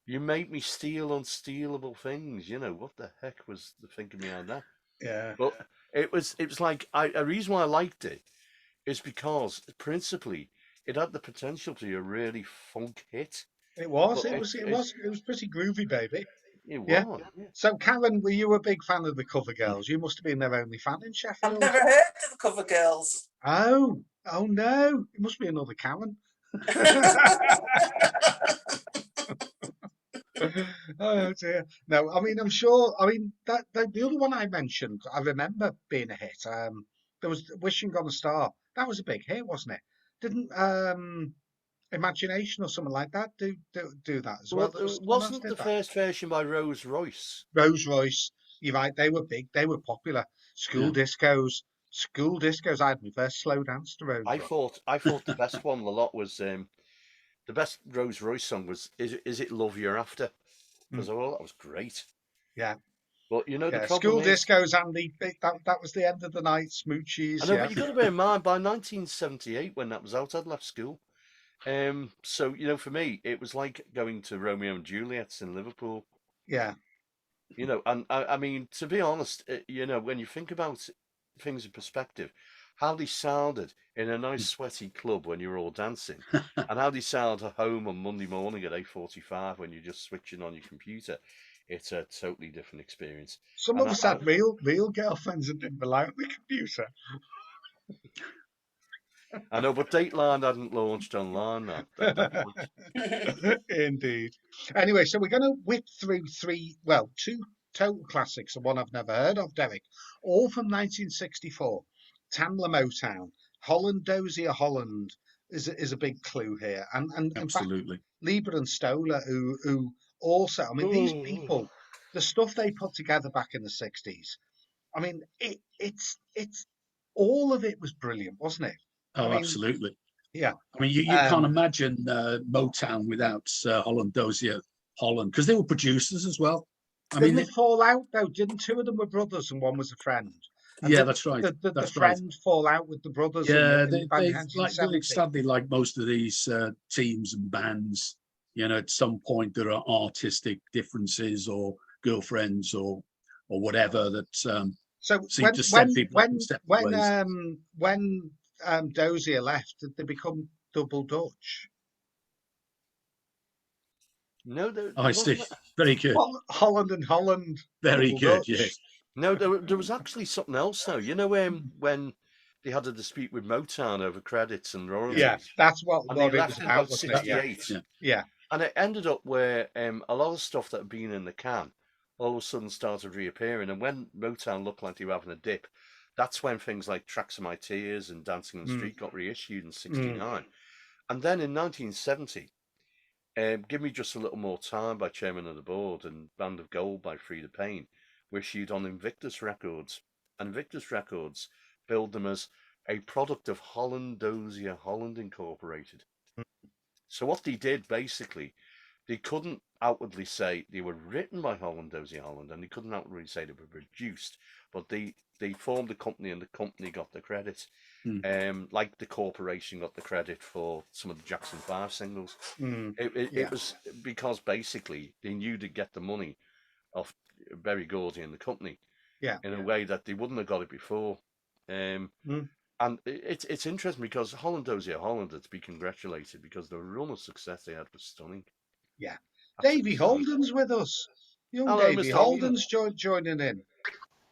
You make me steal unstealable things. What the heck was the thinking behind that? Yeah. But it was like a reason why I liked it is because principally it had the potential to be a really funk hit. It was. But It was pretty groovy, baby. It Yeah. was. So, Karen, were you a big fan of the cover girls? You must have been their only fan in I've Sheffield. never heard of the cover girls. Oh no! It must be another Karen. Oh dear. No, I mean, I'm sure. I mean, that the other one I mentioned, I remember being a hit. There was "Wishing on a Star." That was a big hit, wasn't it? Didn't "Imagination" or something like that do that as well? There was someone else Wasn't did the that. first version by Rose Royce? Rolls Royce. You're right. They were big. They were popular. School discos. I had my first slow dance to Rolls Royce. I thought the best one a lot was the best Rose Royce song was "Is It Love You're After?" Because I thought that was great. Yeah. But the Yeah, problem school is, discos and that was the end of the night. Smoochies. I know, Yeah. but you got to bear in mind by 1978 when that was out, I'd left school. So for me, it was like going to Romeo and Juliet's in Liverpool. Yeah. And I mean, to be honest, when you think about things in perspective, how they sounded in a nice sweaty club when you were all dancing, and how they sound at home on Monday morning at 8:45 when you're just switching on your computer, it's a totally different experience. Some And of us had real girlfriends and didn't rely on the computer. I know, but Dateline hadn't launched online at that point. Indeed. Anyway, so we're going to whip through 2 total classics and one I've never heard of, Derek. All from 1964. Tamla Motown, Holland Dozier Holland, is a big clue here. And in fact, Absolutely. Lieber and Stoller, who also, I mean, these people, the stuff they put together back in the 60s, I mean, it's all of it was brilliant, wasn't it? I Oh, mean, absolutely. yeah. I mean, you can't Um, imagine Motown without Holland Dozier Holland, because they were producers as well. I didn't mean, it fall out though? Didn't two of them were brothers and one was a friend? And yeah, didn't that's right. the That's right. friend fall out with the brothers Yeah, in by they like 1970? sadly, like most of these teams and bands, at some point there are artistic differences or girlfriends or whatever that So seem to set people up in when separate when ways. um when Dozier left, did they become double Dutch? No, I see. Very good. Holland and Holland, Very double good. Dutch. Yes. no, there was actually something else though. When they had a dispute with Motown over credits and royalties, Yeah, that's what and they it was left in about, about wasn't it? Yeah, '68. Yeah. yeah. And it ended up where a lot of stuff that had been in the can all of a sudden started reappearing. And when Motown looked like they were having a dip, that's when things like Tracks of My Tears and Dancing on the Mm, Street got reissued in mm, '69. And then in 1970, Give Me Just a Little More Time by Chairman of the Board and Band of Gold by Frida Payne were issued on Invictus Records. And Invictus Records billed them as a product of Holland Dozier Holland Incorporated. mm. So what they did basically, they couldn't outwardly say they were written by Holland Dozier Holland, and they couldn't outwardly say they were produced, but they formed a company, and the company got the credit. Like the corporation got the credit for some of the Jackson 5 singles. It Yeah, was because basically they knew to get the money off Berry Gordy and the company yeah. in a way that they wouldn't have got it before. Um, Mm. and it's interesting because Holland Dozier Holland had to be congratulated because the run of success they had was stunning. Yeah. Absolutely Davy stunning. Holden's with us. Young Hello, Davy Mr. Holden. Holden's joining in.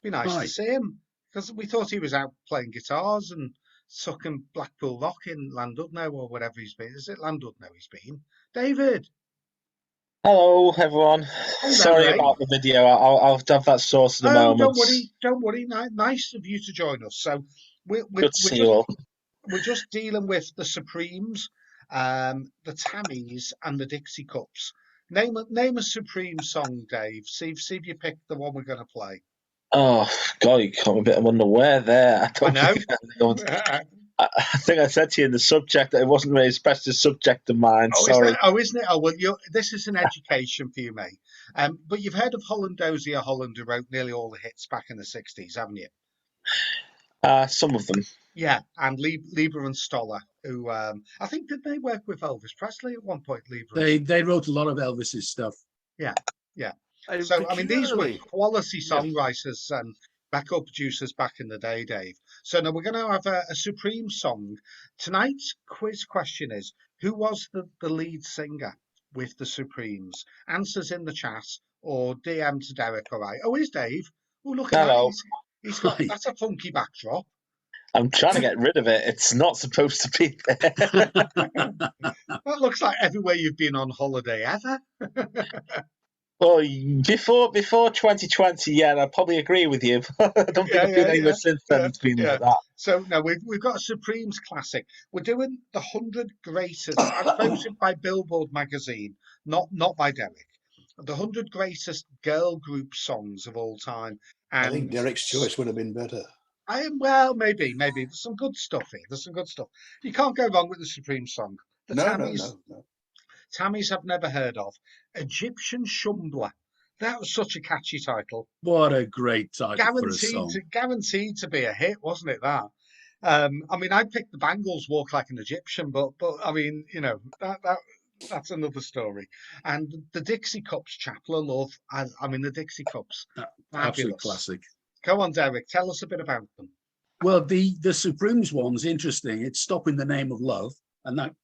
Be nice Hi. to see him because we thought he was out playing guitars and sucking Blackpool Rock in Landudno or whatever he's been. Is it Landudno he's been? David. Hello, everyone. Hello, Sorry mate. about the video. I'll have that sorted in a Oh, moment. don't worry. Nice of you to join us. So we're Good to see you all. we're just dealing with the Supremes, the Tammies, and the Dixie Cups. Name a Supreme song, Dave. See if you pick the one we're going to play. Oh, God, you caught me a bit unaware there. I know. I think I said to you in the subject that it wasn't really a specialist subject of mine. Sorry. Isn't it? Oh, well, this is an education for you, mate. But you've heard of Holland Dozier Holland, who wrote nearly all the hits back in the 60s, haven't you? Some of them. Yeah, and Lieber and Stoller, who I think did they work with Elvis Presley at one point? Lieber. They wrote a lot of Elvis's stuff. Yeah. So I mean, these were quality songwriters and record producers back in the day, Dave. So now we're going to have a Supreme song. Tonight's quiz question is: who was the lead singer with the Supremes? Answers in the chat or DM to Derek. All right. Oh, here's Dave. Oh, look at Hello. that. He's got that's a funky backdrop. I'm trying to get rid of it. It's not supposed to be there. That looks like everywhere you've been on holiday ever. Well, before 2020, yeah, I probably agree with you. I don't think I've been anywhere since then. It's been like that. So now we've got a Supremes classic. We're doing the 100 greatest, as voted by Billboard magazine, not by Derek. The 100 greatest girl group songs of all time. And I think Derek's choice would have been better. Well, maybe. There's some good stuff here. There's some good stuff. You can't go wrong with the Supreme song. The No. Tammies I've never heard of. Egyptian Shumbler. That was such a catchy title. What a great title for a song. Guaranteed to be a hit, wasn't it? That. I mean, I picked the Bangles' "Walk Like an Egyptian," but I mean, that's another story. And the Dixie Cups, "Chapel of Love." I mean, the Dixie Cups, Absolute classic. Go on, Derek. Tell us a bit about them. Well, the Supremes one's interesting. It's "Stop in the Name of Love," and that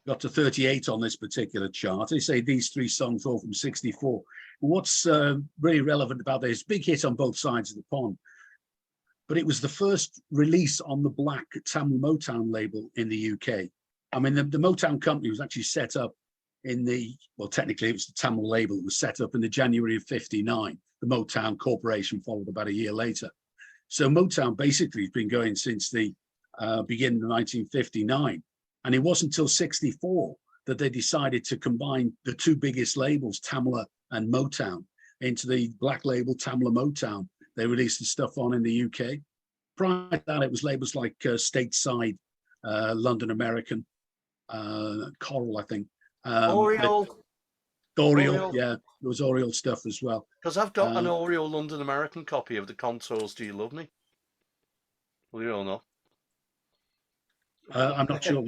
got to 38 on this particular chart. They say these three songs all from 64. What's really relevant about this, big hit on both sides of the pond, but it was the first release on the black Tamil Motown label in the UK. I mean, the Motown company was actually set up technically it was the Tamil label. It was set up in the January of 59. The Motown Corporation followed about a year later. So Motown basically has been going since the beginning of 1959. And it wasn't until 64 that they decided to combine the two biggest labels, Tamla and Motown, into the black label Tamla Motown. They released the stuff on in the UK. Prior to that, it was labels like Stateside, London American, Coral, I think. Oriole. Oriole, yeah, there was Oriole stuff as well. Because I've got an Oriole London American copy of the Contours Do You Love Me? Well, you all know. I'm not sure.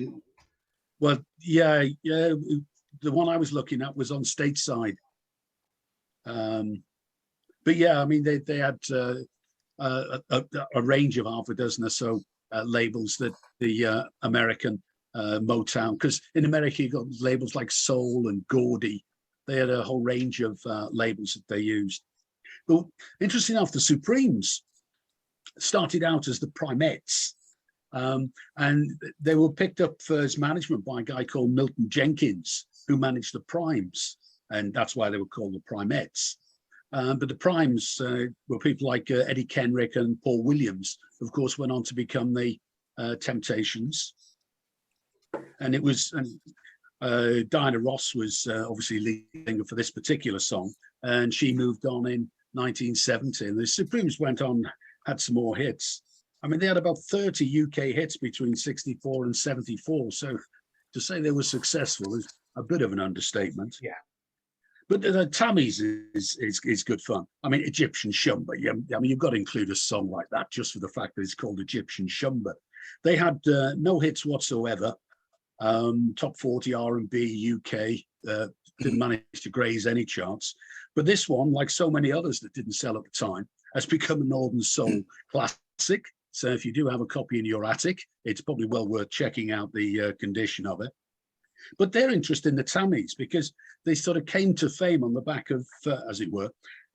Well, yeah, the one I was looking at was on Stateside. But yeah, I mean, they had a range of half a dozen or so labels that the American Motown, because in America you got labels like Soul and Gordy. They had a whole range of labels that they used. But interesting enough, the Supremes started out as the Primettes, and they were picked up as management by a guy called Milton Jenkins, who managed the Primes, and that's why they were called the Primettes. But the Primes were people like Eddie Kenrick and Paul Williams, who of course went on to become the Temptations. And it was Diana Ross was obviously lead singer for this particular song, and she moved on in 1970. And the Supremes went on, had some more hits. I mean, they had about 30 UK hits between 64 and 74. So to say they were successful is a bit of an understatement. Yeah. But Tammy's is good fun. I mean, Egyptian Shumba. Yeah, I mean, you've got to include a song like that just for the fact that it's called Egyptian Shumba. They had no hits whatsoever. Top 40 R&B UK, didn't manage to graze any charts. But this one, like so many others that didn't sell at the time, has become a Northern Soul classic. So if you do have a copy in your attic, it's probably well worth checking out the condition of it. But they're interested in the Tammys because they sort of came to fame on the back of, as it were,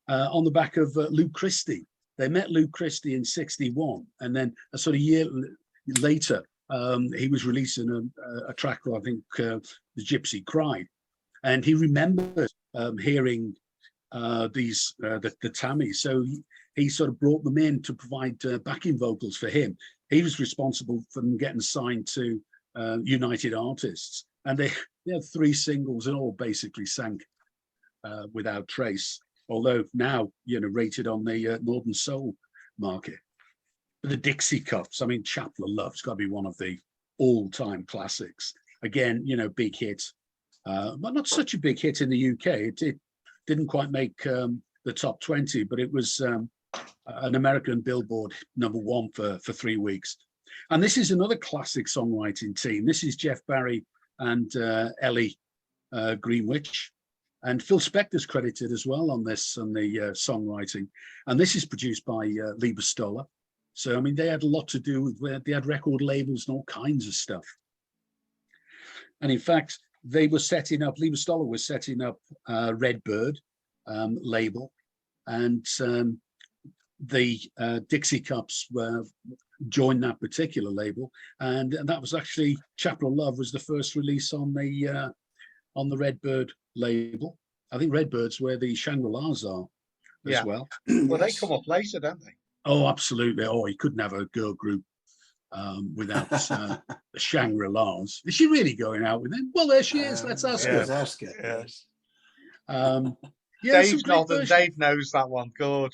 on the back of Luke Christie. They met Luke Christie in 61, and then a sort of year later, he was releasing a track called, I think, The Gypsy Cried. And he remembered hearing the Tammys. So he sort of brought them in to provide backing vocals for him. He was responsible for them getting signed to United Artists. And they had 3 singles and all basically sank without trace. Although now, rated on the Northern Soul market. But the Dixie Cups, I mean, Chapel of Love's got to be one of the all-time classics. Again, big hit, but not such a big hit in the UK. It didn't quite make the top 20, but it was an American Billboard #1 for 3 weeks. And this is another classic songwriting team. This is Jeff Barry and Ellie Greenwich. And Phil Spector's credited as well on this, on the songwriting. And this is produced by Lee Bastola. So, I mean, they had a lot to do with, they had record labels and all kinds of stuff. And in fact, they were setting up, Lee Bastola was setting up Redbird label. And the Dixie Cups joined that particular label. And that was actually, Chapel of Love was the first release on the Redbird label. I think Redbird's where the Shangri-Las are as well. Well, they come up later, don't they? Oh, absolutely. Oh, you couldn't have a girl group without the Shangri-Las. Is she really going out with them? Well, there she is. Let's ask her. Let's ask her. Yes. Yeah, Dave nodding. Dave knows that one. Good.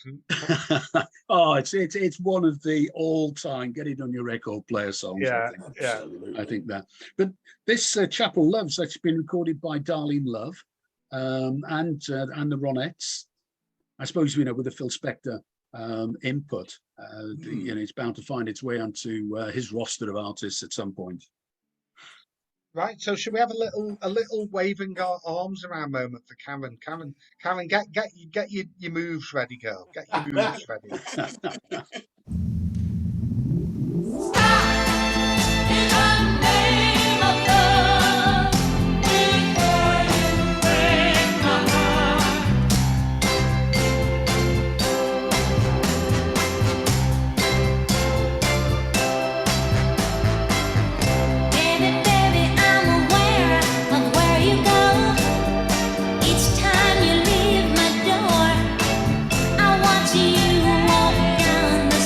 Oh, it's one of the all-time get it on your record player songs. Yeah, I think. Absolutely. I think that. But this Chapel Love's actually been recorded by Darlene Love and the Ronettes. I suppose with the Phil Spector input, it's bound to find its way onto his roster of artists at some point. Right. So should we have a little waving our arms around moment for Karen? Karen, get your moves ready, girl. Get your moves ready. In the name of love, before you break my heart. Baby, I'm aware of where you go. Each time you leave my door, I watch you walk down the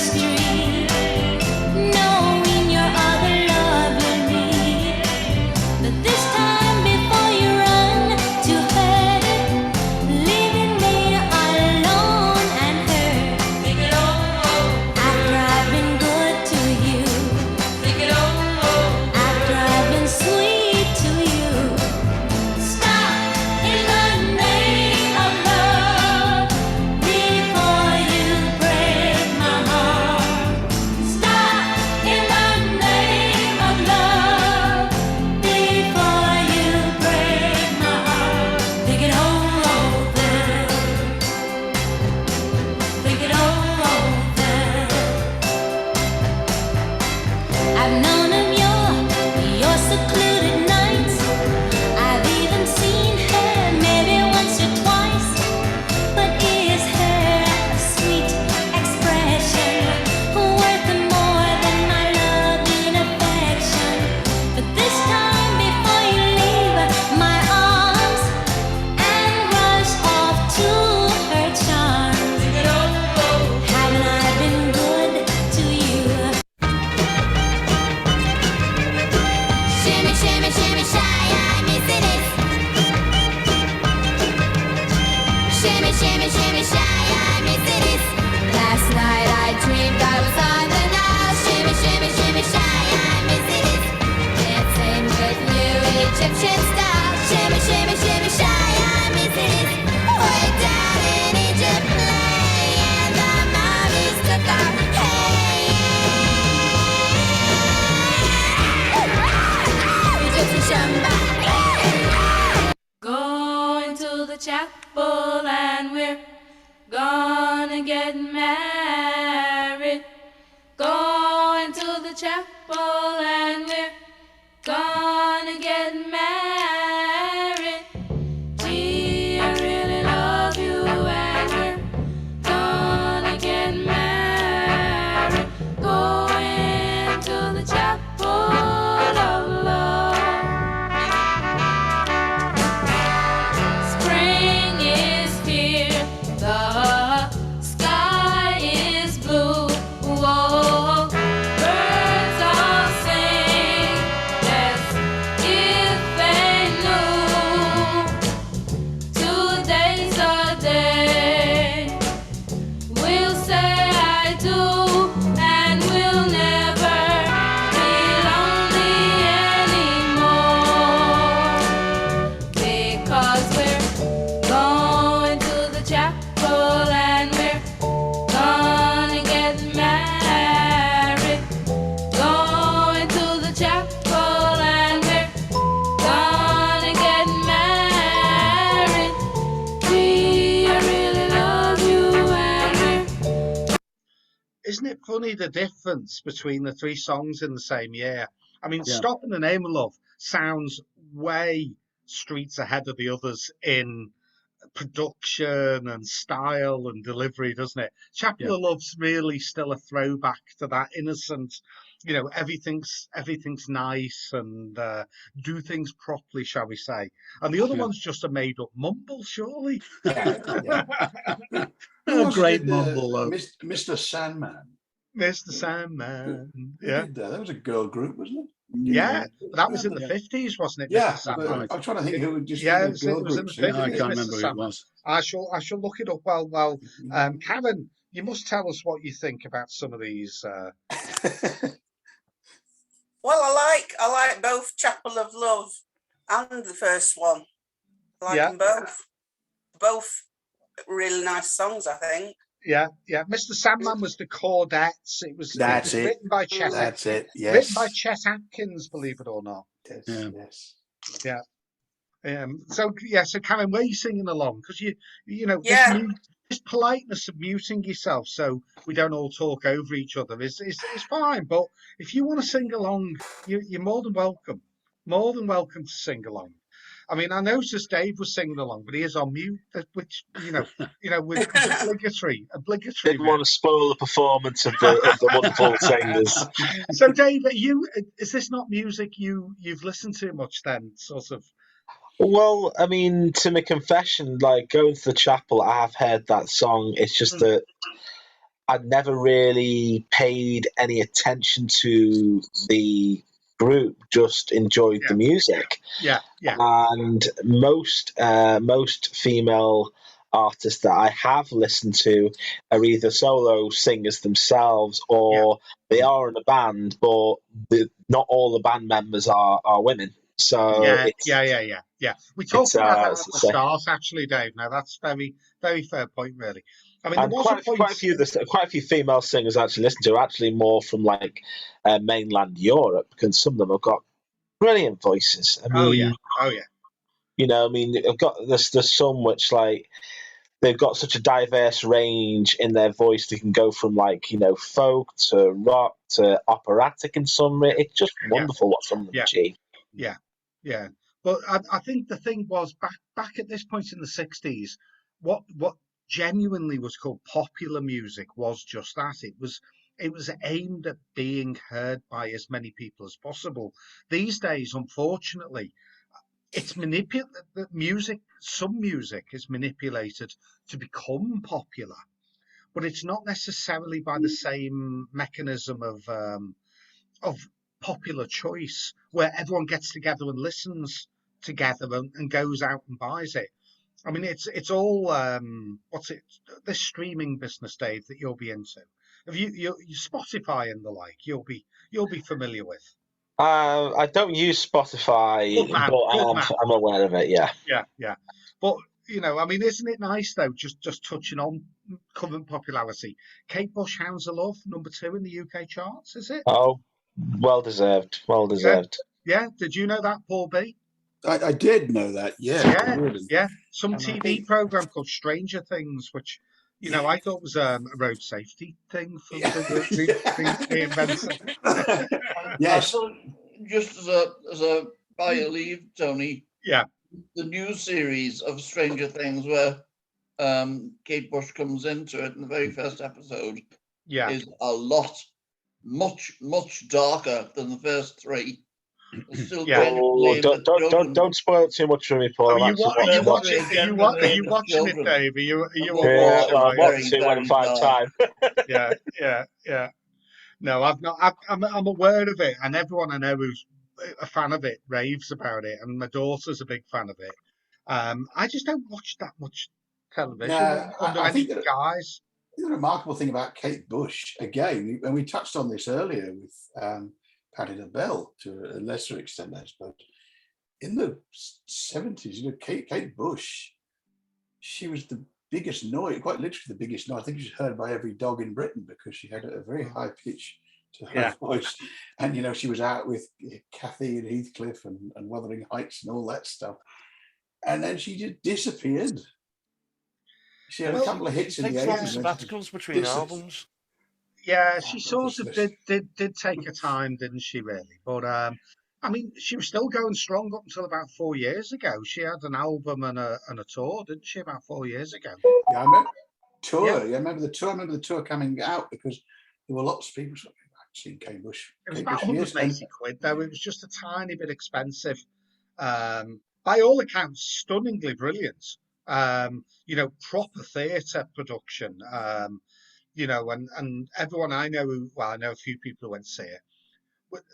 I've known of your secluded nights. I've even seen her maybe once or twice. But is her sweet expression worth more than my love and affection? But this time before you leave my arms and rush off to her charms, haven't I been good to you? Shimmy, shimmy, shimmy, shy, I'm missing it. Shimmy, shimmy, shimmy, shy, I'm missing it. Last night I dreamed I was on the Nile. Shimmy, shimmy, shimmy, shy, I'm missing it. Dancing with new Egyptian style. Shimmy, shimmy, shimmy, shy, I'm missing it. Way down in Egypt, playing the mummies took our Egyptian shamba. Going to the chapel and we're gonna get married. Going to the chapel and we're gonna get married. Gee, I really love you and we're gonna get married. Going to the chapel of love. Spring is here, the sky is blue. Whoa, birds all sing as if they knew. Today's a day we'll say I do, and we'll never be lonely anymore. Because we're going to the chapel and we're gonna get married. Going to the chapel and we're gonna get married. Gee, I really love you and we're Isn't it funny the difference between the three songs in the same year? I mean, Yeah. Stop in the Name of Love sounds way streets ahead of the others in production and style and delivery, doesn't it? Chapel Yeah. of Love's really still a throwback to that innocent, everything's nice and do things properly, shall we say? And the other Yeah. one's just a made up mumble, surely. Yeah. Who A was great did, mumble, though. Mr. Sandman. Mr. Sandman. Who Yeah. did that? That was a girl group, wasn't it? Yeah, but that was in the Yeah. 50s, wasn't it, Yeah, Mr. Sandman? but Right. I'm trying to think who just Yeah, did a girl it was in group. the I 50s, can't Mr. remember who it Sandman. was. I shall look it up. Well, Karen, you must tell us what you think about some of these. Well, I like both Chapel of Love and the first one. I like Yeah. them both. Both really nice songs, I think. Yeah. Mr. Sandman was the Chordettes. It was That's it. written by Chet. That's it. Written by Yes. Chet Atkins, believe it or not. Yes. Yeah. Yes. Yeah. So Karen, were you singing along? Because Yeah. this politeness of muting yourself so we don't all talk over each other is fine. But if you want to sing along, you're more than welcome. More than welcome to sing along. I mean, I noticed Dave was singing along, but he is on mute, which with obligatory. Didn't want to spoil the performance of the wonderful singers. So, Dave, is this not music you've listened to much then? Sort of. Well, I mean, to my confession, like going to the chapel, I have heard that song. It's just that I'd never really paid any attention to the group, just enjoyed the music. Yeah. And most female artists that I have listened to are either solo singers themselves or they are in a band, but not all the band members are women. So Yeah. We talked about that at the start, actually, Dave. Now that's very, very fair point, really. I mean, there was quite a few female singers I actually listen to are actually more from like mainland Europe, because some of them have got brilliant voices. I mean, oh yeah. I mean, there's some which like they've got such a diverse range in their voice. They can go from like, folk to rock to operatic in some. It's just wonderful what some of them Yeah. achieve. Yeah. But I think the thing was back at this point in the 60s, what genuinely was called popular music was just that. It was aimed at being heard by as many people as possible. These days, unfortunately, it's music. Some music is manipulated to become popular, but it's not necessarily by the same mechanism of popular choice where everyone gets together and listens together and goes out and buys it. I mean, it's all what's it? This streaming business, Dave, that you'll be into. Have you Spotify and the like? You'll be familiar with. I don't use Spotify, Good man, but good man. I'm aware of it. Yeah. Yeah. But I mean, isn't it nice though? Just touching on current popularity. Kate Bush, Hounds of Love, #2 in the UK charts, is it? Oh, well deserved. Well deserved. Yeah. Did you know that, Paul B? I did know that. Yeah. Yeah. Some And I TV think- program called Stranger Things, which I thought was a road safety thing for the inventor. Yes. Just as a by your leave, Tony. Yeah. The new series of Stranger Things where Kate Bush comes into it in the very first episode Yeah. is a lot, much darker than the first three. It's still Yeah. kind of Oh, blamed at children. don't spoil it too much for me, Paul. Are you watching it, Children. Dave? Are you Yeah, on Yeah, board? well, Are I'm you? watching it when I find time. Yeah. No, I've not. I'm aware of it, and everyone I know who's a fan of it raves about it, and my daughter's a big fan of it. I just don't watch that much television No, under I any think that- guise. The remarkable thing about Kate Bush, again, and we touched on this earlier with Patti LaBelle to a lesser extent, I suppose. In the 70s, Kate Bush, she was the biggest noise, quite literally the biggest noise. I think she was heard by every dog in Britain because she had a very high pitch to her voice. And, she was out with Kathy and Heathcliff and Wuthering Heights and all that stuff. And then she just disappeared. She had a couple of hits in the Takes long 80s. sabbaticals between albums. Yeah, she sort of Obviously. did take her time, didn't she? Really, but I mean, she was still going strong up until about 4 years ago. She had an album and a tour, didn't she? About 4 years ago. Yeah, I remember tour. Yeah, I remember the tour. I remember the tour coming out because there were lots of people saying, I've seen Kate Bush. It was Kate about Bush for years." 180 quid, though. It was just a tiny bit expensive. By all accounts, stunningly brilliant. Proper theatre production. And everyone I know I know a few people who went to see it,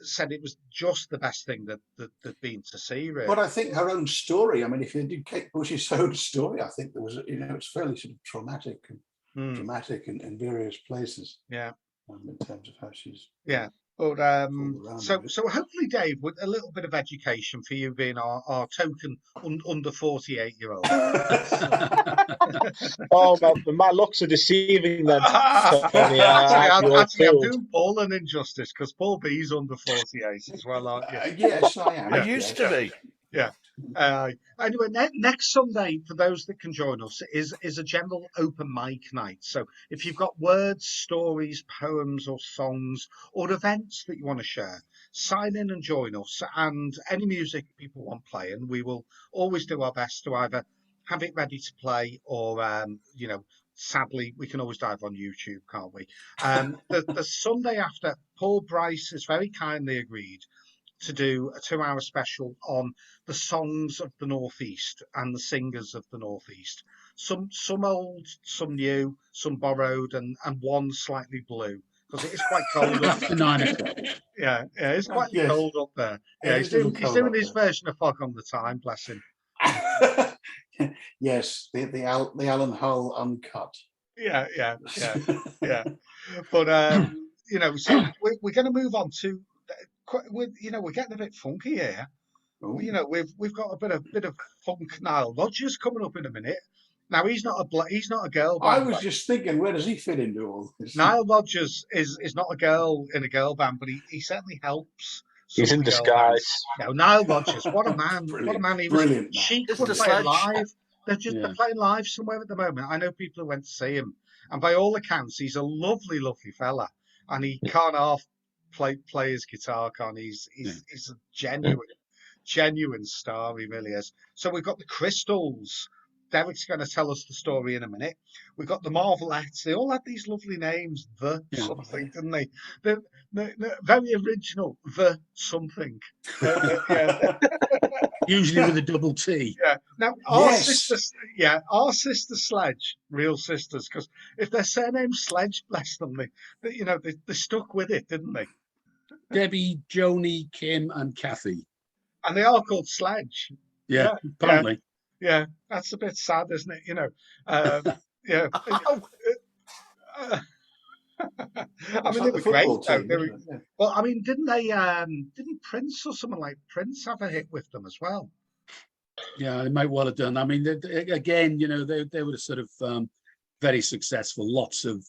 said it was just the best thing that they'd been to see, really. But I think her own story, I mean, if you did Kate Bush's own story, I think there was, it's fairly sort of traumatic and dramatic in various places. Yeah. In terms of how she's. Yeah. But around so a bit. hopefully, Dave, with a little bit of education for you being our token under 48-year-old. Oh, my looks are deceiving them. Tony. Actually, I'm doing Paul an injustice because Paul B's under 48 as well, aren't you? Yes, I am. I used to be. Yeah. Anyway, next Sunday, for those that can join us, is a general open mic night. So if you've got words, stories, poems, or songs, or events that you want to share, sign in and join us. And any music people want playing, we will always do our best to either have it ready to play or, sadly, we can always dive on YouTube, can't we? The Sunday after, Paul Bryce has very kindly agreed to do a 2-hour special on the songs of the Northeast and the singers of the Northeast. Some old, some new, some borrowed, and one slightly blue, because it is quite cold up After 9 o'clock. Yeah, it's quite Yes. cold up there. Yeah, It he's is a little doing cold up his there. version of Fog on the Time, bless him. Yes, the Alan Hull uncut. Yeah. But so we're going to move on to. We're getting a bit funky here. Ooh. We've got a bit of funk. Nile Rodgers coming up in a minute. Now he's not a girl band. I was just thinking, where does he fit into all this? Nile Rodgers is not a girl in a girl band, but he certainly helps. He's some in of the girl bands. disguise. No, Nile Rodgers, what a man! What a man! He was Brilliant man. Chic It's would the play sledge. live. they're playing live somewhere at the moment. I know people who went to see him, and by all accounts, he's a lovely, lovely fella, and he can't play his guitar. He's a genuine star. He really is. So we've got the Crystals. Derek's going to tell us the story in a minute. We've got the Marvelettes. They all had these lovely names, something, didn't they? They're very original, the something. Usually with a double T. Yeah. Now, our sister Sledge, real sisters, because if their surname's Sledge, bless them, they stuck with it, didn't they? Debbie, Joni, Kim, and Kathy. And they are called Sledge. Yeah, apparently. Yeah, that's a bit sad, isn't it? Yeah. I mean, they were great, though. Well, I mean, didn't Prince or someone like Prince have a hit with them as well? Yeah, they might well have done. I mean, again, they were sort of very successful, lots of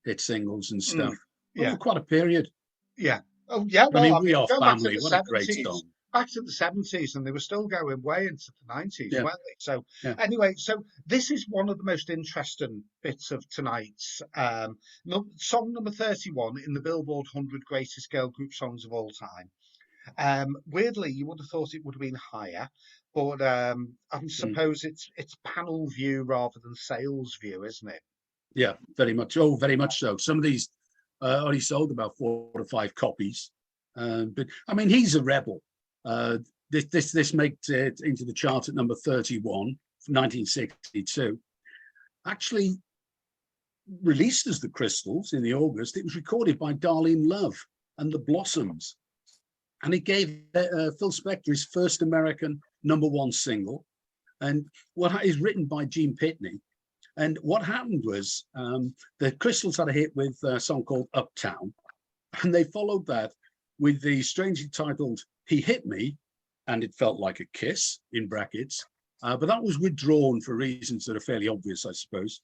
hit singles and stuff. Over quite a period. Yeah. Oh, yeah. Well, I mean, We Are Family, what a great song. Back to the 70s, and they were still going way into the 90s, weren't they? So anyway, this is one of the most interesting bits of tonight's song number 31 in the Billboard 100 Greatest Girl Group Songs of All Time. Weirdly, you would have thought it would have been higher, but I suppose it's panel view rather than sales view, isn't it? Yeah, very much. Oh, very much so. Some of these only sold about 4 or 5 copies, but I mean, he's a rebel. This made it into the chart at number 31, 1962. Actually released as the Crystals in the August. It was recorded by Darlene Love and the Blossoms, and it gave Phil Spector his first American #1 single. And what is written by Gene Pitney. And what happened was the Crystals had a hit with a song called Uptown, and they followed that with the strangely titled He Hit Me, and It Felt Like a Kiss, in brackets. But that was withdrawn for reasons that are fairly obvious, I suppose,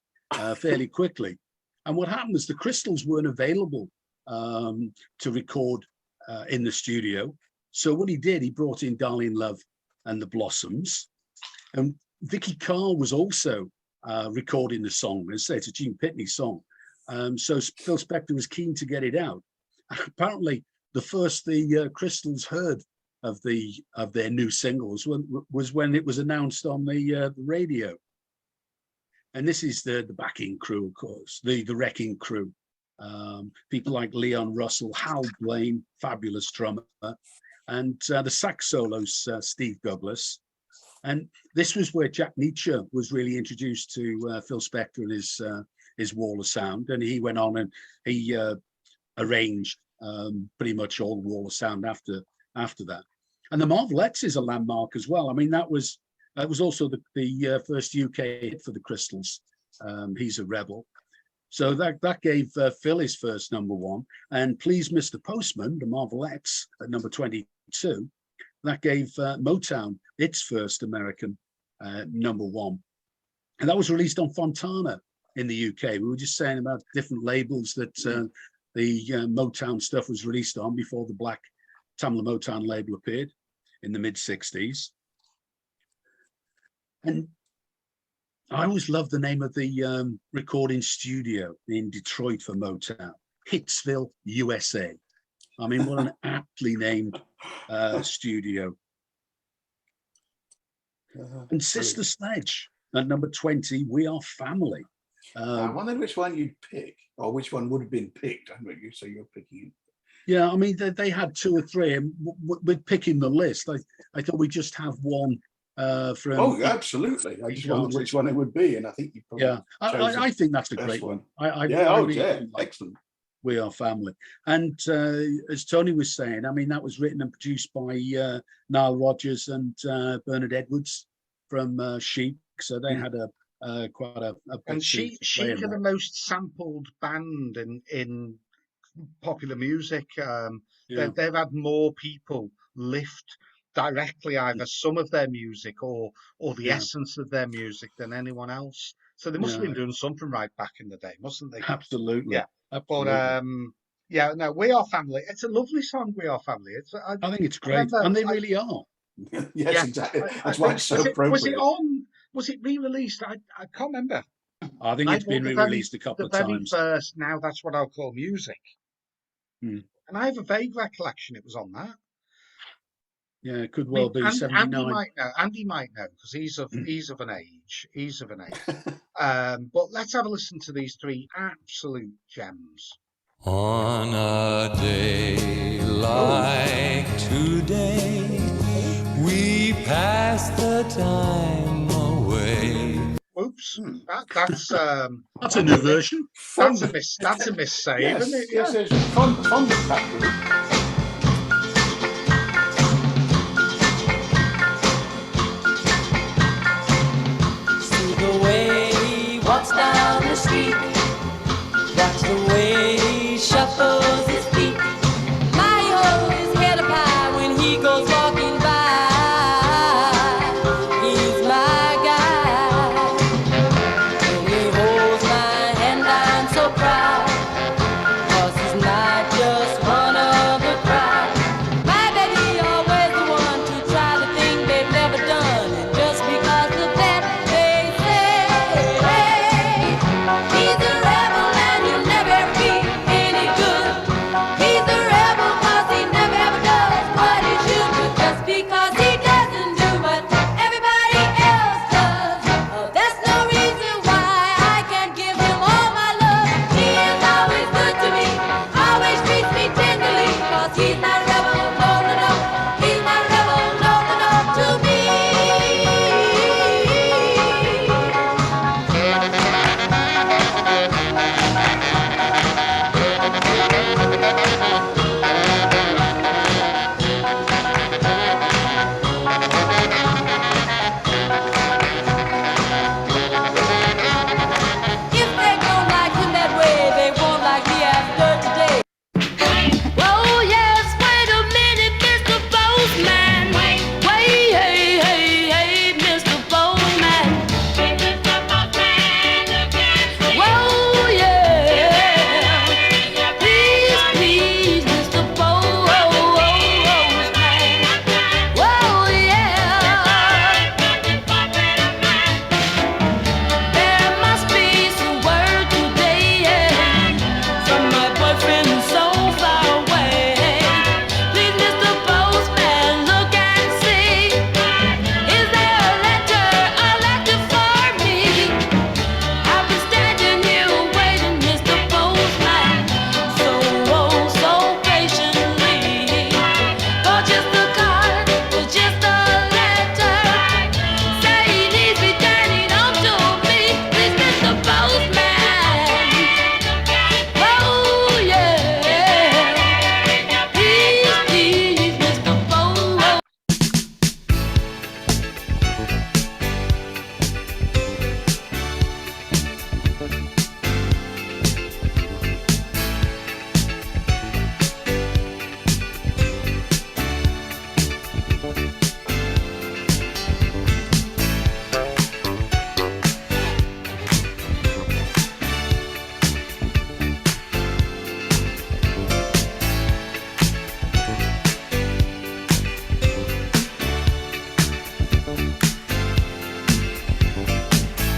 fairly quickly. And what happened was the Crystals weren't available to record in the studio. So what he did, he brought in Darlene Love and the Blossoms. And Vicky Carr was also recording the song. As I say, it's a Gene Pitney song. So Phil Spector was keen to get it out. Apparently, the first the Crystals heard of their new singles was when it was announced on the radio. And this is the backing crew, of course, the Wrecking Crew. People like Leon Russell, Hal Blaine, fabulous drummer, and the sax solos, Steve Douglas. And this was where Jack Nietzsche was really introduced to Phil Spector and his Wall of Sound. And he went on and he arranged pretty much all the Wall of Sound after that. And the Marvelettes is a landmark as well. I mean, that was also the first UK hit for the Crystals. He's a Rebel. So that gave Phil his first #1. And Please Mr. Postman, the Marvelettes at number 22, that gave Motown its first American #1. And that was released on Fontana in the UK. We were just saying about different labels that the Motown stuff was released on before the Black Tamla Motown label appeared in the mid-60s. And I always loved the name of the recording studio in Detroit for Motown, Hitsville, USA. I mean, what an aptly named studio. And Sister Sledge at number 20, We Are Family. I wondered which one you'd pick, or which one would have been picked. I mean, so you're picking. Yeah, I mean, they had 2 or 3, and with picking the list, I thought we'd just have one from. Oh, absolutely. I just wondered which one it would be, and I think you probably. Yeah, I think that's a great one. Excellent. We Are Family. And as Tony was saying, I mean, that was written and produced by Nile Rodgers and Bernard Edwards from Chic. So they had quite a and Chic are the most sampled band in popular music. They've had more people lift directly either some of their music or the essence of their music than anyone else. So they must have been doing something right back in the day, mustn't they? Absolutely. Yeah. Absolutely. But no, We Are Family. It's a lovely song, We Are Family. I think it's great, and they really are. Yes, exactly. That's why it's so appropriate. Was it on Was it re-released? I can't remember. I think I it's been bought the very- re-released a couple The of very times. first, now that's what I'll call music. Hmm. And I have a vague recollection it was on that. Yeah, it could I mean, well be Andy 79. might know. Andy might know because he's of an age. He's of an age. But let's have a listen to these three absolute gems. On a day like today, we pass the time away. Oops, that's That's a new version. that's a missave, Yes, isn't it? yes, it's fun factory. See the way he walks down the street. Watch the way he shuffles his feet. My oh, his head up high when he goes walking by. He's my guy. When he holds my hand, I'm so proud. 'Cause he's not just one of the crowd. My baby always the one to try the thing they've never done. And just because of that, they say, hey, he's a rebel and he'll never ever be any good. He's a rebel 'cause he never ever does what he should. But just because he doesn't do what everybody else does, oh, that's no reason why I can't give him all my love. He is always good to me, always treats me tenderly. 'Cause he's my rebel, no, no, no. He's my rebel, no, no, no, to me. If they don't like him that way, they won't like me after today. Oh yes, wait a minute, Mr. Postman. Wait, hey, hey, hey, Mr. Postman. Whoa, yeah. Please, please, Mr. Postman. Whoa, yeah. There must be some word today from my boyfriend who's so far away. Please, Mr. Postman, look and see. Is there a letter for me? I've been standing here waiting, Mr. Postman, so patiently. For just a card, for just a letter. Say he needs returning home to me. Please, Mr. Postman. Oh, yeah. Please, please, Mr. Postman.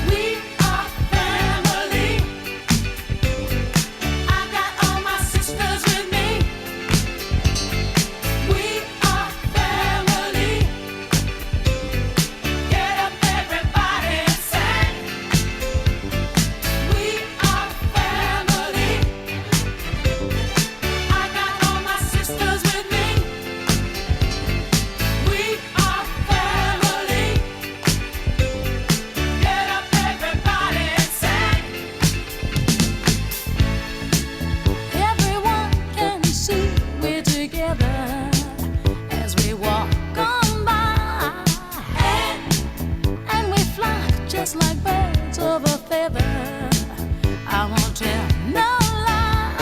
We are family. I got all my sisters with me. We are family. Get up, everybody, and sing. We are family. I got all my sisters with me. We are family. Get up, everybody, and sing. Everyone can see we're together as we walk on by, and we fly just like birds of a feather. I won't tell no lie.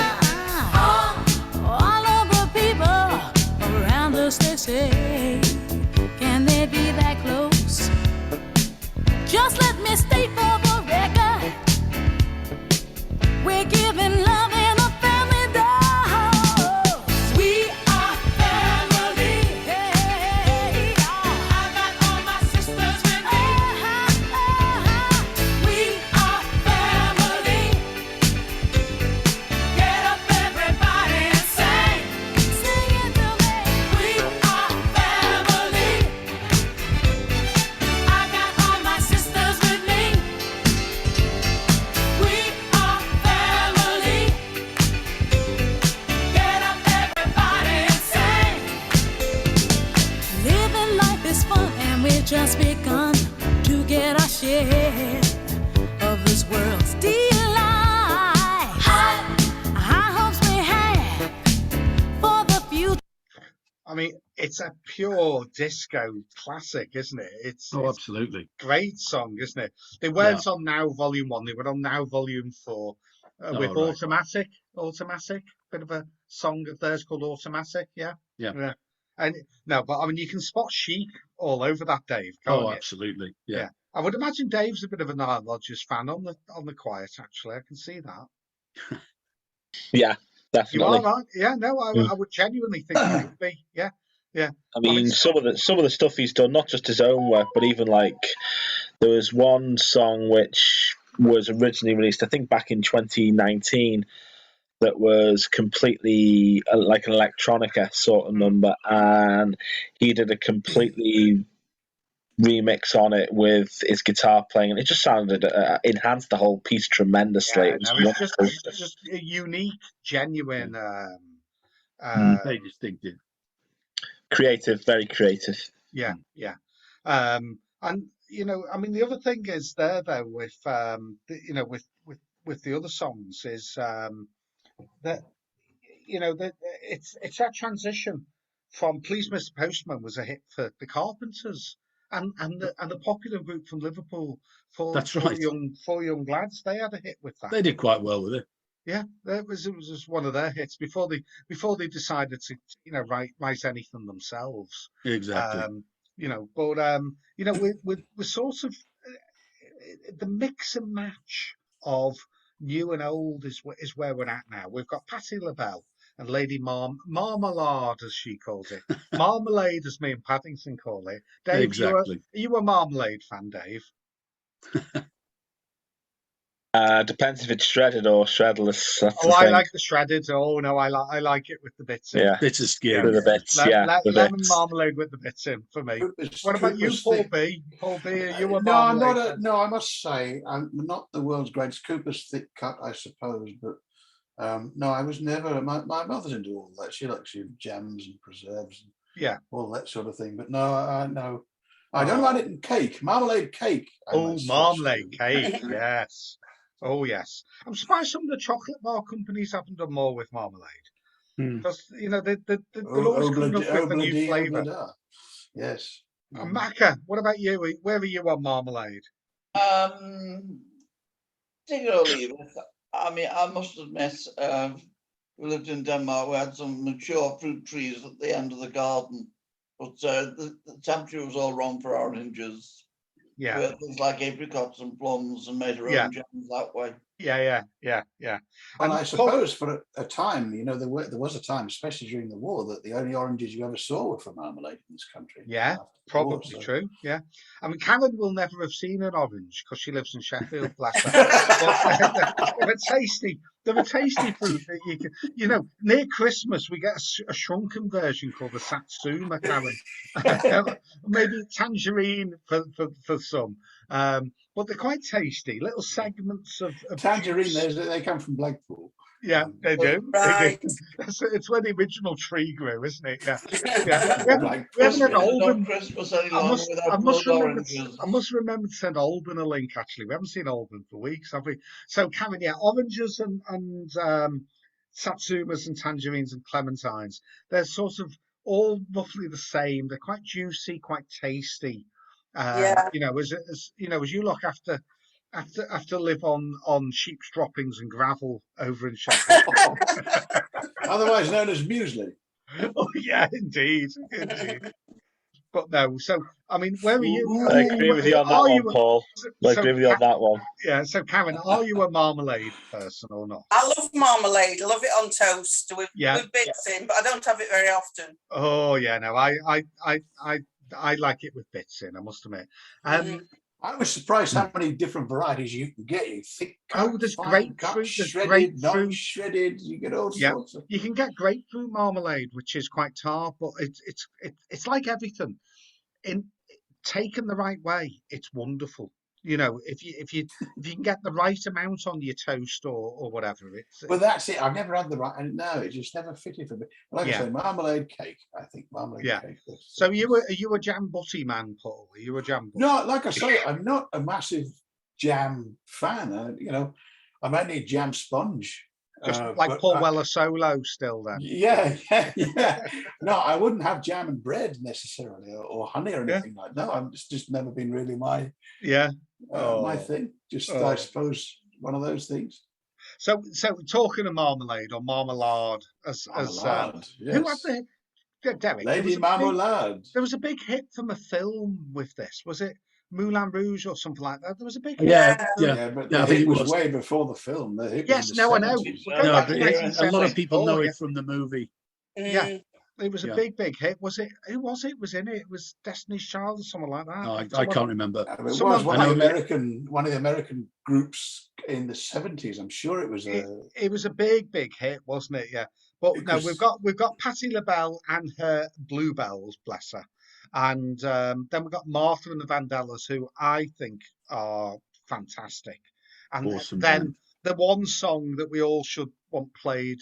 All of the people around us, they say, can they be that close? Just let me state for the record, we're giving love in a family dose. We are family. I got all my sisters with me. and we just begun to get our share of this world's delight. High hopes we had for the future. I mean, it's a pure disco classic, isn't it? It's Oh, it's absolutely. a great song, isn't it? They weren't on Now Volume 1, they were on Now Volume 4 with right. Automatic. Automatic, bit of a song of theirs called Automatic, yeah? Yeah. And no, but I mean, you can spot Chic all over that, Dave, can't Oh, you? absolutely. Yeah. I would imagine Dave's a bit of a Nile Rodgers fan on the quiet, actually. I can see that. Yeah, You definitely. are, right? Yeah, no, I would genuinely think you would be. Yeah, yeah. I mean, some of the stuff he's done, not just his own work, but even like there was one song which was originally released, I think, back in 2019, that was completely like an electronica sort of number, and he did a completely remix on it with his guitar playing, and it just sounded enhanced the whole piece tremendously. Yeah, It was no, it's wonderful. just a unique, genuine. Very distinctive. Creative, very creative. Yeah, yeah. And I mean, the other thing is there though with with the other songs is that that it's that transition from Please Mr. Postman was a hit for the Carpenters and the popular group from Liverpool for That's right. four young lads. They had a hit with that. They did quite well with it. Yeah, it was just one of their hits before they decided to write anything themselves. Exactly. We're sort of the mix and match of new and old is where we're at now. We've got Patti LaBelle and Lady Marmalade, as she calls it. Marmalade, as me and Paddington call it. Dave, Exactly. are you a Marmalade fan, Dave? Depends if it's shredded or shredless. That's Oh, the I thing. like the shredded. Oh no, I like it with the bits in. Yeah, Bits of skin. with the bits. The Lemon bits. marmalade with the bits in for me. Coopers- What about you, Coopers Paul thick- B? Paul B, are you a No, I'm marmalade? not. fan? No, I must say, I'm not the world's greatest Cooper's thick cut, I suppose. But no, I was never. My mother's into all that. She likes jams and preserves and Yeah. all that sort of thing. But no, no, I don't like it in cake, marmalade cake. I Oh, might switch marmalade to. cake, yes. Oh, yes. I'm surprised some of the chocolate bar companies haven't done more with marmalade. Because, they'll always come up with a new flavour. Yes. Macca, what about you? Where are you on marmalade? Take it or leave it. I mean, I must admit, we lived in Denmark. We had some mature fruit trees at the end of the garden, but the temperature was all wrong for oranges. Yeah. We had things like apricots and plums and made our own jams that way. Yeah. And And I suppose for a time, there was a time, especially during the war, that the only oranges you ever saw were from marmalade in this country. Yeah, after the probably war, so- true. Yeah, I mean, Karen will never have seen an orange because she lives in Sheffield. Bless her. But they're tasty. They're a tasty fruit that you can. Near Christmas we get a shrunken version called the Satsuma, Karen. Maybe tangerine for some. But they're quite tasty. Little segments of Tangerine, juice. they come from Blackpool. Yeah, they do. Right. They do. It's where the original tree grew, isn't it? Yeah. Blackpool. We haven't had Not Alban. Christmas any I longer must without blood remember. oranges. I must remember to send Alban a link. Actually, we haven't seen Alban for weeks, have we? So, Karen, yeah, oranges and satsumas and tangerines and clementines. They're sort of all roughly the same. They're quite juicy, quite tasty. Yeah. As you look after live on sheep's droppings and gravel over in Sheffield. Otherwise known as muesli. Oh yeah, indeed. But no, so I mean, where are you? I agree with you on that one, Paul. I agree with you on that one. Yeah, so Karen, are you a marmalade person or not? I love marmalade. I love it on toast with bits in, but I don't have it very often. Oh yeah, no, I like it with bits in, I must admit. I was surprised how many different varieties you can get. You thick cut, there's fine cut, grapefruit, there's shredded, grapefruit. non-shredded. You get all sorts of. You can get grapefruit marmalade, which is quite tart, but it's like everything. In taken the right way, it's wonderful. You know, if you can get the right amount on your toast or whatever, it's Well, that's it. I've never had the right. No, it just never fitted for me. Like I yeah, say, marmalade cake. I think marmalade yeah. cake. So are you a jam butty man, Paul? Are you a jam butty? No, like I say, I'm not a massive jam fan. I'm only a jam sponge. Just like but Paul Weller solo still then. yeah, yeah. No, I wouldn't have jam and bread necessarily, or honey or Yeah. anything like. No, I'm just never been really my Yeah. my Oh. thing. Just I Oh. suppose one of those things. So talking of marmalade or marmalade, Marmalade, who had yes. Derek? Lady Marmalade. There was a big hit from a film with this. Was it Moulin Rouge or something like that? There was a big hit. Yeah, Yeah. yeah, But yeah. the I think hit it was was. way before the film. The hit was Yes, in the no, I know. 70s. We're going No, back but to a lot of people know 1974. it from the movie. Yeah, Mm. it was a Yeah. big hit. Was it? Who was it? Was in it? It was Destiny's Child or something like that. No, I Someone- can't remember. It was Someone- one I of know the American groups in the 70s. I'm sure it was It was a big hit, wasn't it? Yeah. But no, Because- we've got Patti LaBelle and her Bluebells, bless her, and then we've got Martha and the Vandellas, who I think are fantastic. And Awesome then band. the one song that we all should want played,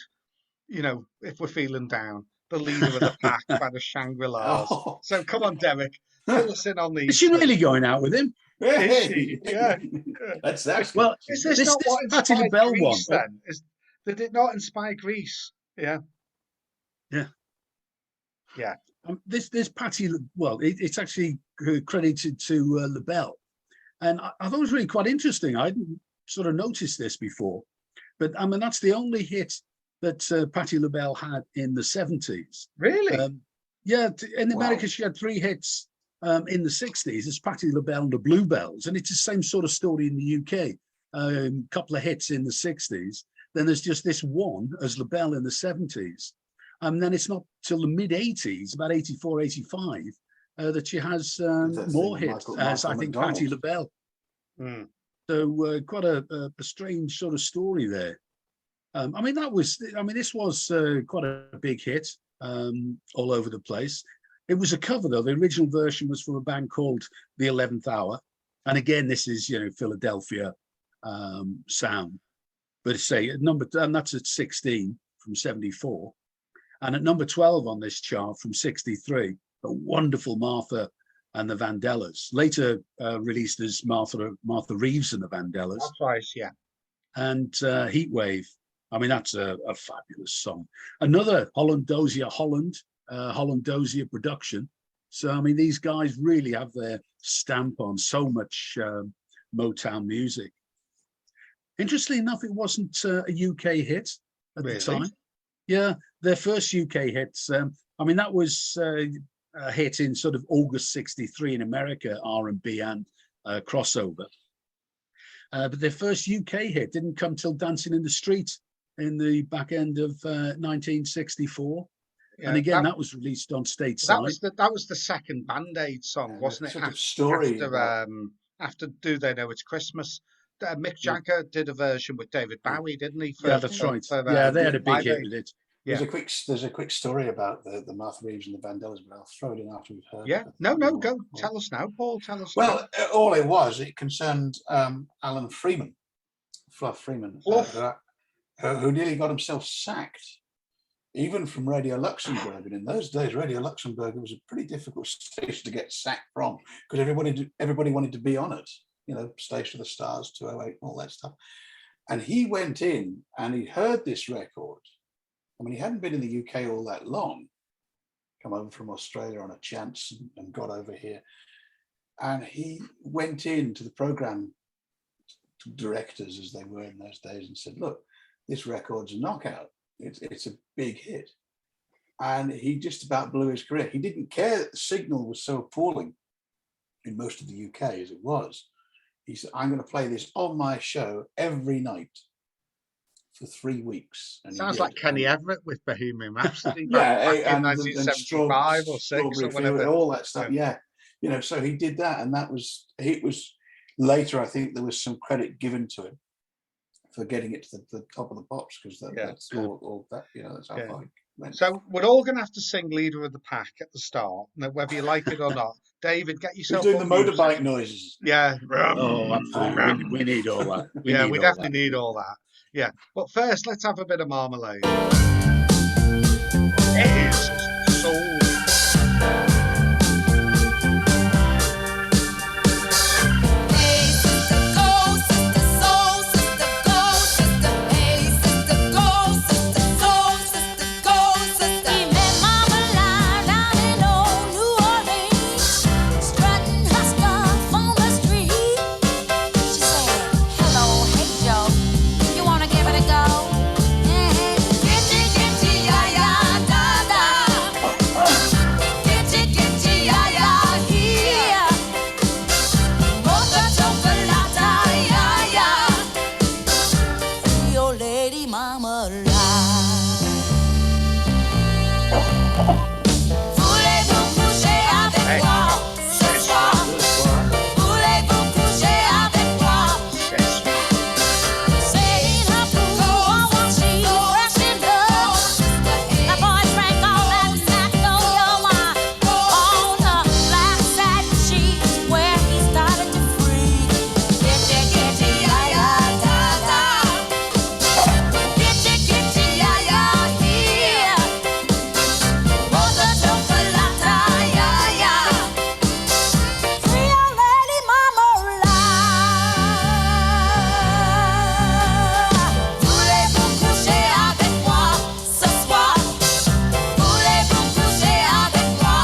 you know, if we're feeling down, "The Leader of the Pack" by the Shangri-Las. Oh. So come on, Derek, fill us in on these. Is she really going out with him? Is she? Yeah. That's Well, Is this this not what Patti inspired LaBelle Grease one. then? Did it not inspire Grease? Yeah. This Patti, well, it's actually credited to LaBelle, and I thought it was really quite interesting. I hadn't sort of noticed this before, but I mean that's the only hit that Patti LaBelle had in the 70s. Really? Yeah, in America Wow. she had 3 hits in the 60s. It's Patti LaBelle and the Bluebells, and it's the same sort of story in the UK. Couple of hits in the 60s, then there's just this one as LaBelle in the 70s. And then it's not till the mid 80s, about 84, 85, that she has That more thing, hits Michael as I think Patti McDonald. LaBelle. Hmm. So quite a strange sort of story there. I mean, this was quite a big hit all over the place. It was a cover though. The original version was from a band called The 11th Hour. And again, this is, Philadelphia sound. But say and that's at 16 from 74. And at number 12 on this chart from 63, a wonderful Martha and the Vandellas, later released as Martha Reeves and the Vandellas. That's right, yeah. And Heatwave. I mean, that's a fabulous song. Another Hollandosia production. So, I mean, these guys really have their stamp on so much Motown music. Interestingly enough, it wasn't a UK hit at the time. Yeah, their first UK hits. I mean, that was a hit in sort of August '63 in America, R&B and crossover. But their first UK hit didn't come till "Dancing in the Street" in the back end of 1964. Yeah, And again, that was released on stateside. That was the second Band-Aid song, Yeah, wasn't it? sort of story about- After "Do They Know It's Christmas," Mick Jagger did a version with David Bowie, didn't he? Yeah, that's right. Yeah, they had a big Live hit Aid. with it. Yeah. There's a quick story about the Martha Reeves and the Vandellas, but I'll throw it in after we've heard. Yeah. it. No, go. Tell us now, Paul. Tell us. Well, all it concerned Alan Freeman, Fluff Freeman, Fluff. who nearly got himself sacked, even from Radio Luxembourg. And in those days, Radio Luxembourg was a pretty difficult station to get sacked from because everybody wanted to be on it. Station of the Stars, 208, all that stuff. And he went in and he heard this record. I mean, he hadn't been in the UK all that long, come over from Australia on a chance and got over here. And he went into the program directors, as they were in those days, and said, look, this record's a knockout. It's a big hit. And he just about blew his career. He didn't care that the signal was so appalling in most of the UK as it was. He said, I'm going to play this on my show every night for 3 weeks. And Sounds like Kenny Everett with Bohemian Rhapsody. yeah, back in and 1975 or 6 or Strawberry whatever. Field, all that stuff. Yeah. So he did that, and it was later. I think there was some credit given to him for getting it to the top of the pops because that's all that. That's how far So we're all going to have to sing "Leader of the Pack" at the start, whether you like it or not. David, get Who's yourself doing the on music. motorbike noises? Yeah. Oh, absolutely. We need all that. We Yeah, need we all definitely that. need all that. Yeah. But first, let's have a bit of Marmalade. It is soul. Hey, sister, go, sister, soul, sister, go, sister. Hey, sister, go, sister, soul, sister, go, sister. He met Mama Line down in old New Orleans, strutting her stuff on the street. She said, "Hello, hey Joe, you wanna give it a go?" Gitty, gitty, ya ya, da da. Gitty, gitty, ya ya, here. Mocha chocolate, yeah, yeah. Your lady mama lie. Voulez-vous coucher avec moi ce soir? Voulez-vous coucher avec moi? Saying her pool on what she crashing does. The boy drank all that snack on your wine. On the black satin sheets where he started to freeze. Gitty, gitty, ya ya, da da. Gitty, gitty, ya ya, here. Mocha chocolate, yeah, yeah. Free your lady mama lie. Voulez-vous coucher avec moi ce soir? Voulez-vous coucher avec moi?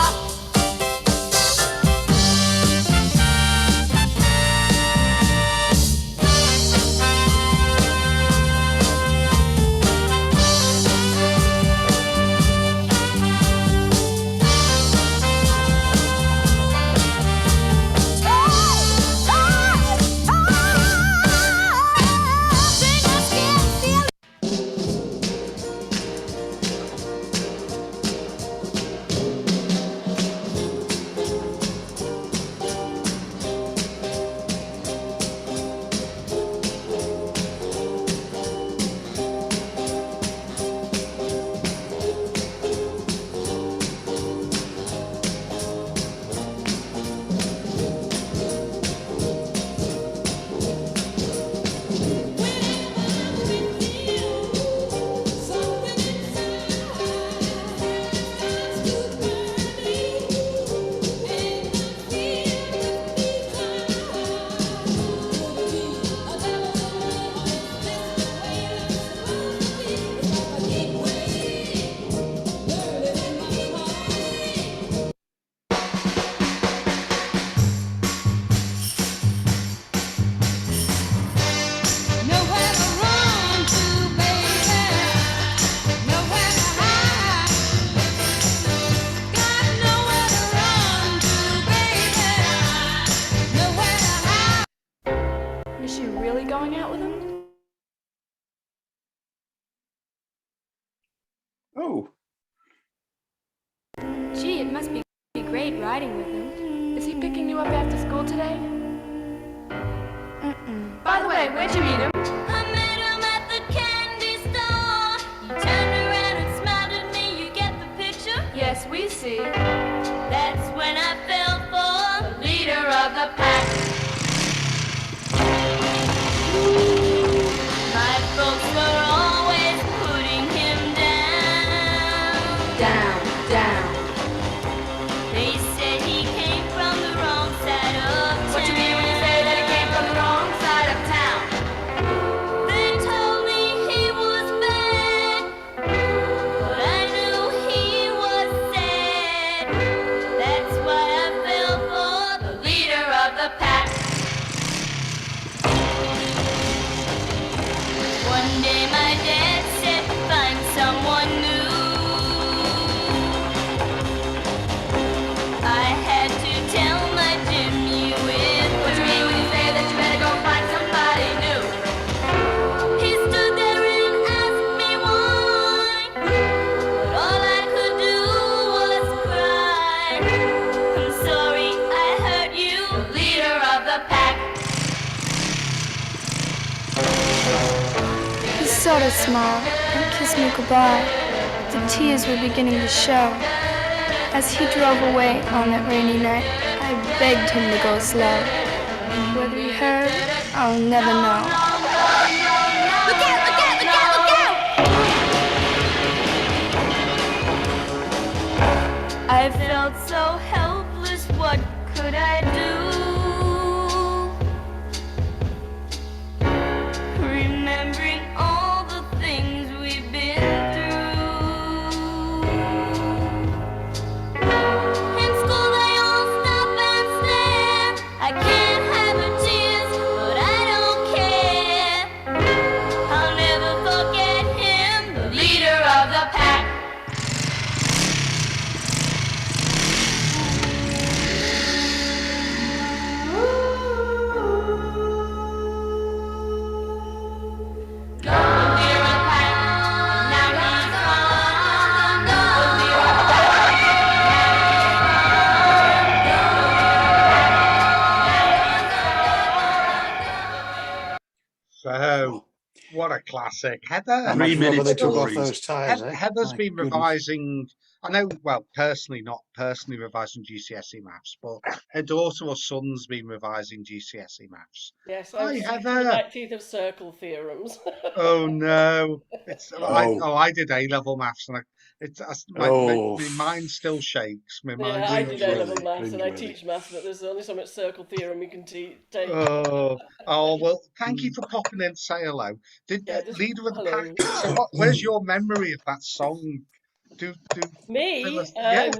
Nowhere to run to, baby. Nowhere to hide. Got nowhere to run to, baby. Nowhere to hide. Is she really going out with him? Oh, Gee, it must be great riding with him. Is he picking you up after school today? By the way, where'd you meet him? I met him at the candy store. He turned around and smiled at me. You get the picture? Yes, we see. That's when I fell for the leader of the pack. My folks were always putting him down. Down, down. They said he came from the wrong side of town. What you mean when you say that he came from the wrong side of town? They told me he was bad, but I knew he was sad. That's why I fell for the leader of the pack. One day my dad said, find someone new. I had to tell my Jim you with. What you mean when you say that you better go find somebody new? He stood there and asked me why, but all I could do was cry. I'm sorry I hurt you, leader of the pack. He's sort of small and kissed me goodbye. The tears were beginning to show. As he drove away on that rainy night, I begged him to go slow. Whether he heard, I'll never know. Look out, look out, look out, look out! I felt so helpless, what could I do? Remembering all the things we've been through. In school they all stop and stare. I can't have her tears, but I don't care. I'll never forget him, the leader of the pack. So, what a classic. Heather. How Three much rubber minutes they took off stories. those tires, eh? Heather's My been goodness. revising. I know, well, not personally revising GCSE maths, but her daughter or son's been revising GCSE maths. Yes, Hi, I'm Heather. 19th of circle theorems. Oh no! Oh. I did A-level maths, and my Oh. mind still shakes. My mind. Yeah, I still did shakes. A-level maths and I cringeworthy. teach maths, but there's only so much circle theorem you can take. Oh, well, thank you for popping in to say hello. Did Yeah, just leader of the hello. pack? So, where's your memory of that song? Do Me? fill us- yeah.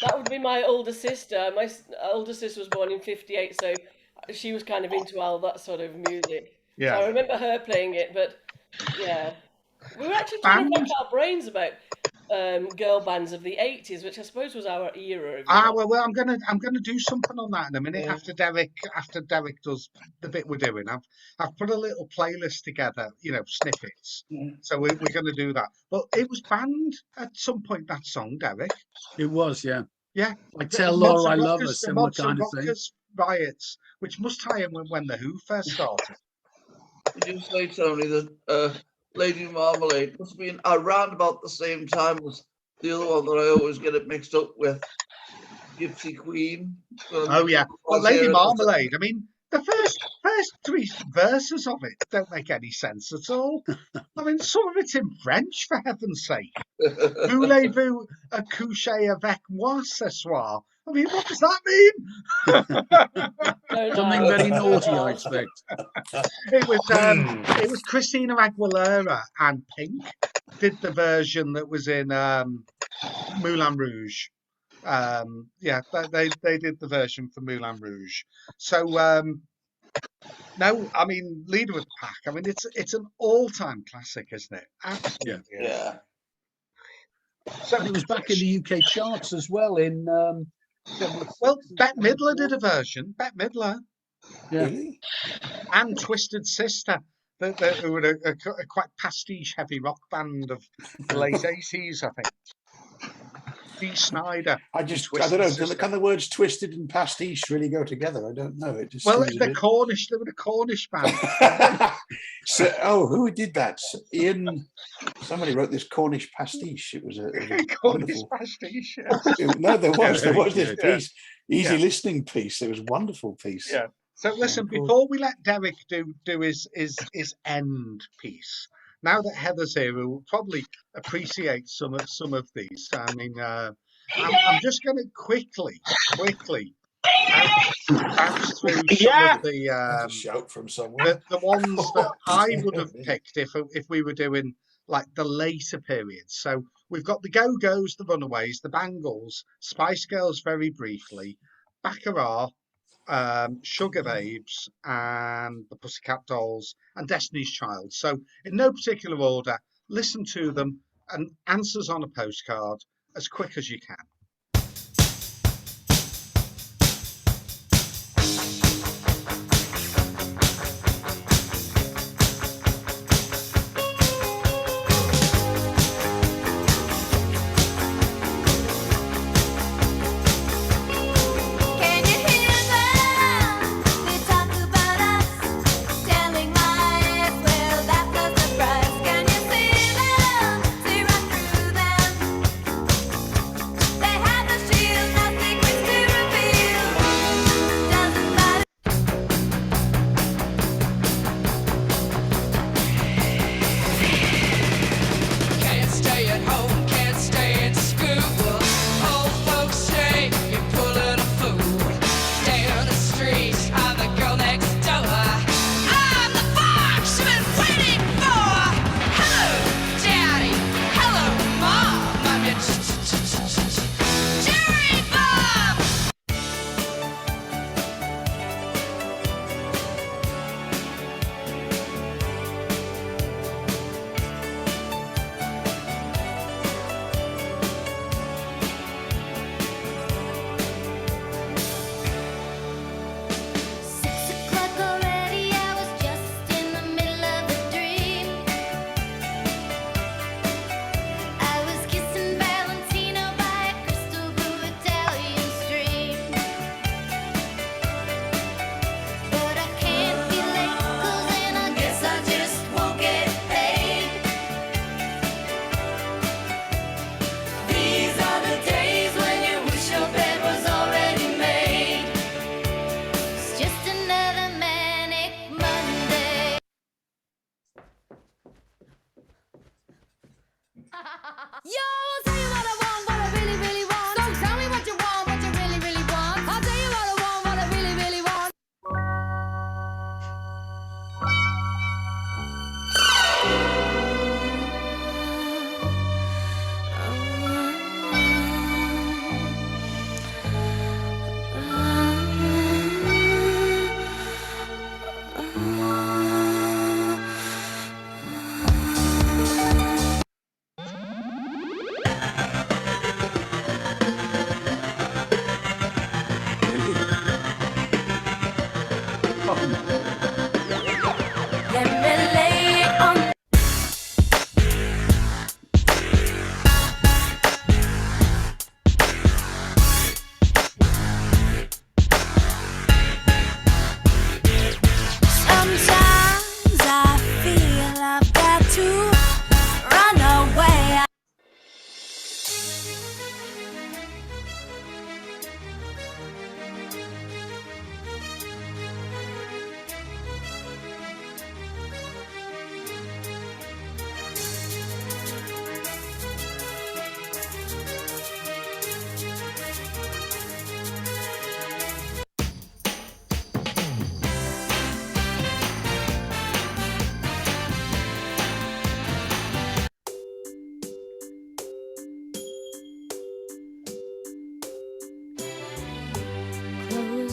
That would be my older sister. My older sister was born in '58, so she was kind of into all that sort of music. So Yeah. I remember her playing it, but yeah. We were actually trying to rack our brains about girl bands of the '80s, which I suppose was our era. Well, I'm gonna do something on that in a minute Yeah. after Derek does the bit we're doing. I've put a little playlist together, snippets. So we're gonna do that. But it was banned at some point, that song, Derek. It was, yeah. Yeah. I Tell Mods Laura I and love her, Rockers- the similar Mods and kind of thing. Rockers riots, which must tie in when the Who first started. Did you say, Tony, that Lady Marmalade must have been around about the same time as the other one that I always get it mixed up with, Gypsy Queen? Oh yeah, but Lady Marmalade. I mean, the first three verses of it don't make any sense at all. I mean, some of it's in French, for heaven's sake. Voulez-vous coucher avec moi ce soir? I mean, what does that mean? Something very naughty, I expect. It was Christina Aguilera and Pink did the version that was in Moulin Rouge. Yeah, they did the version for Moulin Rouge. So no, I mean, Leader of the Pack. I mean, it's an all-time classic, isn't it? Absolutely. Yeah. So And it was back in the UK charts as well. Well, Bette Midler did a version. Bette Midler. Yeah. Really? And Twisted Sister, who were a quite pastiche heavy rock band of the late 80s, I think. Dee Snider. I don't Twisted know. Sister. Can the words twisted and pastiche really go together? I don't know. It just Well, seems a they bit- were the Cornish band. So, who did that? Somebody wrote this Cornish pastiche. It was a Cornish wonderful. pastiche. No, there was this Yeah. piece, easy Yeah. listening piece. It was a wonderful piece. Yeah. So listen, cool. before we let Derek do his end piece, now that Heather's here, who will probably appreciate some of these. I mean, I'm just going to quickly bounce through some of the That's a shout from somewhere. the ones that I would have picked if we were doing like the later periods. So we've got the Go-Go's, the Runaways, the Bangles, Spice Girls very briefly, Baccarat, Sugar Babes, and the Pussycat Dolls, and Destiny's Child. So in no particular order, listen to them and answers on a postcard as quick as you can. Can you hear them? They talk about us, telling lies. Well, that's no surprise. Can you see them? See right through them.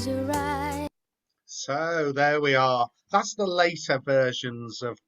close your eyes. So there we are. That's the later versions of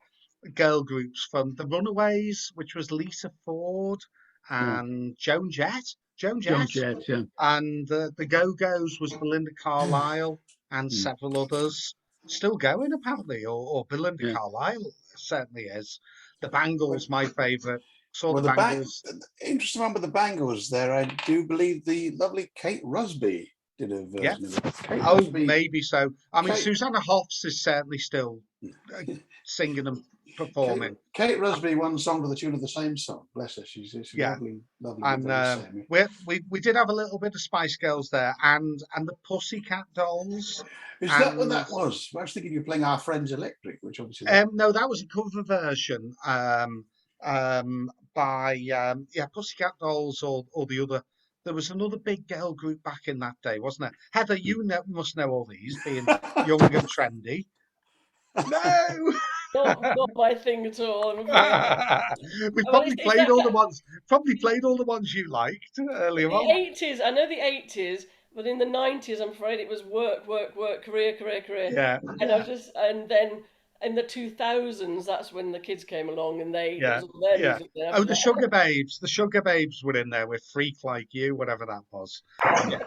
girl groups from the Runaways, which was Lisa Ford and Joan Jett. Joan John Jett. Jett, yeah. And the Go-Go's was Belinda Carlisle and several others. Still going, apparently, or Belinda Yeah. Carlisle certainly is. The Bangles, my favourite. Saw Well, the Bangles. interesting one with the Bangles there. I do believe the lovely Kate Rusby did a version of it. Kate Oh, Rusby- maybe so. I mean, Kate- Susanna Hoffs is certainly still singing and performing. Kate Rusby one song to the tune of the same song. Bless her. She's Yeah. lovely, lovely. And lovely we did have a little bit of Spice Girls there, and the Pussycat Dolls. Is that what that was? I was thinking you were playing Our Friends Electric, which obviously. No, that was a cover version by Pussycat Dolls or the other. There was another big girl group back in that day, wasn't there? Heather, you must know all these, being young and trendy. No. Not my thing at all. I'm afraid. We Well, probably it's played that all the ones. Probably played all the ones you liked earlier The on. 80s, I know the 80s, but in the 90s, I'm afraid it was work, career. Yeah. And I was just, and then in the 2000s, that's when the kids came along and they, Yeah, it was all their yeah. music there. Oh, the Sugar Babes. The Sugar Babes were in there with Freak Like You, whatever that was. Yeah.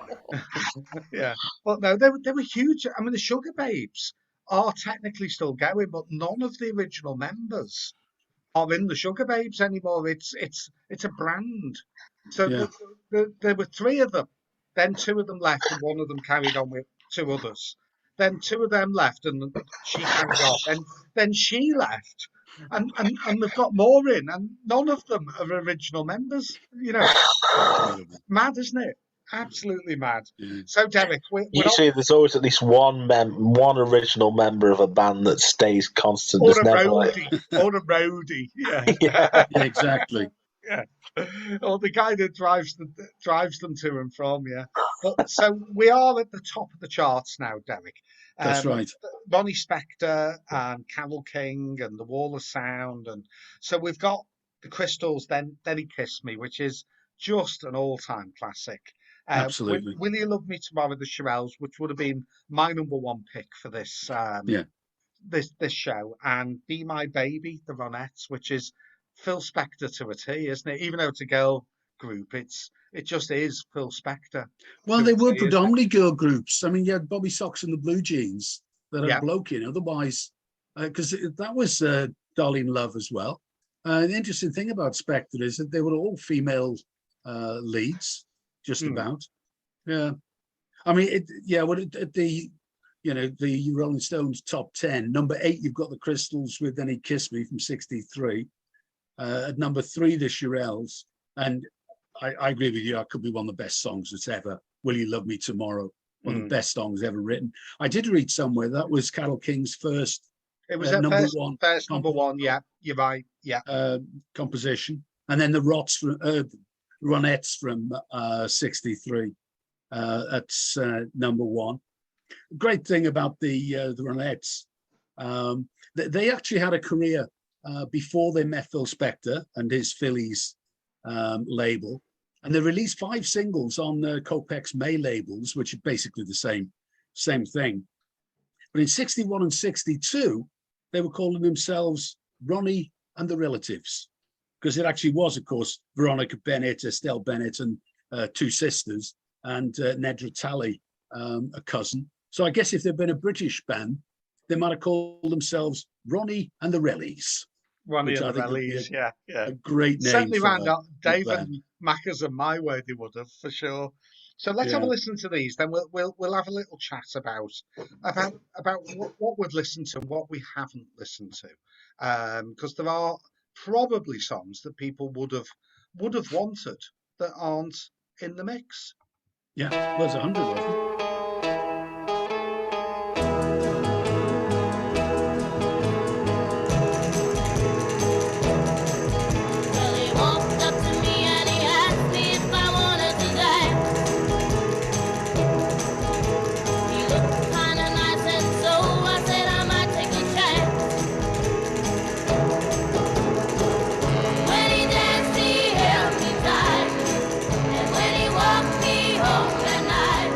Yeah. But no, they were huge. I mean, the Sugar Babes are technically still going, but none of the original members are in the Sugar Babes anymore. It's a brand. So Yeah. there were three of them. Then two of them left, and one of them carried on with two others. Then two of them left, and she carried on. And then she left, and they've got more in, and none of them are original members. You know, mad, isn't it? Absolutely mad. Yeah. So, Derek, we're Usually, there's always at least one original member of a band that stays constant. or There's a never like, roadie, or a roadie. Yeah. yeah. Yeah, exactly. Yeah. Or the guy that drives them to and from, yeah. But so we are at the top of the charts now, Derek. That's right. Ronnie Spector and Carole King and The Wall of Sound, and so we've got the Crystals. Then He Kissed Me, which is just an all-time classic. Absolutely. Will You Love Me Tomorrow, the Shirelles, which would have been my number one pick for this this show, and Be My Baby, the Ronettes, which is Phil Spector to a T, isn't it? Even though it's a girl group, it just is Phil Spector. Well, they were predominantly girl groups. I mean, you had Bobby Sox and the Blue Jeans that had Yeah. a bloke in. Otherwise, because that was Darlene Love as well. The interesting thing about Spector is that they were all female leads, just about. Yeah. I mean, the Rolling Stones top 10, number 8, you've got the Crystals with Then He Kissed Me from '63. At number 3, the Shirelles. And I agree with you, that could be one of the best songs that's ever. Will You Love Me Tomorrow? One of the best songs ever written. I did read somewhere that was Carole King's first. It was her number number one. Yeah, you're right. Yeah. Composition, and then the Ronettes from '63. That's number 1. Great thing about the Ronettes, they actually had a career before they met Phil Spector and his Phillies label, and they released 5 singles on Kopech's May labels, which are basically the same thing. But in '61 and '62, they were calling themselves Ronnie and the Relatives, because it actually was, of course, Veronica Bennett, Estelle Bennett, and 2 sisters, and Nedra Talley, a cousin. So I guess if they'd been a British band, they might have called themselves Ronnie and the Rellies. Ronnie which and I the think would be Rellies, yeah. A great name. Certainly for round a up David band. Mackers and My Way they would have, for sure. So let's have a listen to these. Then we'll have a little chat about what we've listened to and what we haven't listened to, because there are probably songs that people would have wanted that aren't in the mix. Yeah, there's 100 of them. Well, he walked up to me and he asked me if I wanted to dance. He looked kinda nice and so I said I might take a chance. When he danced he held me tight, and when he walked me home at night,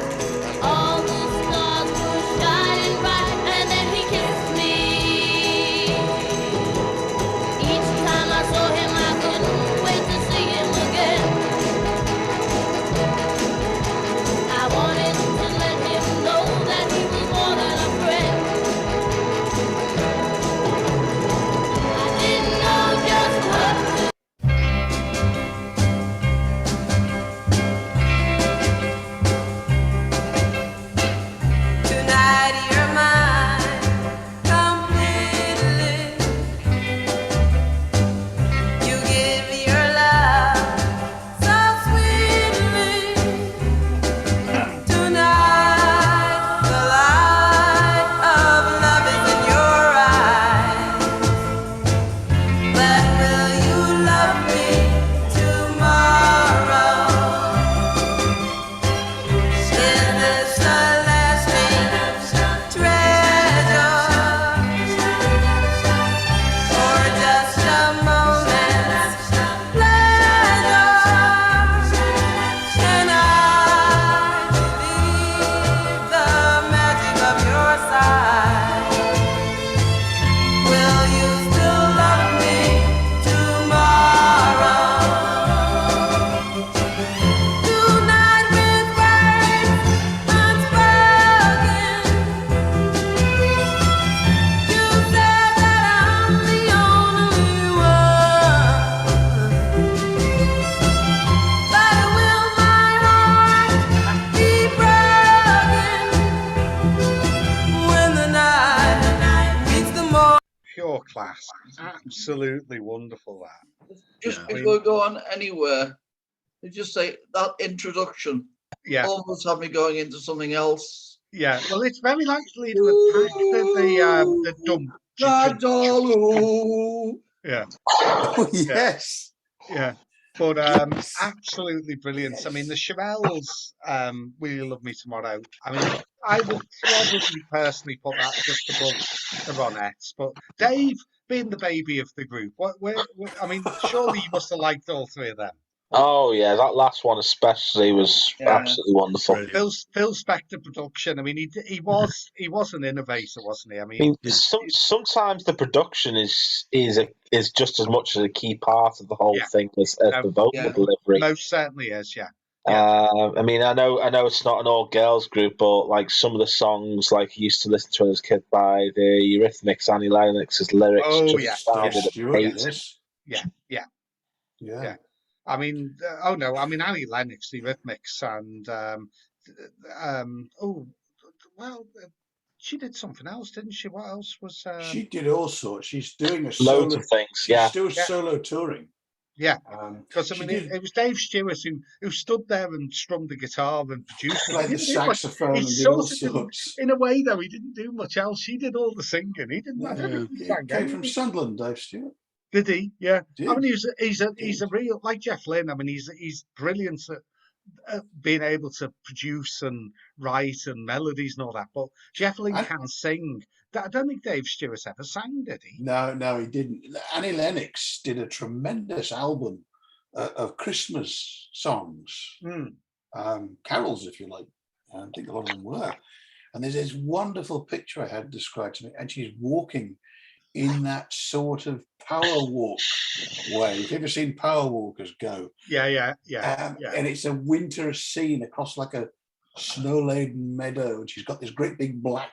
class. Absolutely wonderful, that. Just Yeah. before we go on anywhere, you just say that introduction Yeah, almost had me going into something else. yeah. Well, it's very likely to attack the dump. Ragdoll. Yeah, Oh, yeah, yes. yeah. But Yes. absolutely brilliant. I mean, the Yes. Chevelles, Will You Love Me Tomorrow? I mean, I would probably personally put that just above the Ronettes. But Dave, being the baby of the group, I mean, surely you must have liked all three of them. Oh yeah, that last one especially was Yeah. absolutely wonderful. Brilliant. Phil Spector production. I mean, he was an innovator, wasn't he? I I mean, mean, Yeah. sometimes the production is just as much as a key part of the whole yeah, thing as no, the vocal Yeah. delivery. most certainly is. Yeah, yeah, I mean, I know it's not an all girls group, but like some of the songs, like I used to listen to as a kid by the Eurythmics, Annie Lennox's lyrics oh just yeah, Dave yeah, sounded Stewart, yeah, amazing. yes. yeah, yeah, Yeah. yeah. I mean, oh no, I mean Annie Lennox, the Eurythmics, and oh well, she did something else, didn't she? What else was? She did all sorts. She's doing a Loads solo. of things, She's yeah. still Yeah, solo touring. yeah. Because I She mean, did it was Dave Stewart who stood there and strummed the guitar and produced it. He play the didn't do much. He saxophone and did sort all of didn't, sorts. in a way though. He didn't do much else. She did all the singing. He didn't. I don't Yeah. think he He sang came from anything. Sunderland, Dave Stewart. Did he? Yeah. I Did. mean, he's Did. a real like Jeff Lynne. I mean, he's brilliant at being able to produce and write and melodies and all that. But Jeff Lynne And, can sing. I don't think Dave Stewart ever sang, did he? no, he didn't. Annie Lennox did a tremendous album of Christmas songs, Mm. carols, if you like. I think a lot of them were. And there's this wonderful picture I had described to me, and she's walking in that sort of power walk way. If you've ever seen power walkers go, Yeah. and it's a winter scene across like a snow-laden meadow, and she's got this great big black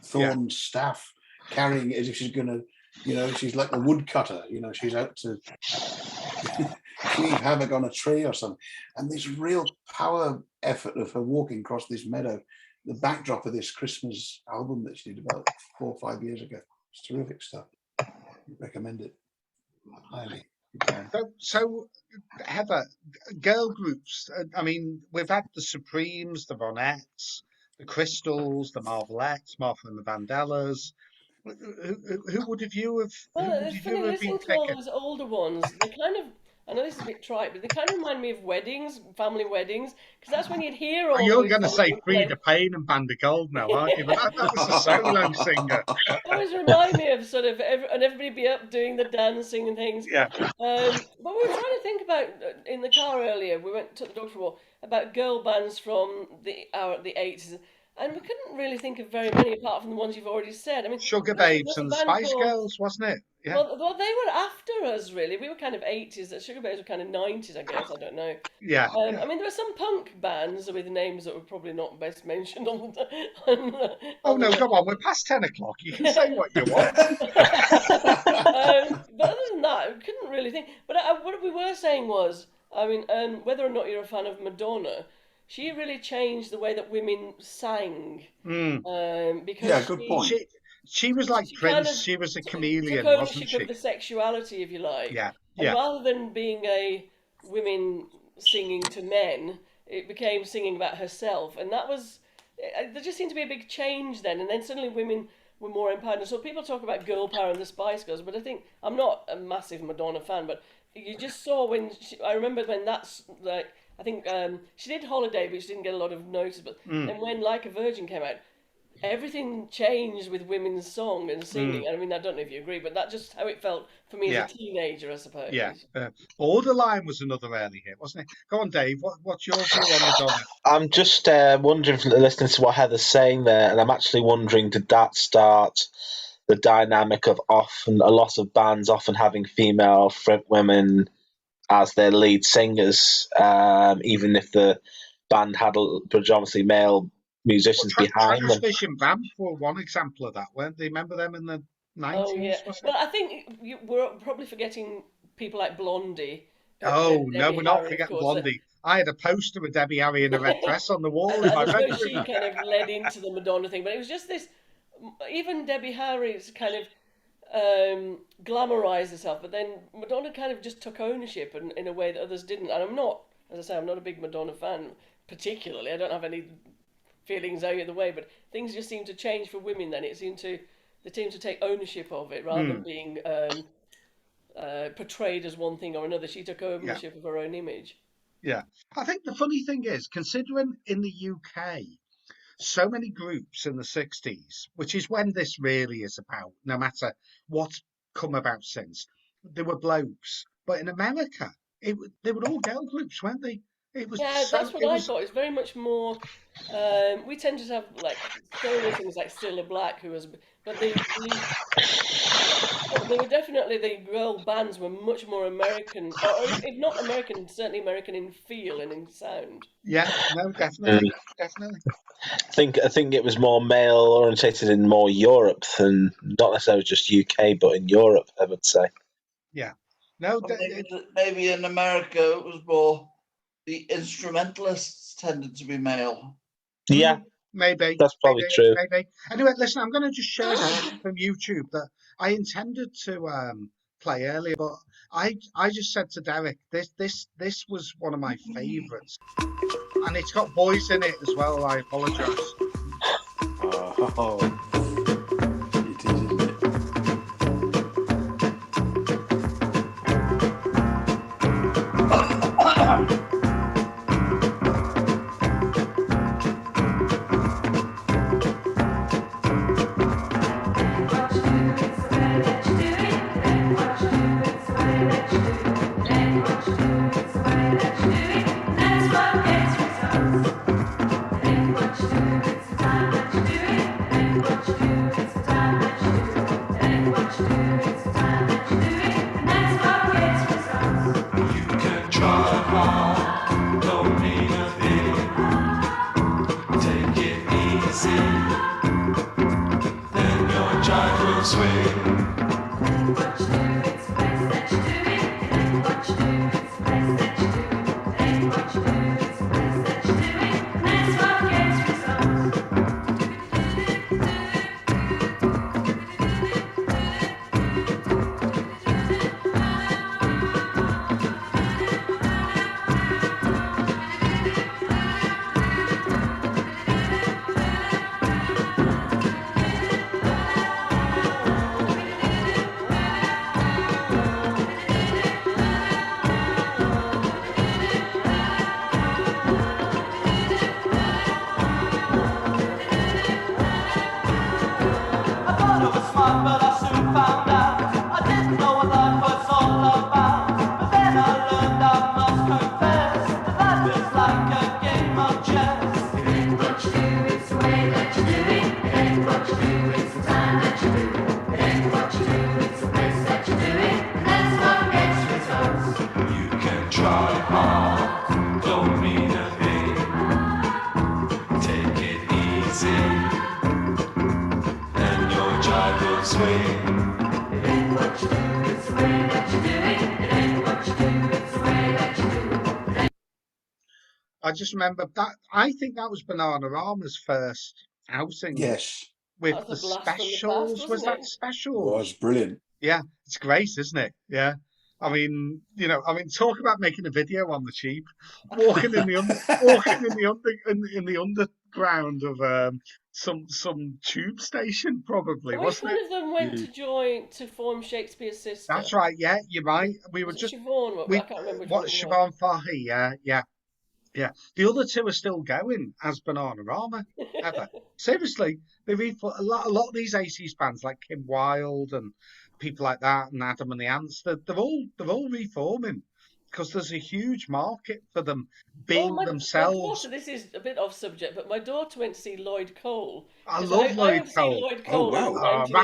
thorn staff carrying it as if she's gonna, she's like the woodcutter, she's out to cleave havoc on a tree or something. And this real power effort of her walking across this meadow, the backdrop of this Christmas album that she did about 4 or 5 years ago. It's terrific stuff. Recommend it highly. You can. So Heather, girl groups. I mean, we've had the Supremes, the Ronettes, the Crystals, the Marvelettes, Martha and the Vandellas. Who would have you have? Well, Who would it's you funny have been listening to all picking? those older ones. They kind of, I know this is a bit trite, but they kind of remind me of weddings, family weddings, because that's when you'd hear all You're those going to songs say and Frida Payne and Band of Gold now, aren't you? But that was a solo singer. always remind me of sort of, and everybody be up doing the dancing and things. Yeah. But we were trying to think about in the car earlier. We took the dog for a walk about girl bands from the 80s, and we couldn't really think of very many apart from the ones you've already said. I mean, Sugar there's Babes a and the band Spice called- Girls, wasn't it? Yeah. Well, they were after us, really. We were kind of 80s. The Sugar Babes were kind of 90s, I guess. I don't know. Yeah. I mean, there were some punk bands with names that were probably not best mentioned on the. Oh no, come on, we're past 10 o'clock. You can say what you want. But other than that, I couldn't really think. But what we were saying was, I mean, whether or not you're a fan of Madonna, she really changed the way that women sang. Because Yeah, good point. She was like she Prince. kind of She was a took chameleon, ownership wasn't she? of the sexuality, if you like. Yeah, And yeah. rather than being a women singing to men, it became singing about herself, and that was. There just seemed to be a big change then, and then suddenly women were more empowered. And so people talk about girl power and the Spice Girls, but I think I'm not a massive Madonna fan, but you just saw when I remember when that's like I think she did Holiday, but she didn't get a lot of notice. But then when Like a Virgin came out, everything changed with women's song and singing. I mean, I don't know if you agree, but that's just how it felt for me as a teenager, I suppose. Yeah. Borderline was another early hit, wasn't it? Go on, Dave. What's your view on Madonna? I'm just wondering, from listening to what Heather's saying there, and I'm actually wondering, did that start the dynamic of often a lot of bands often having female front women as their lead singers, even if the band had predominantly male musicians behind them? Fish and Vamp were one example of that, weren't they? Remember them in the 90s? Oh yeah. wasn't Well, it? I think we're probably forgetting people like Blondie. Oh, no, Debbie we're not Harry, of forgetting course. Blondie. I had a poster with Debbie Harry in a red dress on the wall in And my I suppose she bedroom. kind of led into the Madonna thing, but it was just this. Even Debbie Harry's kind of. glamorized herself, but then Madonna kind of just took ownership in a way that others didn't. And I'm not, as I say, I'm not a big Madonna fan particularly. I don't have any feelings either way, but things just seem to change for women. Then they seem to take ownership of it rather than being portrayed as one thing or another. She took ownership of her own image. Yeah. I think the funny thing is, considering in the UK, so many groups in the 60s, which is when this really is about, no matter what's come about since, there were blokes. But in America, they were all girl groups, weren't they? It was Yeah, so, that's what I thought. It's very much more. We tend to have like solo things like Cilla Black, who was, but they were definitely the girl bands were much more American, or if not American, certainly American in feel and in sound. yeah, no, definitely, definitely. I think it was more male orientated in more Europe than not necessarily just UK, but in Europe, I would say. Yeah. No, Or maybe in America it was more the instrumentalists tended to be male. Yeah, maybe that's probably true. Maybe. Anyway, listen, I'm going to just share something from YouTube that I intended to play earlier, but I just said to Derek, this was one of my favourites, and it's got boys in it as well. I apologise. Oh, it is, isn't it? I just remember that. I think that was Bananarama's first outing. Yes, with That's the a blast from the past, specials. Was wasn't that it? it special? was brilliant. Yeah, it's great, isn't it? Yeah. I mean, talk about making a video on the cheap, walking in the in the underground of some tube station, probably, Which wasn't one it? of them went to form Shakespeare's sister? That's right. Yeah, you're right. We were Was it just Siobhan? I can't remember which one what it was. Siobhan Fahy. Yeah, yeah. Yeah, the other two are still going as Bananarama. Ever seriously, they a lot of these 80s bands like Kim Wilde and people like that, and Adam and the Ants. They're all reforming because there's a huge market for them Well, being my themselves. daughter, this is a bit off subject, but my daughter went to see Lloyd Cole. I 'Cause love I Lloyd went to see Cole. Lloyd Oh, Cole in wow. 1986.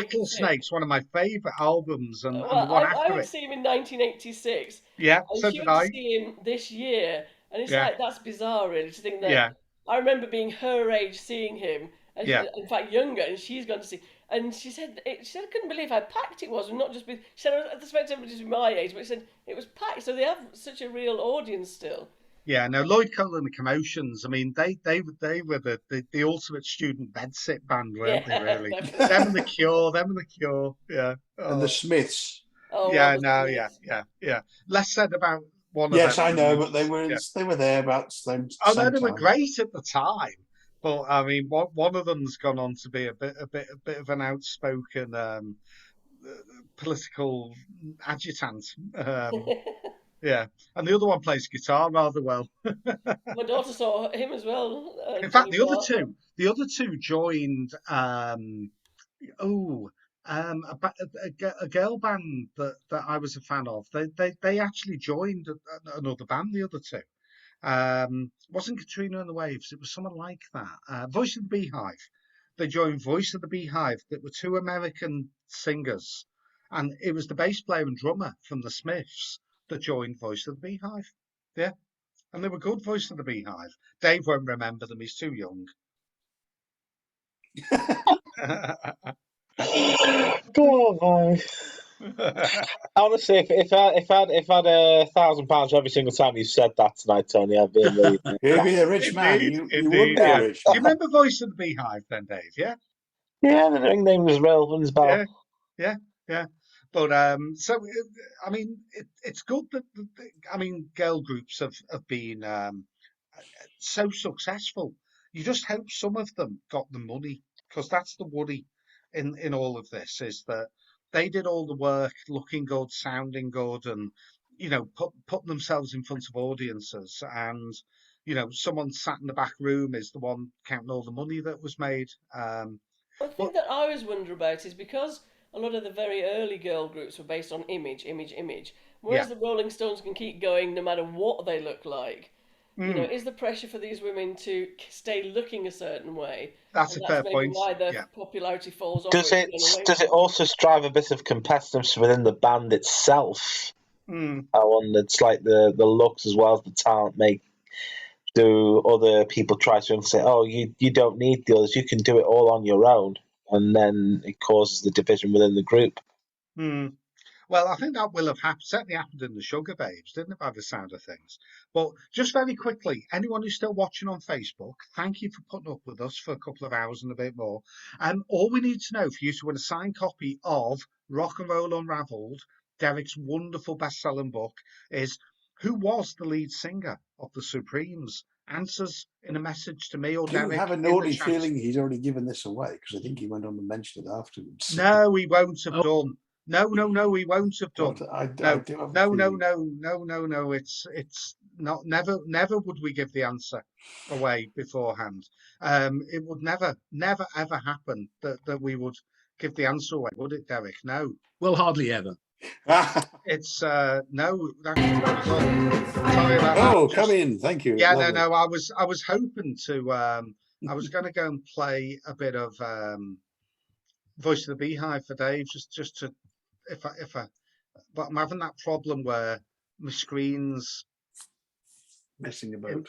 Rattlesnake's one of my favourite albums, and the Well, one I after went it. to see him in 1986, Yeah, and so she did went to I. see him this year, and it's Yeah, like that's bizarre, really, to think that yeah, I remember being her age seeing him, and yeah. in fact younger, and she's gone to see. And she said I couldn't believe how packed it was, and not just. She said I expected everybody to be my age, but she said it was packed. So they have such a real audience still. Yeah, no, Lloyd Cole and the Commotions. I mean, they were the ultimate student bedsit band, weren't they? Yeah, Really, definitely. them and the Cure, them and the Cure. Yeah. And the Oh, Smiths. Oh, yeah. Robert No. Yeah. Smith. Yeah. Less said about one of Yes, them I than know, the but others. Yeah. they were there about the Oh no, same they were time. great at the time, but I mean, one of them's gone on to be a bit of an outspoken political agitant. Yeah, and the other one plays guitar rather well. My daughter saw him as well. In fact, Tony Barker. the other two joined. Oh, a girl band that I was a fan of. They actually joined another band. The other two. Wasn't Katrina and the Waves? It was someone like that. Voice of the Beehive. They joined Voice of the Beehive. That were two American singers, and it was the bass player and drummer from the Smiths that joined Voice of the Beehive. Yeah, and they were good. Voice of the Beehive. Dave won't remember them. He's too young. Oh my. Honestly, if I had £1,000 every single time you said that tonight, Tony, I'd be a millionaire. You'd be a rich man. Indeed, You would indeed. be Yeah. a rich Do man. you remember Voice of the Beehive then, Dave? Yeah. Yeah, the ring name was relevant as well. Yeah, yeah. But I mean, it's good that I mean, girl groups have been so successful. You just hope some of them got the money, because that's the worry in all of this, is that they did all the work, looking good, sounding good, and putting themselves in front of audiences, and someone sat in the back room is the one counting all the money that was made. The But thing that I always wonder about is because a lot of the very early girl groups were based on image, image, image, yeah. whereas the Rolling Stones can keep going no matter what they look like. Mm. Is the pressure for these women to stay looking a certain way, That's and a that's fair maybe point. why their Yeah. popularity falls off or Does it's it gone away does it from them? also strive a bit of competitiveness within the band itself? Mm. I wonder. It's like the looks as well as the talent make. Do other people try to say, "Oh, you don't need the others. You can do it all on your own," and then it causes the division within the group. Mm. Well, I think that will have certainly happened in the Sugar Babes, didn't it, by the sound of things? But just very quickly, anyone who's still watching on Facebook, thank you for putting up with us for a couple of hours and a bit more. All we need to know for you to win a signed copy of Rock and Roll Unraveled, Derek's wonderful best-selling book, is who was the lead singer of the Supremes? Answers in a message to me or Do you Derek have a in the naughty chat. feeling he's already given this away? Because I think he went on to mention it afterwards. No, he won't have Oh. done. No, he won't have done. But I No, do have a no, feeling. no. It's not. Never would we give the answer away beforehand. It would never, ever happen that we would give the answer away, would it, Derek? No. Well, hardly ever. It's no. That's sorry about Oh, that. come in. Thank you. Yeah, Lovely. no. I was hoping to. I was going to go and play a bit of Voice of the Beehive for Dave, just to if I. But I'm having that problem where my screen's Messing about.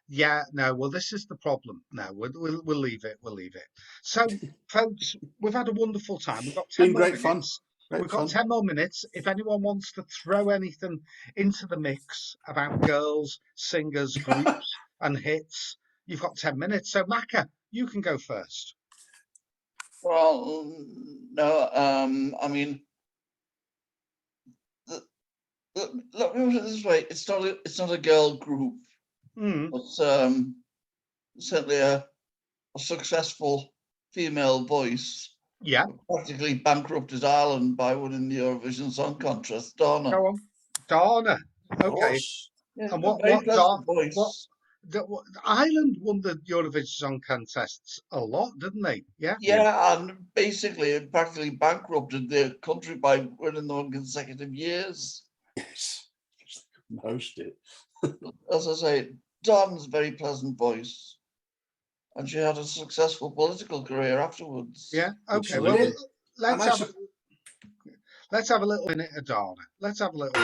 yeah, no. Well, this is the problem. No, we'll leave it. We'll leave it. So, folks, we've had a wonderful time. We've got 10 Been more great fun. minutes. Great We've got fun. 10 more minutes. If anyone wants to throw anything into the mix about girls, singers, groups, and hits, you've got 10 minutes. So, Maka, you can go first. Well, no, I mean, let me put it this way: it's not a girl group, but certainly a successful female voice. Yeah, Practically bankrupted Ireland by winning the Eurovision Song Contest. Donna. go on, Donna. Of Okay, course. Yeah, and a very pleasant voice. Ireland won the Eurovision Song Contests a lot, didn't they? Yeah. Yeah, and basically it practically bankrupted the country by winning them in consecutive years. Yes. Most it. As I say, Donna's a very pleasant voice, and she had a successful political career afterwards. Yeah. Okay. Absolutely. Well, And I let's have a little minute of Donna. Let's have a little.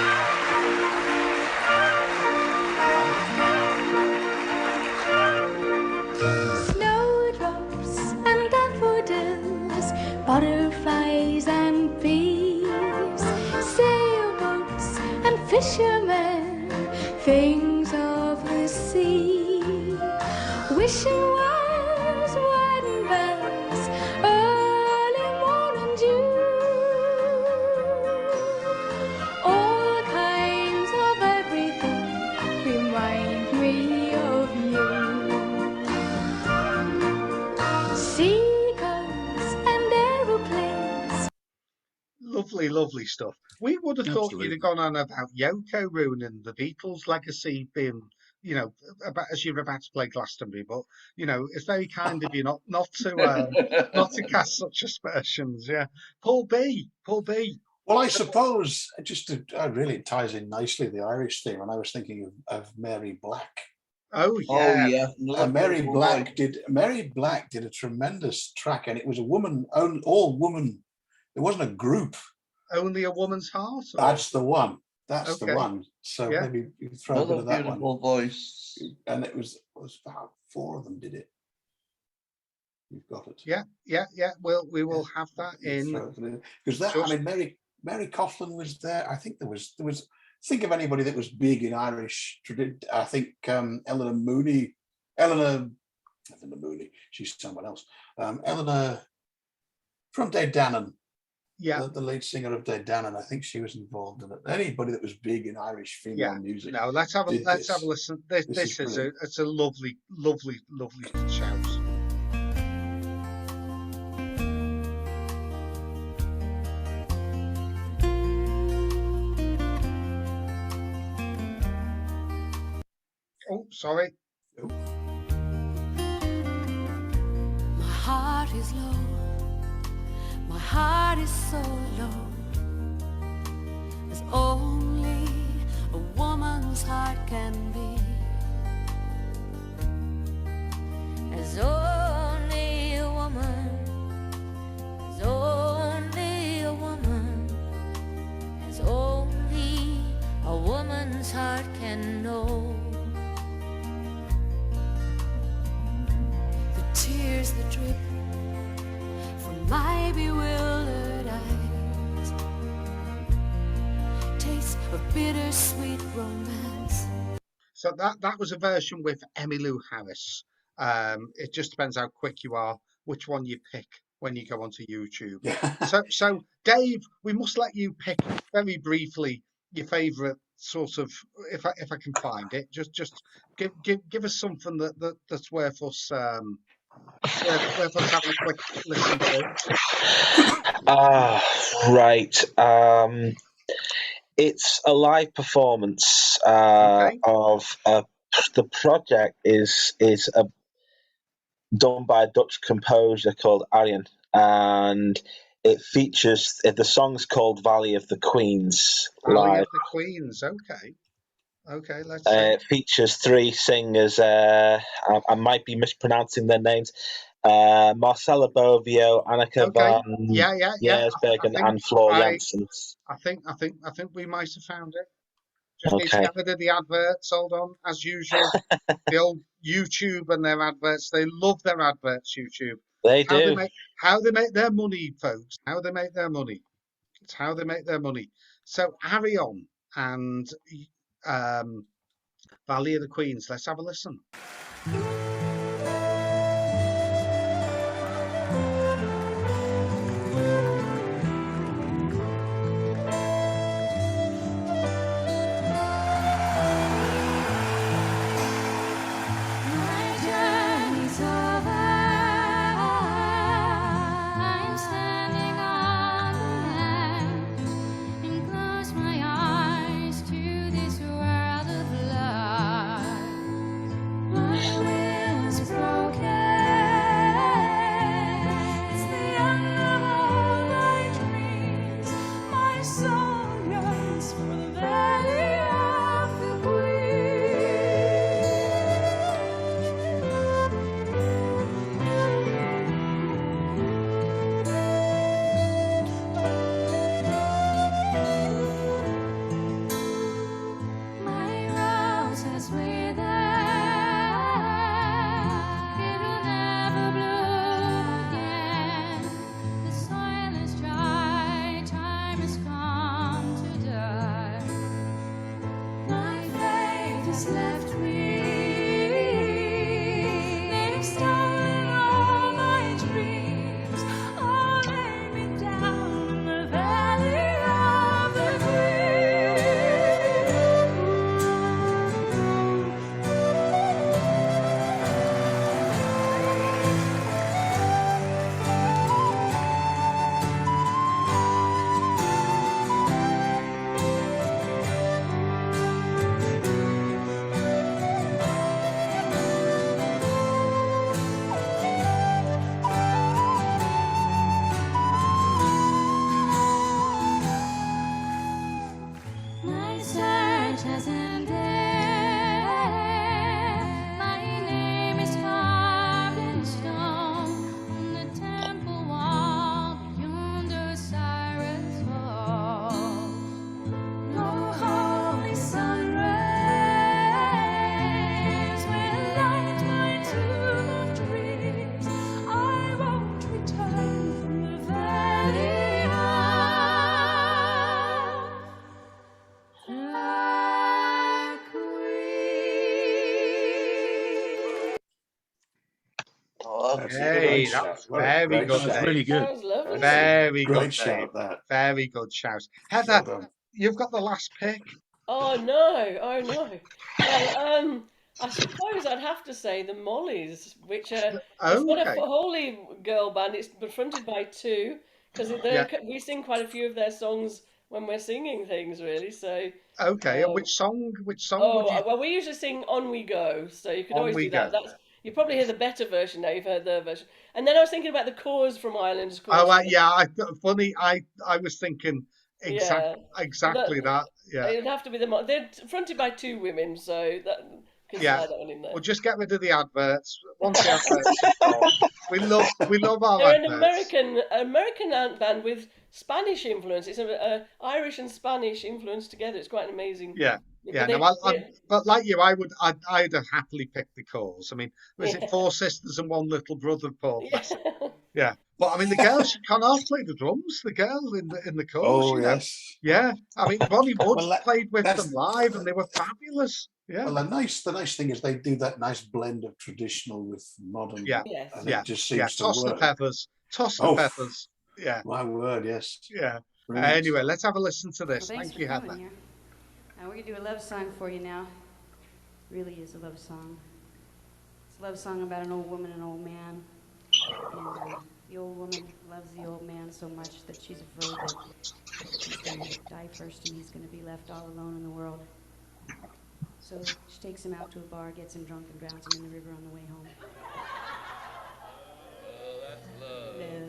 Snowdrops and daffodils, butterflies and bees, sailboats and fishermen, things of the Station wires, wedding bells, early morning dew. All kinds of everything remind me of you. Seagulls and aeroplanes. Lovely, lovely stuff. We would have thought you'd Absolutely. have gone on about Yoko ruining the Beatles' legacy, being, about as you're about to play Glastonbury. But it's very kind of you not to cast such aspersions. Yeah, Paul B. Well, I suppose really it ties in nicely the Irish theme, and I was thinking of Mary Black. Oh Oh yeah, yeah, Mary Liverpool Black boy. did a tremendous track, and it was a woman, all woman. It wasn't a group. Only a Woman's Heart. Or... That's the one. That's the Okay. one. So Yeah. maybe you can throw a bit Another of that beautiful one. voice. And it was about 4 of them did it. You've got it. Yeah. Well, we will have that in. Because that, I mean, Mary Coughlin was there. I think there was. Think of anybody that was big in Irish tradition. I think Eleanor Mooney. She's someone else. Eleanor from Danann. Yeah. The lead singer of Danann. I think she was involved in it. Anybody that was big in Irish female music. No, let's have a listen. This is brilliant. it's a lovely shout. Oh, sorry. My heart is low. My heart is so low. As only a woman's heart can be. As only a woman. As only a woman. As only a woman's heart can know. Tears that drip from my bewildered eyes, taste of bittersweet romance. So that was a version with Emmylou Harris. It just depends how quick you are, which one you pick when you go onto YouTube. So Dave, we must let you pick very briefly your favourite sort of, if I can find it. Just give us something that's worth us. Worth us having a quick listen to. Right. It's a live performance of the project is done by a Dutch composer called Arjen, and it features the song's called Valley of the Queens. Valley live. of the Queens. Okay. Let's see. It features 3 singers. I might be mispronouncing their names. Marcella Bovio, Annika van Giersbergen, and Floor Janssens. I think we might have found it. Just need to get rid of the adverts. Hold on, as usual. The old YouTube and their adverts. They love their adverts. YouTube. They do. How they make their money, folks. How they make their money. It's how they make their money. So Harry on and Valley of the Queens. Let's have a listen. That's a Hey, great that shout. was What a very great good, That's shout. really Dave. good. That was lovely. That's a Very good, great Dave. shout, that. Very good shout. Well Heather, done. you've got the last pick. Oh no, oh no. Well, I suppose I'd have to say the Mollies, which it's Oh, not a okay. wholly girl band. It's fronted by two because Yeah. we sing quite a few of their songs when we're singing things, really. So, Okay. And um, which song would you oh well, we usually sing "On We Go," so you could on always we do that. go? That's you probably hear the better version now. You've heard their version, and then I was thinking about the Cause from Ireland, of Oh, course. yeah. Funny. I was thinking Yeah, but exactly that. Yeah. it'd have to be they're fronted by two women, so that could Yeah. slide that one in there. We'll just get rid of the adverts. Once the adverts are gone, we love our They're an adverts. American ant band with Spanish influence. It's a Irish and Spanish influence together. It's quite an amazing. Yeah. Yeah. But No, but like you, I'd have happily picked the Cause. I mean, was it yeah, four sisters and one little brother, Paul? yeah. Bless him. Yeah. But I mean, the girl, she can't play the drums. The girl in the Cause, Oh, you know. yes. Yeah. I mean, Ronnie Wood Well, played with them that's live, and they were fabulous. Yeah. well, the nice thing is they do that nice blend of traditional with modern, Yeah. Yes. and Yeah. it just Yeah. seems to Toss the work. feathers. Toss the Oh, feathers. Yeah. my word, yes. Yeah. Brilliant Anyway, stuff. let's have a listen to Well, this. thanks Thank for you, coming Heather. here. We're going to do a love song for you now. Really is a love song. It's a love song about an old woman and an old man. And the old woman loves the old man so much that she's afraid that he's going to die first and he's going to be left all alone in the world. So she takes him out to a bar, gets him drunk, and drowns him in the river on the way home. Love.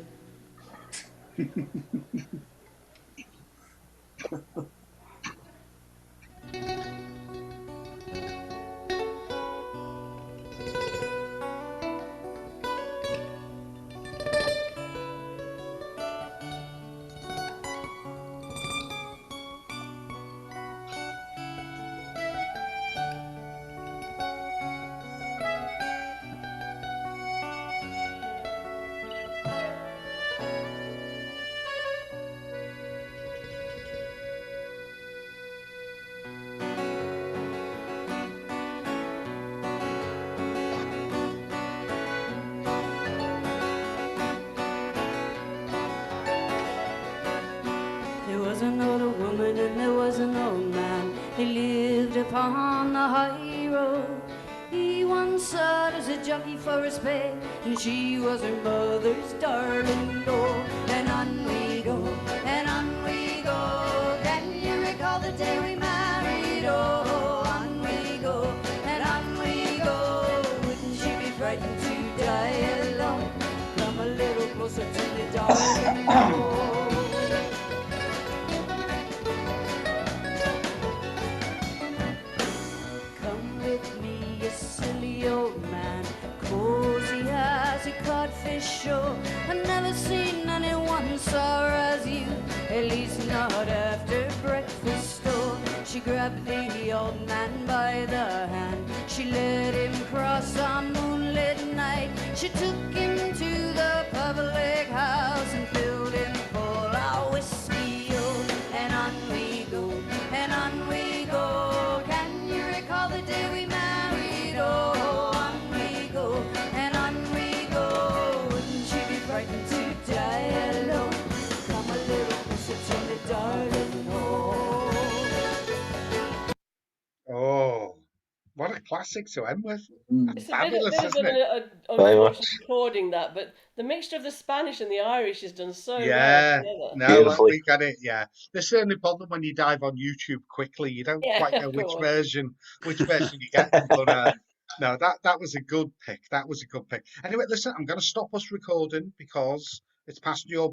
There was an old woman and there was an old man. They lived upon the high road. He once served as a jockey for his pay, and she was her mother's darling doe. And on we go, and on we go. Can you recall the day we married? Oh, on we go, and on we go. Wouldn't she be frightened to die alone? Come a little closer to the darling doe. Show. I've never seen anyone sour as you, at least not after breakfast. Oh, she grabbed the old man by the hand. She let him cross on moonlit night. She took him to the public house and filled him full of whiskey. Oh, and on we go, and on we go. Can you recall the day we married? Oh, on we go, and on we go. Wouldn't she be frightened to die alone? Come a little closer to me, darling. Oh, what a classic to end with. That's It's a bit fabulous, of isn't it? an Very unfortunate much. recording that, but the mixture of the Spanish and the Irish is done so well Yeah, together. no, Beautifully. we got it. Yeah, there's certainly a problem when you dive on YouTube quickly. You don't Yeah, quite know of course. which version you're getting. But no, that was a good pick. That was a good pick. Anyway, listen, I'm going to stop us recording because it's past your